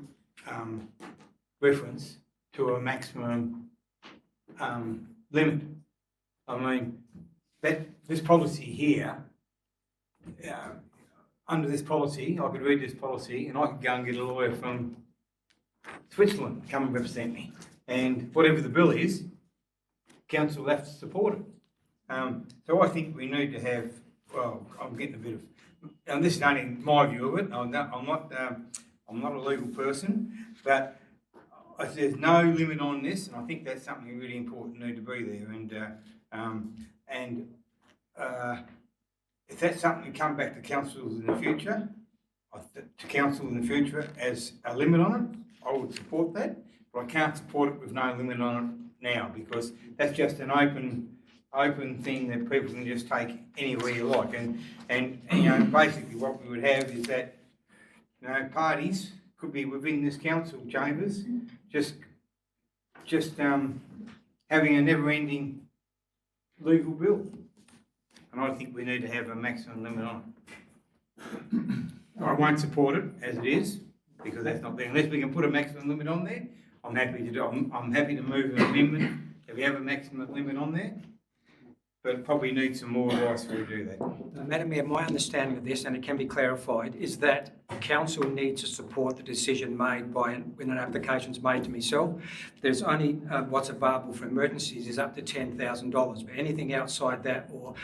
reference to a maximum limit. I mean, this policy here, under this policy, I could read this policy and I could go and get a lawyer from Switzerland to come and represent me. And whatever the bill is, council will have to support it. So I think we need to have, well, I'm getting a bit of, and this is only my view of it, I'm not a legal person, but there's no limit on this, and I think that's something really important need to be there. And if that's something to come back to councils in the future, as a limit on it, I would support that, but I can't support it with no limit on it now, because that's just an open thing that people can just take anywhere you like. And you know, basically what we would have is that, you know, parties could be within this council chambers, just having a never-ending legal bill. And I think we need to have a maximum limit on it. I won't support it as it is, because that's not there. Unless we can put a maximum limit on there, I'm happy to do. I'm happy to move an amendment if we have a maximum limit on there. But probably need some more advice before we do that. Madam Mayor, my understanding of this, and it can be clarified, is that council needs to support the decision made when an application is made to myself. There's only what's available for emergencies is up to $10,000, but anything outside that or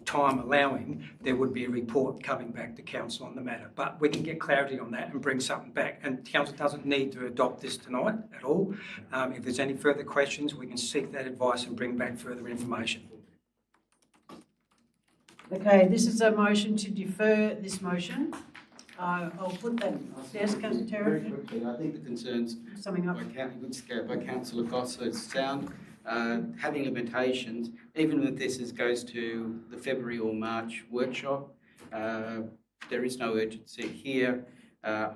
time allowing, there would be a report coming back to council on the matter. But we can get clarity on that and bring something back. And council doesn't need to adopt this tonight at all. If there's any further questions, we can seek that advice and bring back further information. Okay, this is a motion to defer this motion. I'll put that, yes, Councillor Terry? Very quickly, I think the concerns Summing up. by Councillor Goss are sound. Having limitations, even if this goes to the February or March workshop, there is no urgency here. I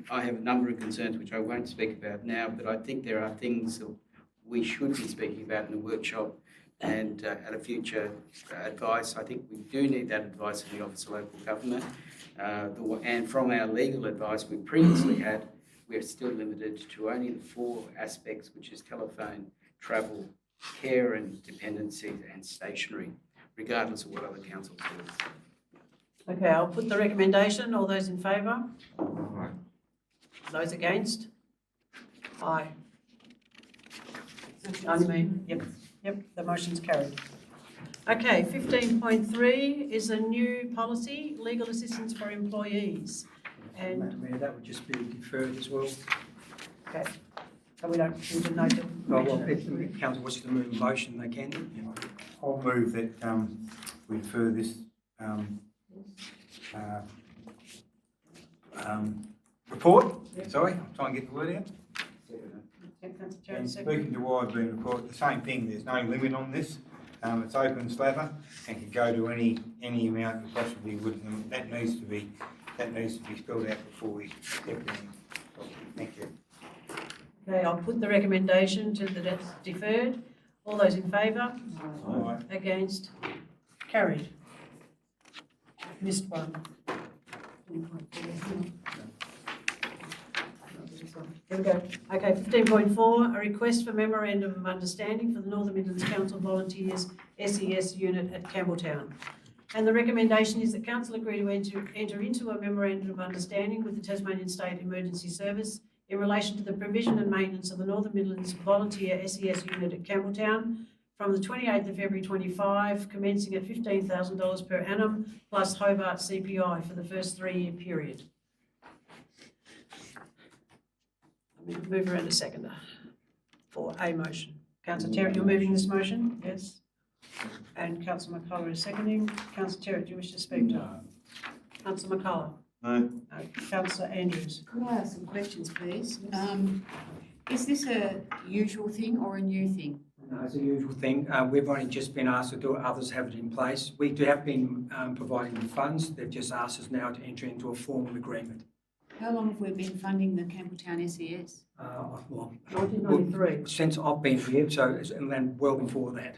have a number of concerns which I won't speak about now, but I think there are things that we should be speaking about in the workshop and at a future advice. I think we do need that advice in the Office of Local Government. And from our legal advice we previously had, we are still limited to only the 4 aspects, which is telephone, travel, care and dependency and stationery, regardless of what other councils do. Okay, I'll put the recommendation. All those in favour? Aye. Those against? Aye. Only me? Yep, the motion's carried. Okay, 15.3 is a new policy, legal assistance for employees. And Madam Mayor, that would just be deferred as well. okay, so we don't need to note it. Oh, well, if the council wishes to move a motion, they can. I'll move that we defer this report. Sorry, I'm trying to get the word out. And speaking to why I've been reported, the same thing, there's no limit on this. It's open slather and can go to any amount you possibly would, and that needs to be spelled out before we step in. Thank you. Okay, I'll put the recommendation to the that's deferred. All those in favour? Aye. Against? Carried. Missed one. Here we go. Okay, 15.4, a request for memorandum of understanding for the Northern Midlands Council Volunteers SES unit at Campbelltown. And the recommendation is that council agree to enter into a memorandum of understanding with the Tasmanian State Emergency Service in relation to the provision and maintenance of the Northern Midlands Volunteer SES unit at Campbelltown from the 28th of February 25, commencing at $15,000 per annum plus Hobart CPI for the first 3-year period. I'm move around a seconder for a motion. Councillor Terrick, you're moving this motion? Yes. And Councillor McCullough is seconding. Councillor Terrick, do you wish to speak to it? Councillor McCullough? No. No. Councillor Andrews? Could I ask some questions, please? Is this a usual thing or a new thing? No, it's a usual thing. We've only just been asked to do it, others have it in place. We have been providing the funds. They've just asked us now to enter into a formal agreement. How long have we been funding the Campbelltown SES? Well, 1993. since I've been here, and then well before that.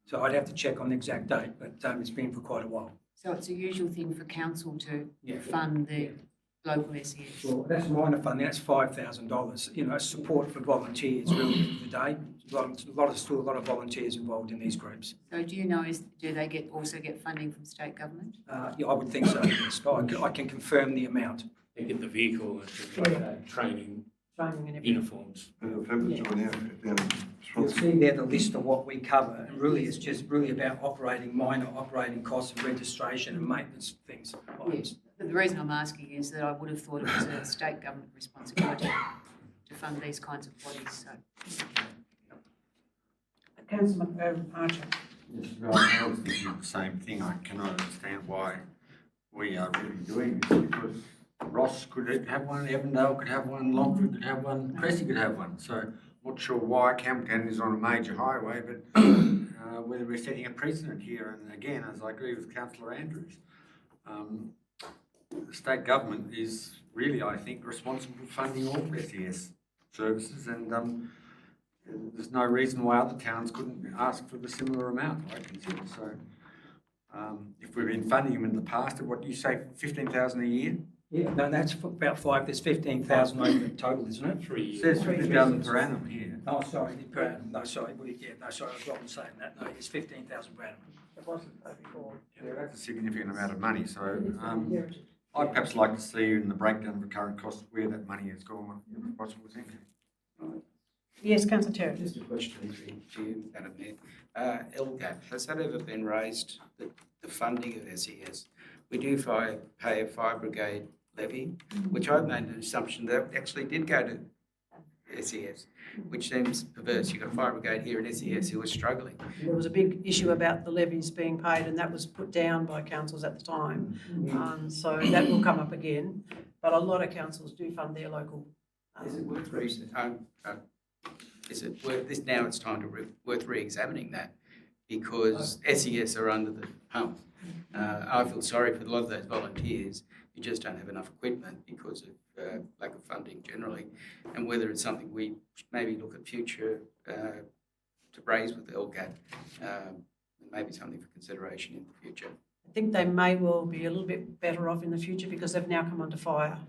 So I'd have to check on the exact date, but it's been for quite a while. So it's a usual thing for council to Yeah. fund the local SES? Well, that's minor funding, that's $5,000. You know, support for volunteers really at the end of the day. Still a lot of volunteers involved in these groups. So do you know, do they also get funding from state government? Yeah, I would think so, yes. I can confirm the amount. They get the vehicle and things like that, training, Training and everything. uniforms. You'll see there the list of what we cover, and really it's just really about minor operating costs and registration and maintenance things. Yes, but the reason I'm asking is that I would have thought it was a state government responsibility to fund these kinds of bodies, so. Councillor Archer? Yes, I was thinking the same thing. I cannot understand why we are really doing this, because Ross could have one, Evandale could have one, Longford could have one, Cressy could have one. So I'm not sure why Campbelltown is on a major highway, but whether we're setting a precedent here. And again, as I agree with Councillor Andrews, the state government is really, I think, responsible for funding all SES services, and there's no reason why other towns couldn't ask for the similar amount, I consider. So if we've been funding them in the past, at what do you say, 15,000 a year? Yeah, no, that's about five. There's 15,000 over the total, isn't it? 3 years. It says 15,000 per annum here. Oh, sorry, per annum. No, sorry. Well, yeah, no, sorry, I was wrong in saying that. No, it's 15,000 per annum. It wasn't before. Yeah, that's a significant amount of money. So I'd perhaps like to see in the breakdown of the current costs where that money has gone, if possible. Thank you. Yes, Councillor Terrick. Just a question to you, Madam Mayor. LGAP, has that ever been raised, the funding of SES? We do pay a fire brigade levy, which I've made an assumption that actually did go to SES, which seems perverse. You've got a fire brigade here in SES who are struggling. There was a big issue about the levies being paid, and that was put down by councils at the time. So that will come up again. But a lot of councils do fund their local. Is it worth is it worth this now? It's time to worth re-examining that, because SES are under the pump. I feel sorry for a lot of those volunteers who just don't have enough equipment because of lack of funding generally, and whether it's something we maybe look at future to raise with LGAT, maybe something for consideration in the future. I think they may well be a little bit better off in the future because they've now come under fire.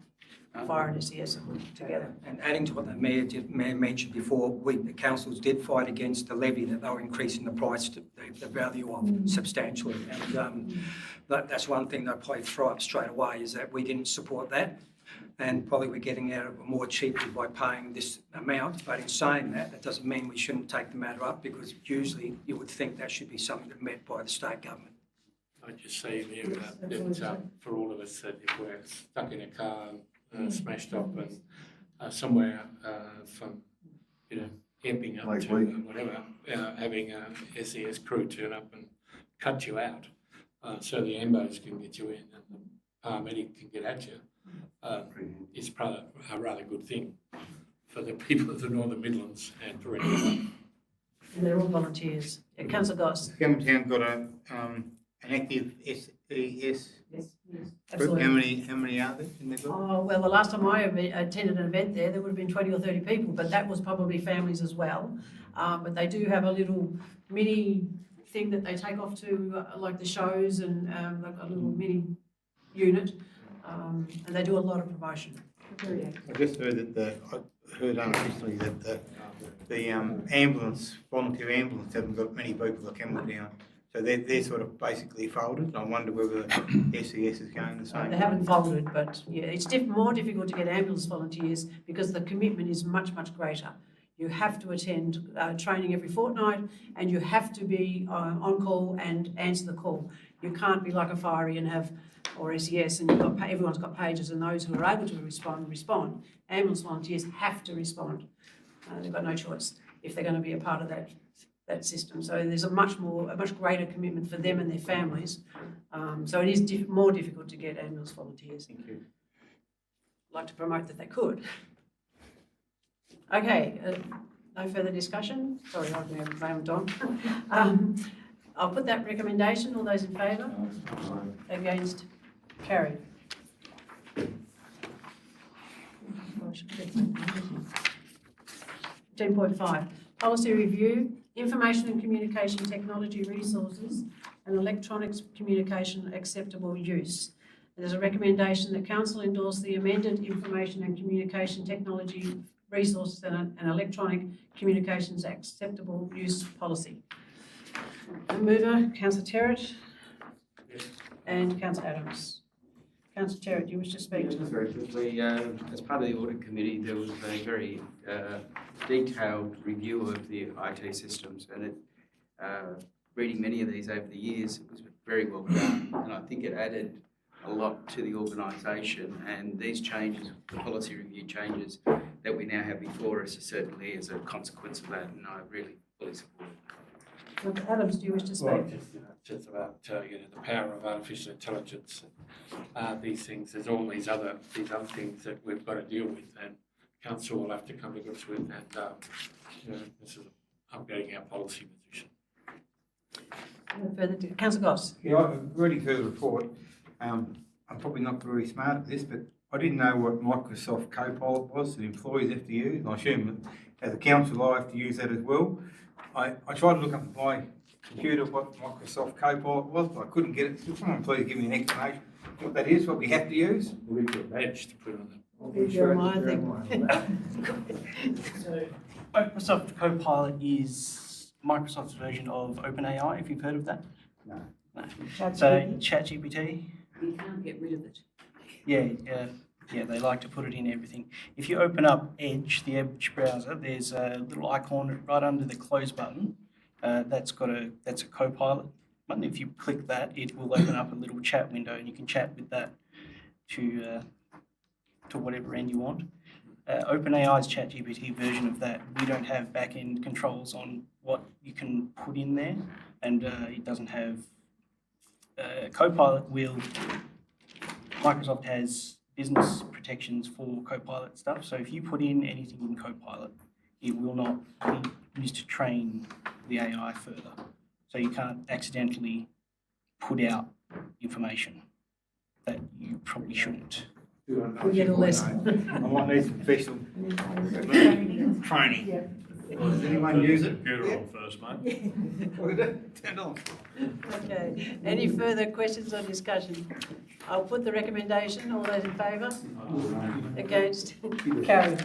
Fire and SES have worked together. And adding to what the Mayor mentioned before, the councils did fight against the levy, that they were increasing the price, the value of substantially. And that's one thing they'll probably throw up straight away, is that we didn't support that. And probably we're getting out of it more cheaply by paying this amount. But in saying that, that doesn't mean we shouldn't take the matter up, because usually you would think that should be something that's met by the state government. I just say there that for all of us, that if we're stuck in a car, smashed up and somewhere from, Epping up to whatever, having a SES crew turn up and cut you out, so the ambos can get you in and the paramedic can get at you, is probably a rather good thing for the people of the Northern Midlands and for anyone. And they're all volunteers. Yeah, Councillor Goss. Campbelltown got an active SES. Yes, Absolutely. How many are there in the group? Oh, well, the last time I attended an event there would have been 20 or 30 people, but that was probably families as well. But they do have a little mini thing that they take off to, like the shows, and they've got a little mini unit, and they do a lot of promotion. Very active. I just heard that I heard unofficially that the ambulance, volunteer ambulance, haven't got many people at Campbelltown. So they're sort of basically folded. I wonder whether SES is going the same. They haven't folded, but yeah, it's more difficult to get ambulance volunteers because the commitment is much, much greater. You have to attend training every fortnight, and you have to be on call and answer the call. You can't be like a fiery and have, or SES, and everyone's got pages, and those who are able to respond. Ambulance volunteers have to respond. They've got no choice if they're going to be a part of that system. So there's a much greater commitment for them and their families. So it is more difficult to get ambulance volunteers. Thank you. I'd like to promote that they could. Okay, no further discussion. Sorry, I've now blamed on. I'll put that recommendation. All those in favour? Against? Carried. 10.5, policy review, information and communication technology resources and electronics communication acceptable use. There's a recommendation that council endorse the amended information and communication technology resources and electronic communications acceptable use policy. The mover, Councillor Terrett and Councillor Adams. Councillor Terrett, do you wish to speak? Just very quickly, as part of the audit committee, there was a very detailed review of the IT systems, and reading many of these over the years, it was very well done, and I think it added a lot to the organisation, and these changes, the policy review changes that we now have before us, are certainly as a consequence of that, and I really fully support it. Councillor Adams, do you wish to speak? Well, just about the power of artificial intelligence, these things. There's all these other things that we've got to deal with, and council will have to come to grips with. And this is updating our policy position. No further. Councillor Goss. Yeah, I'm reading through the report. I'm probably not very smart at this, but I didn't know what Microsoft Copilot was that employees have to use. And I assume that as a council I have to use that as well. I tried to look up on my computer what Microsoft Copilot was, but I couldn't get it. Could someone please give me an explanation what that is, what we have to use? We'll give you a badge to put on them. So Microsoft Copilot is Microsoft's version of OpenAI, if you've heard of that. No. So ChatGPT. You can't get rid of it. Yeah, they like to put it in everything. If you open up Edge, the Edge browser, there's a little icon right under the close button. That's a Copilot button. If you click that, it will open up a little chat window, and you can chat with that to whatever end you want. OpenAI's ChatGPT version of that, we don't have back-end controls on what you can put in there, and it doesn't have Copilot will. Microsoft has business protections for Copilot stuff, so if you put in anything in Copilot, it will not be used to train the AI further. So you can't accidentally put out information that you probably shouldn't. We get a lesson. I might need some professional training. Yeah. Does anyone use it? Computer on first, mate. Turn on. Okay. Any further questions or discussion? I'll put the recommendation. All those in favour? Against? Carried.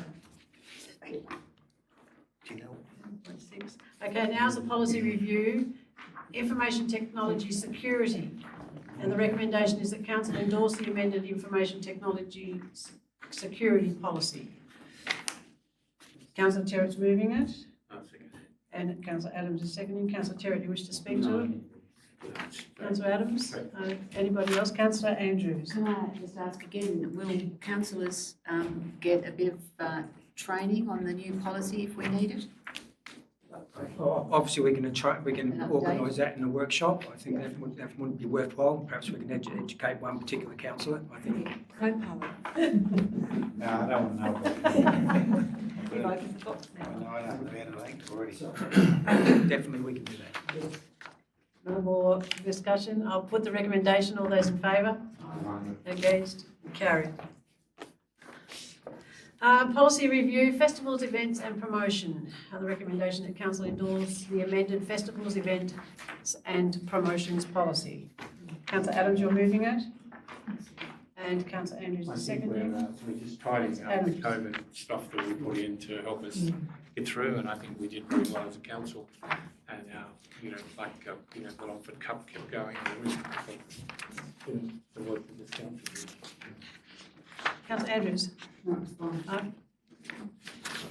Okay, now's the policy review. Information technology security. And the recommendation is that council endorse the amended information technology security policy. Councillor Terrett's moving it. And Councillor Adams is seconding. Councillor Terrett, you wish to speak to it? Councillor Adams? Anybody else? Councillor Andrews? Can I just ask again, will councillors get a bit of training on the new policy if we need it? Obviously, we can organise that in a workshop. I think that would be worthwhile. Perhaps we can educate one particular councillor, I think. No, I don't want to know about it. If I can talk now. I know I don't about it, I think, already. Definitely, we can do that. No more discussion. I'll put the recommendation. All those in favour? Against? Carried. Policy review, festivals, events and promotion. The recommendation that council endorse the amended festivals, events and promotions policy. Councillor Adams, you're moving it? And Councillor Andrews is seconding. We're just tidying up the COVID stuff that we put in to help us get through, and I think we did very well as a council. And the Longford Cup kept going. The work that this council did. Councillor Andrews?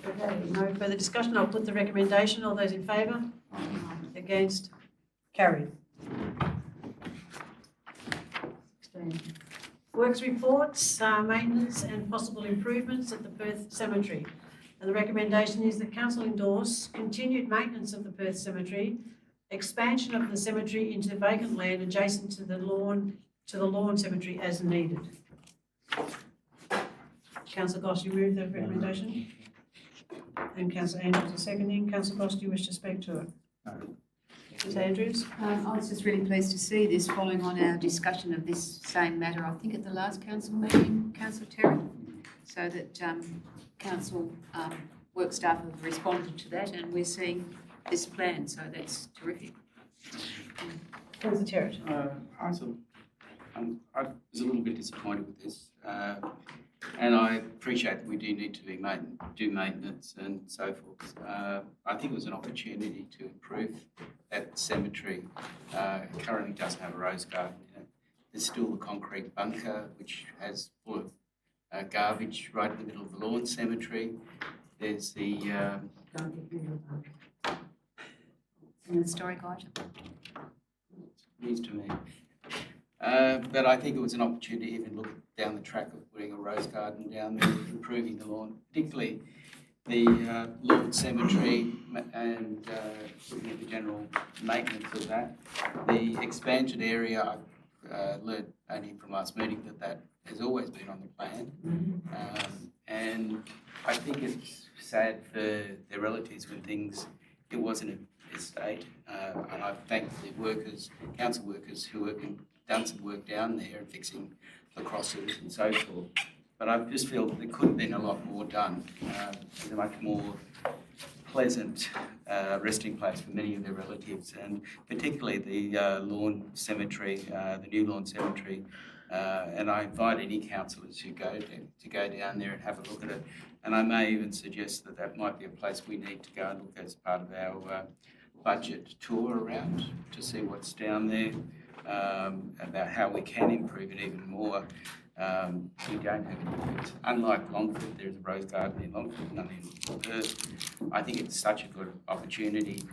Okay, no further discussion. I'll put the recommendation. All those in favour? Against? Carried. 16. Works reports, maintenance and possible improvements at the Perth Cemetery. And the recommendation is that council endorse continued maintenance of the Perth Cemetery, expansion of the cemetery into vacant land adjacent to the lawn cemetery as needed. Councillor Goss, you move the recommendation? And Councillor Andrews is seconding. Councillor Goss, do you wish to speak to it? No. Ms Andrews? I was just really pleased to see this following on our discussion of this same matter, I think at the last council meeting, Councillor Terry, so that council work staff have responded to that and we're seeing this plan, so that's terrific. Councillor Terry? I was a little bit disappointed with this, and I appreciate that we do need to do maintenance and so forth. I think it was an opportunity to improve that cemetery. It currently doesn't have a rose garden in it. There's still a concrete bunker which has full of garbage right in the middle of the lawn cemetery. There's the An historic item. news to me. But I think it was an opportunity to even look down the track of putting a rose garden down there, improving the lawn, particularly the lawn cemetery and looking at the general maintenance of that. The expanded area, I've learned only from last meeting that has always been on the plan. And I think it's sad for their relatives when it wasn't a state. And I thank the workers, council workers who have done some work down there and fixing the crosses and so forth. But I just feel there could have been a lot more done. It's a much more pleasant resting place for many of their relatives, and particularly the lawn cemetery, the new lawn cemetery. And I invite any councillors who go down there and have a look at it. And I may even suggest that might be a place we need to go and look as part of our budget tour around to see what's down there, about how we can improve it even more. We don't have any. Unlike Longford, there's a rose garden in Longford, none in Perth. I think it's such a good opportunity.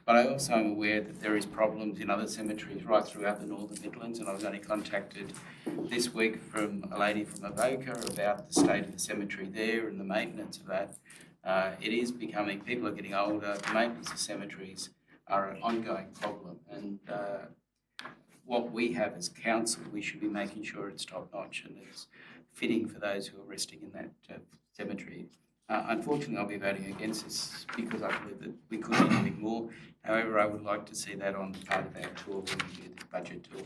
But I also am aware that there is problems in other cemeteries right throughout the Northern Midlands, and I was only contacted this week from a lady from Avoca about the state of the cemetery there and the maintenance of that. It is becoming, people are getting older, the maintenance of cemeteries are an ongoing problem, and what we have as council, we should be making sure it's top-notch and it's fitting for those who are resting in that cemetery. Unfortunately, I'll be voting against this because I believe that we could be doing more. However, I would like to see that on part of our tour when we do this budget tour.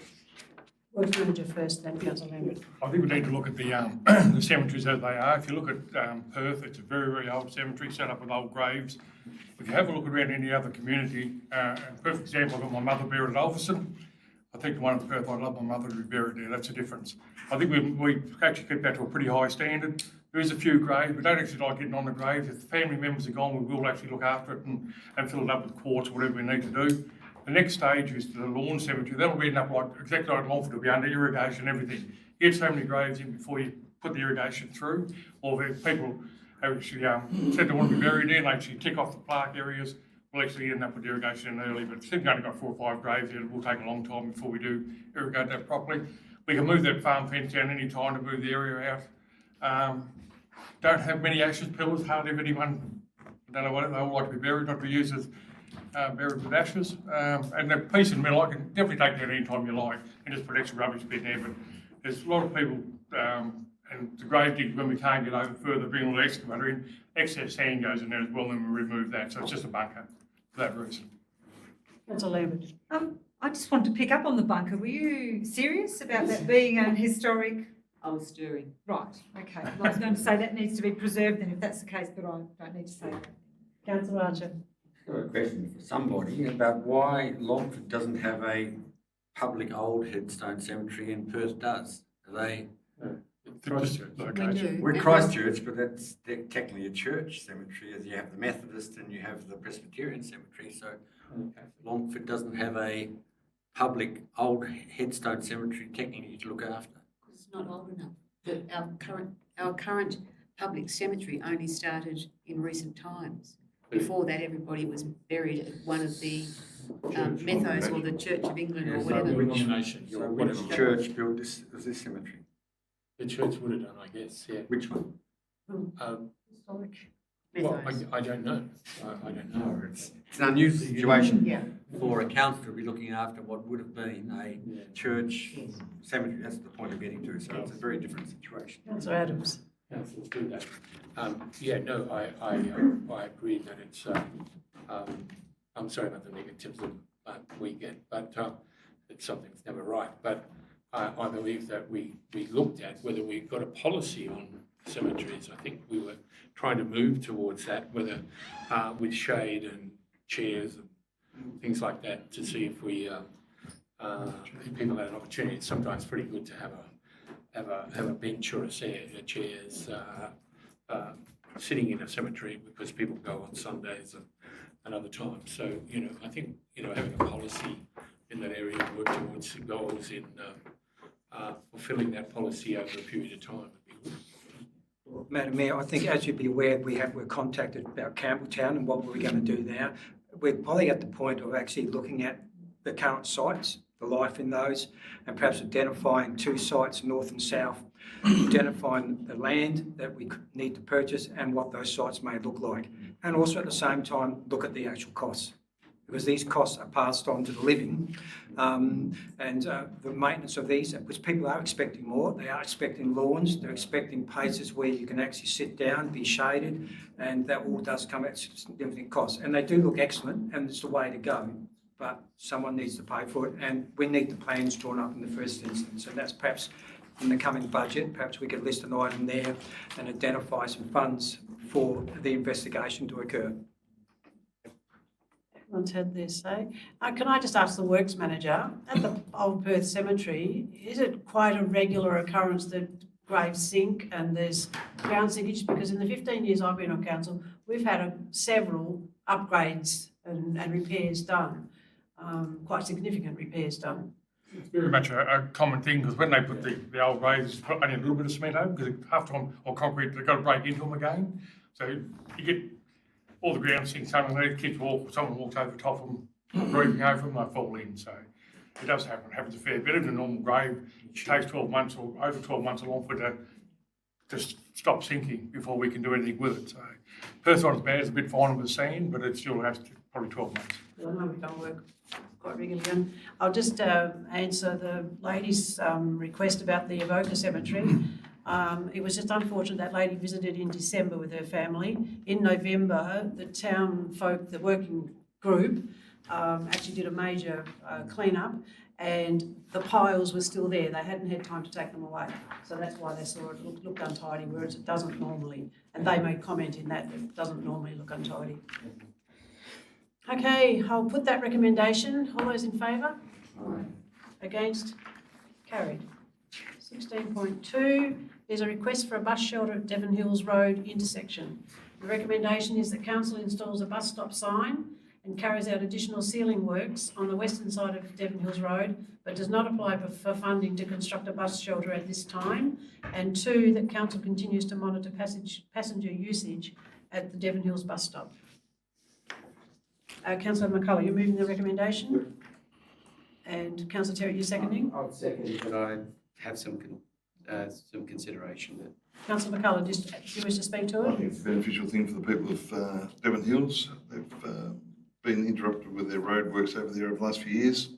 Works manager first, then Councillor Lambert. I think we need to look at the the cemeteries as they are. If you look at Perth, it's a very, very old cemetery set up with old graves. If you have a look around any other community, a perfect example, I've got my mother buried at Alverson. I think the one in Perth, I'd love my mother to be buried there. That's the difference. I think we actually keep that to a pretty high standard. There is a few graves. We don't actually like getting on the graves. If the family members are gone, we will actually look after it and fill it up with quartz or whatever we need to do. The next stage is the lawn cemetery. That'll be up like exactly like Longford. It'll be under irrigation and everything. Get so many graves in before you put the irrigation through. Or if people actually said they want to be buried in, they actually tick off the plaque areas. We'll actually end up with irrigation early, but if we've only got 4 or 5 graves, it will take a long time before we do irrigate that properly. We can move that farm fence down any time to move the area out. Don't have many ashes pillars, hardly have anyone, I don't know what, they all like to be buried, not to be used as buried with ashes. And the piece in the middle, I can definitely take that any time you like and just put extra rubbish bin there, but there's a lot of people, and the grave dig, when we can't get over further, bring a little excavator in, excess sand goes in there as well, and we remove that, so it's just a bunker for that reason. Councillor Lambert. I just wanted to pick up on the bunker. Were you serious about that being an historic? I was stirring. Right, okay. Well, I was going to say that needs to be preserved then if that's the case, but I don't need to say that. Councillor Archer. I've got a question for somebody about why Longford doesn't have a public old headstone cemetery and Perth does. Are they? Christchurch. We're Christchurch, but that's technically a church cemetery, as you have the Methodist and you have the Presbyterian cemetery. So Longford doesn't have a public old headstone cemetery technically to look after. It's not old enough. Our current public cemetery only started in recent times. Before that, everybody was buried at one of the Methos or the Church of England or Yeah, so whatever. Denomination, So or which whatever. church built this cemetery? The church would have done, I guess, yeah. Which one? Historic. Well, Methos. I don't know. I don't know. No, it's an unusual situation Yeah. for a council to be looking after what would have been a church cemetery. That's the point I'm getting to. So it's a very different situation. Councillor Adams. Councillors do that. Yeah, no, I agree that it's, I'm sorry about the negativism we get, but it's something's never right. But I believe that we looked at whether we got a policy on cemeteries. I think we were trying to move towards that, whether with shade and chairs and things like that, to see if we if people had an opportunity. It's sometimes pretty good to have a bench or a chairs sitting in a cemetery, because people go on Sundays and other times. So, I think, having a policy in that area and work towards the goals in fulfilling that policy over a period of time would be good. Well, Madam Mayor, I think as you'd be aware, we're contacted about Campbelltown and what we're going to do now. We're probably at the point of actually looking at the current sites, the life in those, and perhaps identifying 2 sites, north and south, identifying the land that we need to purchase and what those sites may look like. And also at the same time, look at the actual costs, because these costs are passed on to the living, and the maintenance of these, which people are expecting more. They are expecting lawns, they're expecting places where you can actually sit down, be shaded, and that all does come at significant cost. And they do look excellent, and it's the way to go, but someone needs to pay for it, and we need the plans drawn up in the first instance, and that's perhaps in the coming budget. Perhaps we could list an item there and identify some funds for the investigation to occur. Everyone's had their say. Can I just ask the Works Manager, at the Old Perth Cemetery, is it quite a regular occurrence that graves sink and there's ground sinkage? Because in the 15 years I've been on council, we've had several upgrades and repairs done, quite significant repairs done. It's very much a common thing, because when they put the old graves, they put only a little bit of cement over, because half time or concrete, they've got to break into them again. So you get all the ground sinks underneath, kids someone walks over the top of them, breathing over them, they fall in. So it does happen. It happens a fair bit. Even a normal grave, it takes 12 months or over 12 months along for it to stop sinking before we can do anything with it. So Perth not as bad, it's a bit finer with sand, but it still has probably 12 months. I know we don't work quite regularly. And I'll just answer the lady's request about the Avoca Cemetery. It was just unfortunate that lady visited in December with her family. In November, the town folk, the working group, actually did a major clean-up, and the piles were still there. They hadn't had time to take them away. So that's why they saw it looked untidy, whereas it doesn't normally. And they made comment in that it doesn't normally look untidy. Okay, I'll put that recommendation. All those in favour? Against? Carried. 16.2, there's a request for a bus shelter at Devon Hills Road intersection. The recommendation is that council installs a bus stop sign and carries out additional ceiling works on the western side of Devon Hills Road, but does not apply for funding to construct a bus shelter at this time. And 2, that council continues to monitor passenger usage at the Devon Hills bus stop. Councillor McCullough, you're moving the recommendation? And Councillor Terry, you're seconding? I'll second, but I have some consideration. Councillor McCullough, do you wish to speak to I it? think it's a beneficial thing for the people of Devon Hills. They've been interrupted with their road works over there over the last few years.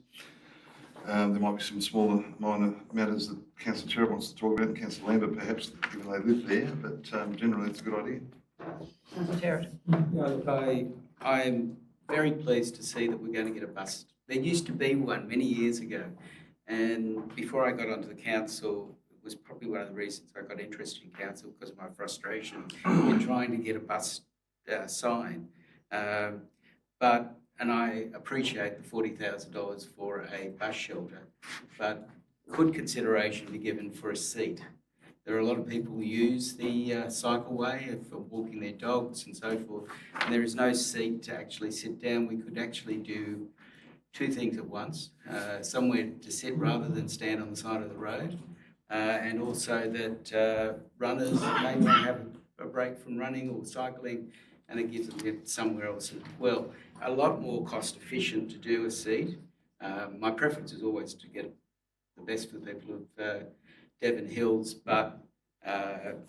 There might be some smaller, minor matters that Councillor Cherub wants to talk about, and Councillor Lambert perhaps, given they live there, but generally it's a good idea. Councillor Terry. Yeah, look, I'm very pleased to see that we're going to get a bus. There used to be one many years ago, and before I got onto the council, it was probably one of the reasons I got interested in council, because of my frustration in trying to get a bus sign. And I appreciate the $40,000 for a bus shelter, but could consideration be given for a seat? There are a lot of people who use the cycleway for walking their dogs and so forth, and there is no seat to actually sit down. We could actually do 2 things at once, somewhere to sit rather than stand on the side of the road, and also that runners may want to have a break from running or cycling, and it gives them it somewhere else as well. A lot more cost efficient to do a seat. My preference is always to get the best for the people of Devon Hills, but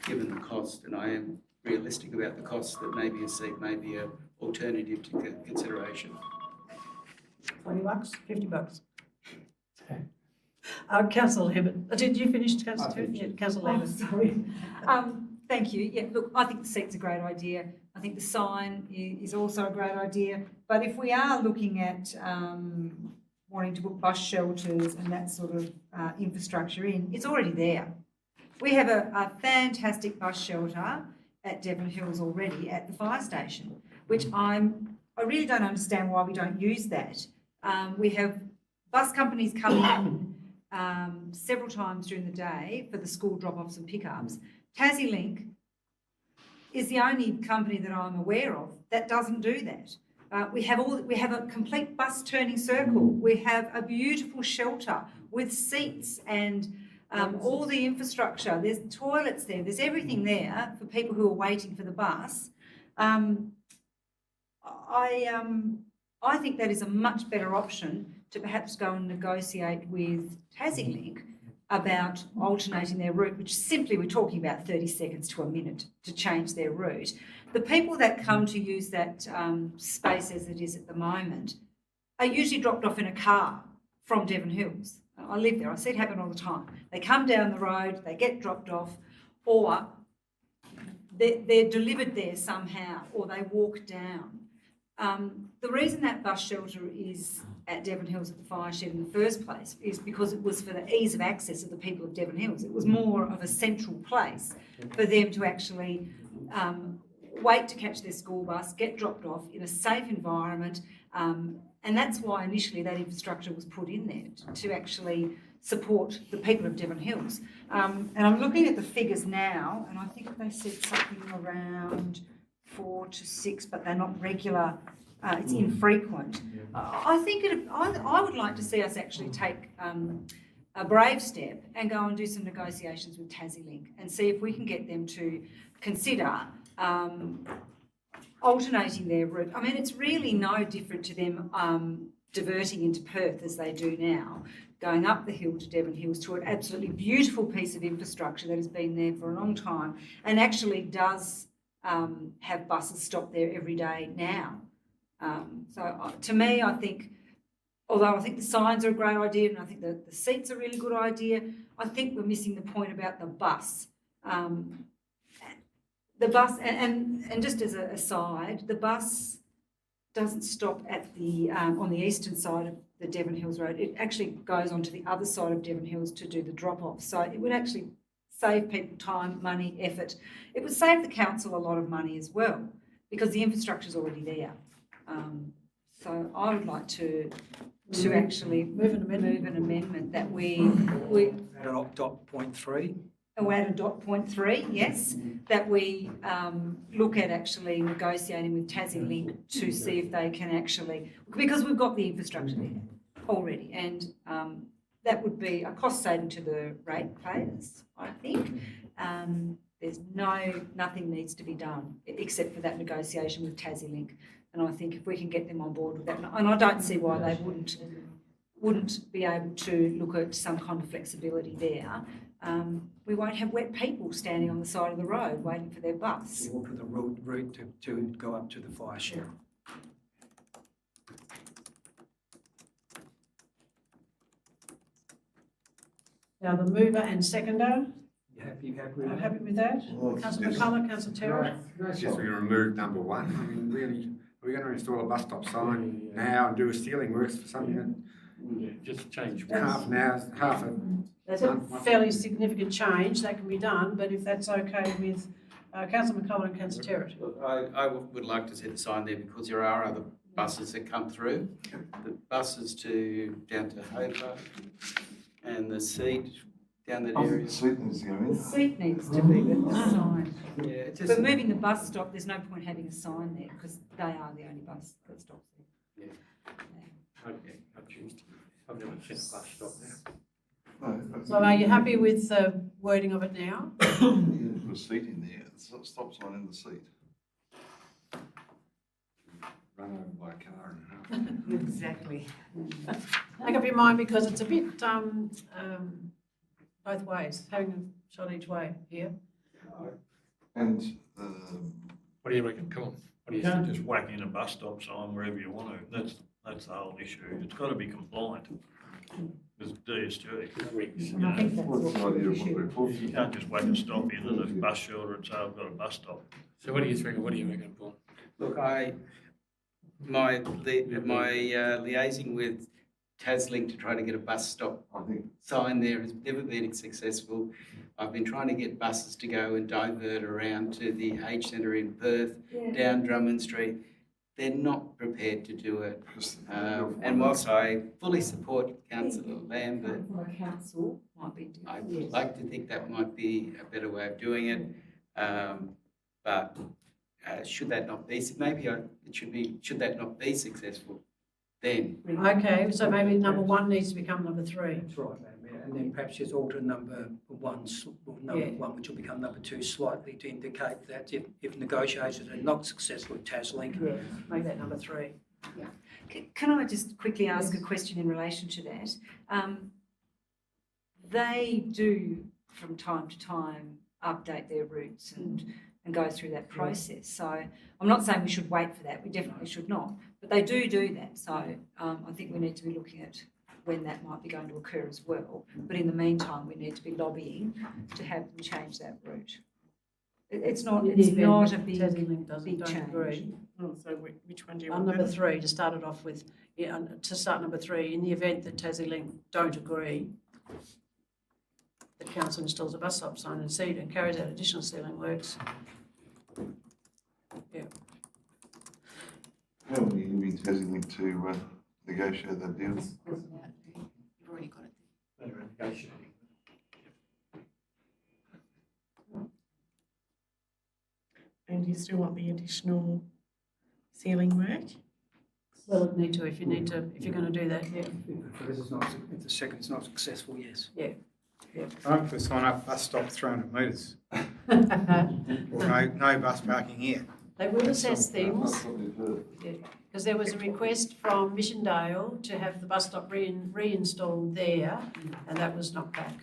given the cost, and I am realistic about the cost, that maybe a seat may be an alternative to consideration. $20, $50. Councillor Hibbert, did you finish, Councillor? Yeah, Councillor Lambert. Sorry. Thank you. Yeah, look, I think the seat's a great idea. I think the sign is also a great idea. But if we are looking at wanting to put bus shelters and that sort of infrastructure in, it's already there. We have a fantastic bus shelter at Devon Hills already at the fire station, which I really don't understand why we don't use that. We have bus companies coming in several times during the day for the school drop-offs and pickups. TassieLink is the only company that I'm aware of that doesn't do that. We have a complete bus turning circle. We have a beautiful shelter with seats and all the infrastructure. There's toilets there. There's everything there for people who are waiting for the bus. I think that is a much better option to perhaps go and negotiate with TassieLink about alternating their route, which simply we're talking about 30 seconds to a minute to change their route. The people that come to use that space as it is at the moment are usually dropped off in a car from Devon Hills. I live there, I see it happen all the time. They come down the road, they get dropped off, or they're delivered there somehow, or they walk down. The reason that bus shelter is at Devon Hills at the fire shed in the first place is because it was for the ease of access of the people of Devon Hills. It was more of a central place for them to actually wait to catch their school bus, get dropped off in a safe environment, and that's why initially that infrastructure was put in there, to actually support the people of Devon Hills. And I'm looking at the figures now, and I think they said something around 4 to 6, but they're not regular. It's infrequent. I think I would like to see us actually take a brave step and go and do some negotiations with TassieLink and see if we can get them to consider alternating their route. I mean, it's really no different to them diverting into Perth as they do now, going up the hill to Devon Hills to an absolutely beautiful piece of infrastructure that has been there for a long time and actually does have buses stop there every day now. So to me, I think, although I think the signs are a great idea and I think the seats are a really good idea, I think we're missing the point about the bus. The bus, and just as an aside, the bus doesn't stop at the on the eastern side of the Devon Hills Road. It actually goes onto the other side of Devon Hills to do the drop-off. So it would actually save people time, money, effort. It would save the council a lot of money as well because the infrastructure is already there. So I would like to actually move an amendment that we At a dot point 3. add a dot point 3, yes, that we look at actually negotiating with TassieLink to see if they can actually, because we've got the infrastructure there already, and that would be a cost saving to the ratepayers, I think. There's nothing needs to be done except for that negotiation with TassieLink. And I think if we can get them on board with that, and I don't see why they wouldn't be able to look at some kind of flexibility there, we won't have wet people standing on the side of the road waiting for their bus. Walk with the route to go up to the fire shed. Now the mover and seconder, You happy I'm with happy with that. Councillor McCullough, Councillor Terry. Yes, we're going to remove number 1. I mean, really, are we going to install a bus stop sign now and do a stealing works for something that Just change. half an hour, half a... That's a fairly significant change that can be done, but if that's okay with Councillor McCullough and Councillor Terry. I would like to see the sign there because there are other buses that come through. The buses down to Hobart and the seat down that area. The seat needs to go in. The seat needs to be with the sign. Yeah, it just, But moving the bus stop, there's no point having a sign there because they are the only bus that stops there. Okay, I've used. I've never seen a bus stop there. So are you happy with the wording of it now? Put a seat in there. a stop sign in the seat. Run over by a car and a half. Exactly. Make up your mind because it's a bit both ways, having a shot each way here. And What do you reckon, Colin? What do You you can't think? just whack in a bus stop sign wherever you want to. That's the whole issue. It's got to be compliant with DSG. And I think that's what's the what idea we of what should. the report You can't just whack a stop in at a bus shelter and say, I've got a bus stop. So what do you reckon? What do you reckon, Paul? Look, my liaising with TasLink to try to get a bus stop I think sign there has never been successful. I've been trying to get buses to go and divert around to the Age Centre in Perth, down Drummond Street. They're not prepared to do it. And whilst I fully support Councillor Lambert, From a council might be I different. would like to think that might be a better way of doing it. But should that not be, should that not be successful, then Okay, so maybe number 1 needs to become number 3. That's right, Madam Mayor. And then perhaps just alter number 1, or number Yeah. 1, which will become number 2 slightly to indicate that if negotiations are not successful with TasLink, Yeah, make that number 3. Can I just quickly ask a question in relation to that? They do, from time to time, update their routes and go through that process. So I'm not saying we should wait for that, we definitely should not, but they do that. So I think we need to be looking at when that might be going to occur as well. But in the meantime, we need to be lobbying to have them change that route. It's not a big Don't change. agree. Oh, so which one do you On want? number then? 3, to start it off with, to start number 3, in the event that TasLink don't agree, the council installs a bus stop sign in Cedar and carries out additional sealing works. how will you use TasLink to negotiate that deal? You've already got it. Better negotiating. And you still want the additional ceiling work? Well, it'd need to, if you're going to do that, yeah. if the second's not successful, yes. Right, for sign up bus stop 300 metres. Or no bus parking here. They will assess things, That's what we've heard. because there was a request from Missiondale to have the bus stop reinstalled there, and that was knocked back.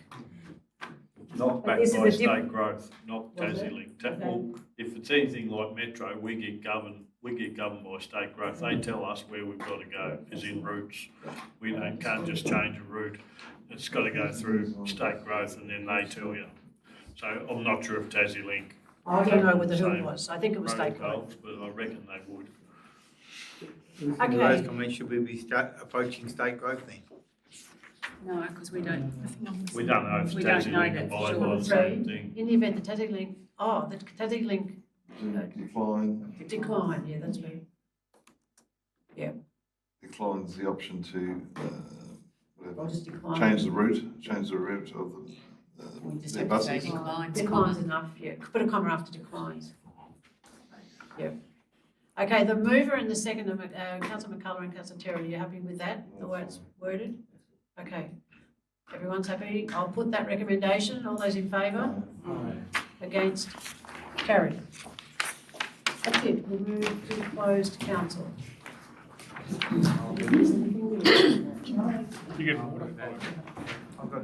Not But backed this is by a state growth, not Was it? TasLink. Well, if it's anything like Metro, we get governed by state growth. They tell us where we've got to go, as in routes. We can't just change a route. It's got to go through state growth and then they tell you. So I'm not sure if TasLink. I don't know whether who it Same was, I think it was state protocols, but I reckon they would. With Okay. those comments, should we be approaching state growth then? No, because we don't. We don't know if We don't know TasLink that abide for by sure. the same thing. In the event the TasLink, Decline, decline, yeah, that's me. declines the option to, Or whatever, just decline. change the route of We just their have to say buses. declines. Declines enough, yeah, put a comma after declines. Yep. Okay, the mover and the second, Councillor McCullough and Councillor Terry, are you happy with that, the way it's worded? Okay, everyone's happy, I'll put that recommendation, all those in favour? Against? Carried. That's it, we'll move to closed council. You get water. I've got